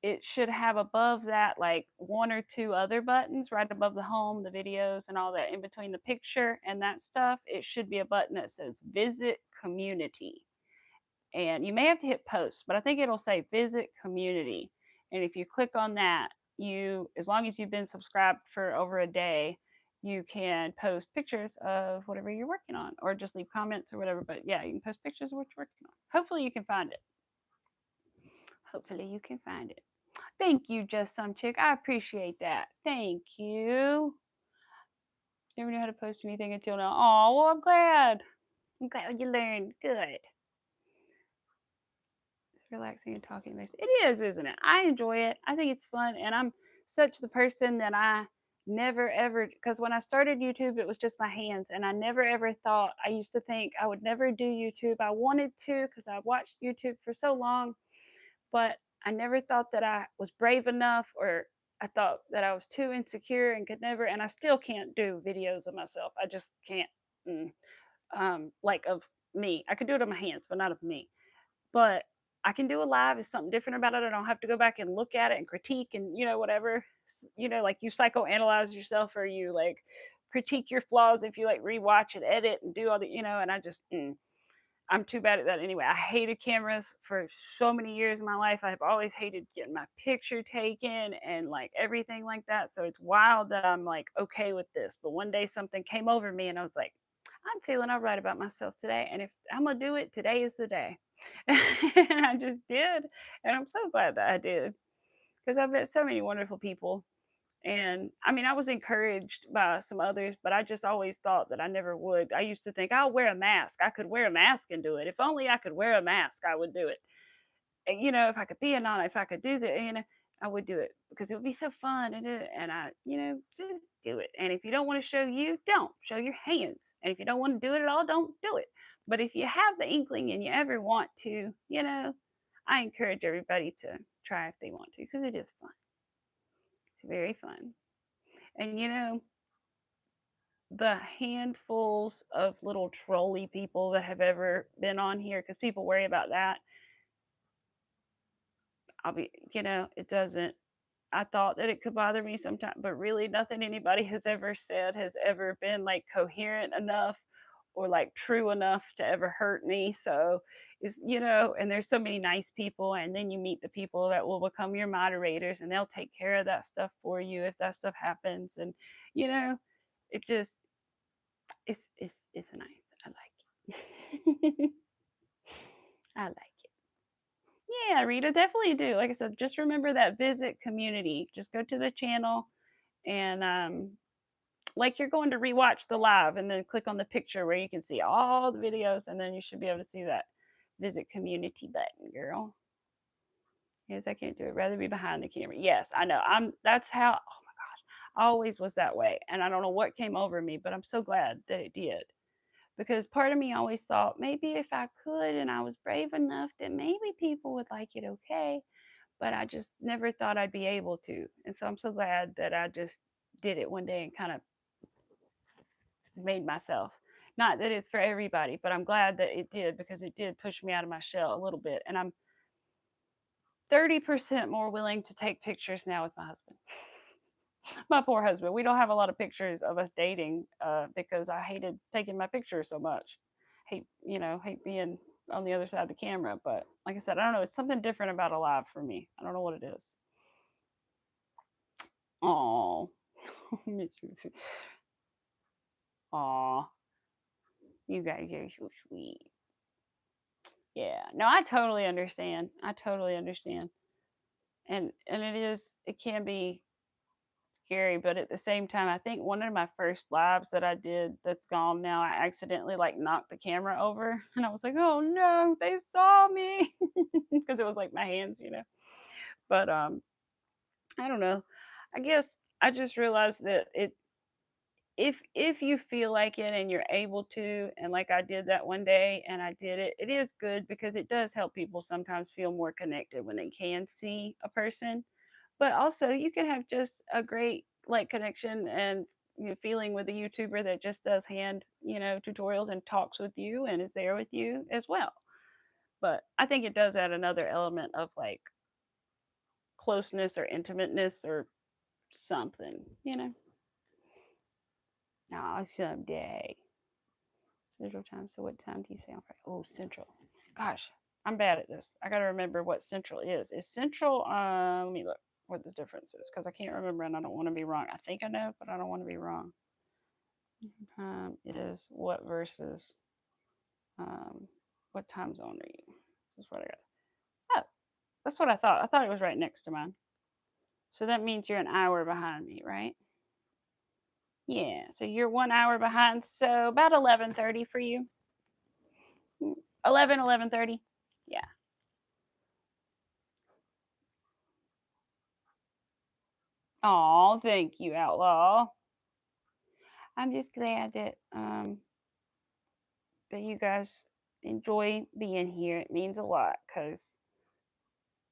it should have above that like one or two other buttons right above the home, the videos, and all that in between the picture and that stuff. It should be a button that says visit community. And you may have to hit post, but I think it'll say visit community. And if you click on that, as long as you've been subscribed for over a day, you can post pictures of whatever you're working on or just leave comments or whatever. But yeah, you can post pictures of what you're working on. Hopefully you can find it. Hopefully you can find it. Thank you, Just Some Chick. I appreciate that. Thank you. Never knew how to post anything until now. Oh, well, I'm glad. I'm glad you learned. Good. Relaxing and talking makes it is, isn't it? I enjoy it. I think it's fun, and I'm such the person that I never ever, because when I started YouTube it was just my hands, and I never ever thought, I used to think I would never do YouTube. I wanted to because I watched YouTube for so long, but I never thought that I was brave enough, or I thought that I was too insecure and could never, and I still can't do videos of myself. I just can't. Like of me, I could do it on my hands but not of me. But I can do a live. It's something different about it. I don't have to go back and look at it and critique and, whatever, like you psychoanalyze yourself, or you like critique your flaws if you like rewatch and edit and do all the, and I just, I'm too bad at that anyway. I hated cameras for so many years in my life. I've always hated getting my picture taken and like everything like that. So it's wild that I'm like okay with this. But one day something came over me and I was like, I'm feeling all right about myself today. And if I'm going to do it, today is the day. And I just did. And I'm so glad that I did, because I've met so many wonderful people. And I mean, I was encouraged by some others, but I just always thought that I never would. I used to think I'll wear a mask. I could wear a mask and do it. If only I could wear a mask, I would do it. And, if I could be a non, if I could do that, I would do it because it would be so fun and I, just do it. And if you don't want to show you, don't show your hands. And if you don't want to do it at all, don't do it. But if you have the inkling and you ever want to, I encourage everybody to try if they want to, because it is fun. It's very fun. And the handfuls of little trolly people that have ever been on here, because people worry about that. It doesn't, I thought that it could bother me sometimes, but really nothing anybody has ever said has ever been like coherent enough or like true enough to ever hurt me. So it's, and there's so many nice people, and then you meet the people that will become your moderators, and they'll take care of that stuff for you if that stuff happens. And you know, it just it's nice. I like it. I like it. Yeah, Rita, definitely do. Like I said, just remember that visit community. Just go to the channel and like you're going to rewatch the live, and then click on the picture where you can see all the videos, and then you should be able to see that visit community button, girl. Yes, I can't do it. Rather be behind the camera. Yes, I know. That's how, oh my gosh, I always was that way. And I don't know what came over me, but I'm so glad that it did. Because part of me always thought maybe if I could and I was brave enough that maybe people would like it okay, but I just never thought I'd be able to. And so I'm so glad that I just did it one day and kind of made myself. Not that it's for everybody, but I'm glad that it did, because it did push me out of my shell a little bit. And I'm 30% more willing to take pictures now with my husband. My poor husband. We don't have a lot of pictures of us dating because I hated taking my pictures so much. Hate being on the other side of the camera. But like I said, I don't know. It's something different about a live for me. I don't know what it is. Oh, aw, you guys are so sweet. Yeah, no, I totally understand. I totally understand. And it can be scary, but at the same time, I think one of my first lives that I did that's gone now, I accidentally like knocked the camera over, and I was like, "Oh no, they saw me," because it was like my hands. But I don't know. I guess I just realized that if you feel like it and you're able to, and like I did that one day and I did it, it is good because it does help people sometimes feel more connected when they can see a person. But also you can have just a great like connection and feeling with a YouTuber that just does hand tutorials and talks with you and is there with you as well. But I think it does add another element of like closeness or intimateness or something. Oh, someday. Central time. So what time do you say on Friday? Oh, Central. Gosh, I'm bad at this. I gotta remember what Central is. Is Central? Let me look what the difference is because I can't remember and I don't want to be wrong. I think I know, but I don't want to be wrong. It is what versus um, what time zone are you? This is what I got. Oh, that's what I thought. I thought it was right next to mine. So that means you're an hour behind me, right? Yeah. So you're 1 hour behind. So about 11:30 for you. 11:30. Yeah. Oh, thank you, Outlaw. I'm just glad that you guys enjoy being here. It means a lot because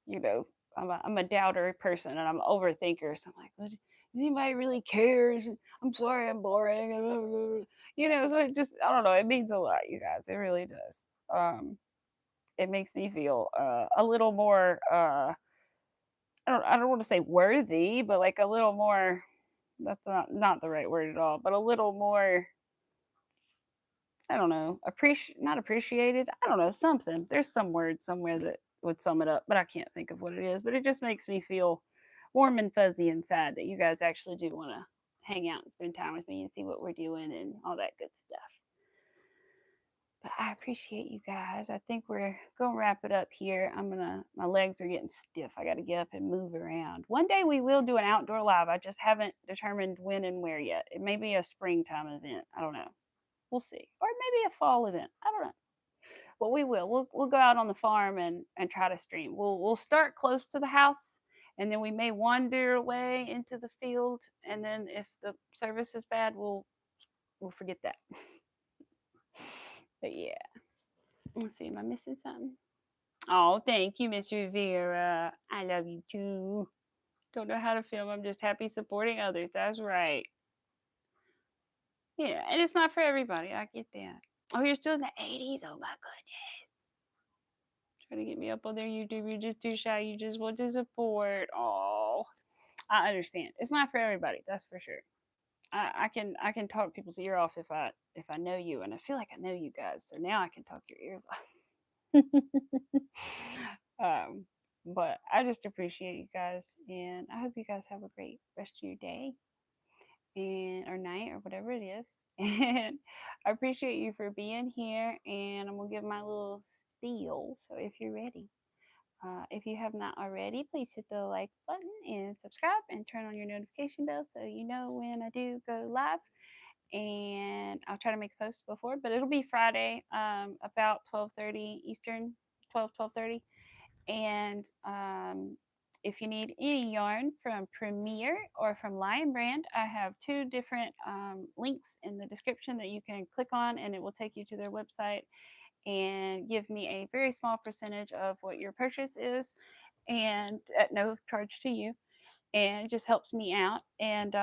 you know I'm a doubter person and I'm an overthinker. So I'm like, does anybody really cares? I'm sorry, I'm boring. So it just I don't know. It means a lot, you guys. It really does. It makes me feel a little more. I don't want to say worthy, but like a little more. That's not the right word at all. But a little more. I don't know, not appreciated. I don't know, something. There's some word somewhere that would sum it up, but I can't think of what it is. But it just makes me feel warm and fuzzy inside that you guys actually do want to hang out and spend time with me and see what we're doing and all that good stuff. But I appreciate you guys. I think we're gonna wrap it up here. My legs are getting stiff. I gotta get up and move around. One day we will do an outdoor live. I just haven't determined when and where yet. It may be a springtime event. I don't know. We'll see. Or maybe a fall event. I don't know. But we will. We'll go out on the farm and try to stream. We'll start close to the house, and then we may wander away into the field. And then if the service is bad, we'll forget that. But yeah. Let's see. Am I missing something? Oh, thank you, Miss Rivera. I love you too. Don't know how to film. I'm just happy supporting others. That's right. Yeah, and it's not for everybody. I get that. Oh, you're still in the 80s? Oh my goodness. Try to get me up on their YouTube. You're just too shy. You just want to support. Oh, I understand. It's not for everybody, that's for sure. I can talk people's ear off if I know you, and I feel like I know you guys, so now I can talk your ears off. um, but I just appreciate you guys, and I hope you guys have a great rest of your day and or night or whatever it is. And I appreciate you for being here. And I'm gonna give my little spiel. So if you're ready. If you have not already, please hit the like button and subscribe and turn on your notification bell so you know when I do go live. And I'll try to make a post before, but it'll be Friday, about 12:30 Eastern, 12:30. And if you need any yarn from Premier or from Lion Brand, I have two different links in the description that you can click on, and it will take you to their website and give me a very small percentage of what your purchase is, and at no charge to you. And it just helps me out. And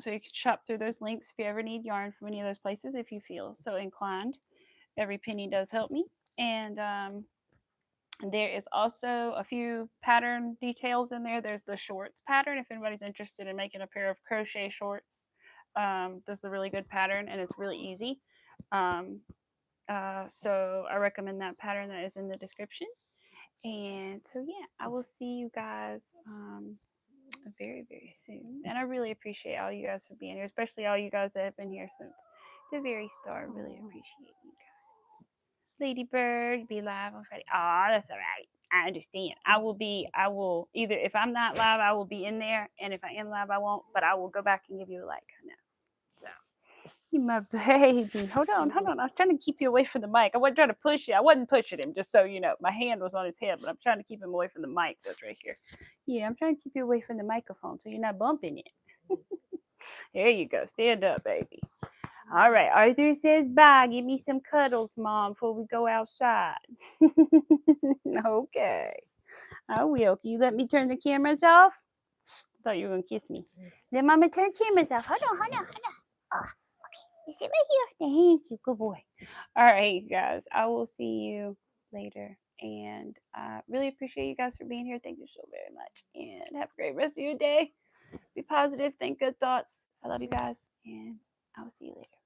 so you can shop through those links if you ever need yarn from any of those places if you feel so inclined. Every penny does help me. And there is also a few pattern details in there. There's the shorts pattern. If anybody's interested in making a pair of crochet shorts, this is a really good pattern and it's really easy. So I recommend that pattern that is in the description. And so, yeah, I will see you guys very, very soon. And I really appreciate all you guys for being here, especially all you guys that have been here since the very start. Really appreciate you guys. Ladybird, be live on Friday. Oh, that's all right. I understand. I will either, if I'm not live, I will be in there. And if I am live, I won't, but I will go back and give you a like. I know. So, you my baby. Hold on. I was trying to keep you away from the mic. I wasn't trying to push you. I wasn't pushing him, just so you know. My hand was on his head, but I'm trying to keep him away from the mic that's right here. Yeah, I'm trying to keep you away from the microphone so you're not bumping it. There you go. Stand up, baby. All right. Arthur says bye. Give me some cuddles, Mom, before we go outside. Okay. I will. Can you let me turn the cameras off? I thought you were going to kiss me. Let Mama turn cameras off. Hold on. Oh, okay. Sit right here. Thank you. Good boy. All right, guys. I will see you later. And I really appreciate you guys for being here. Thank you so very much. And have a great rest of your day. Be positive. Think good thoughts. I love you guys. And I will see you later.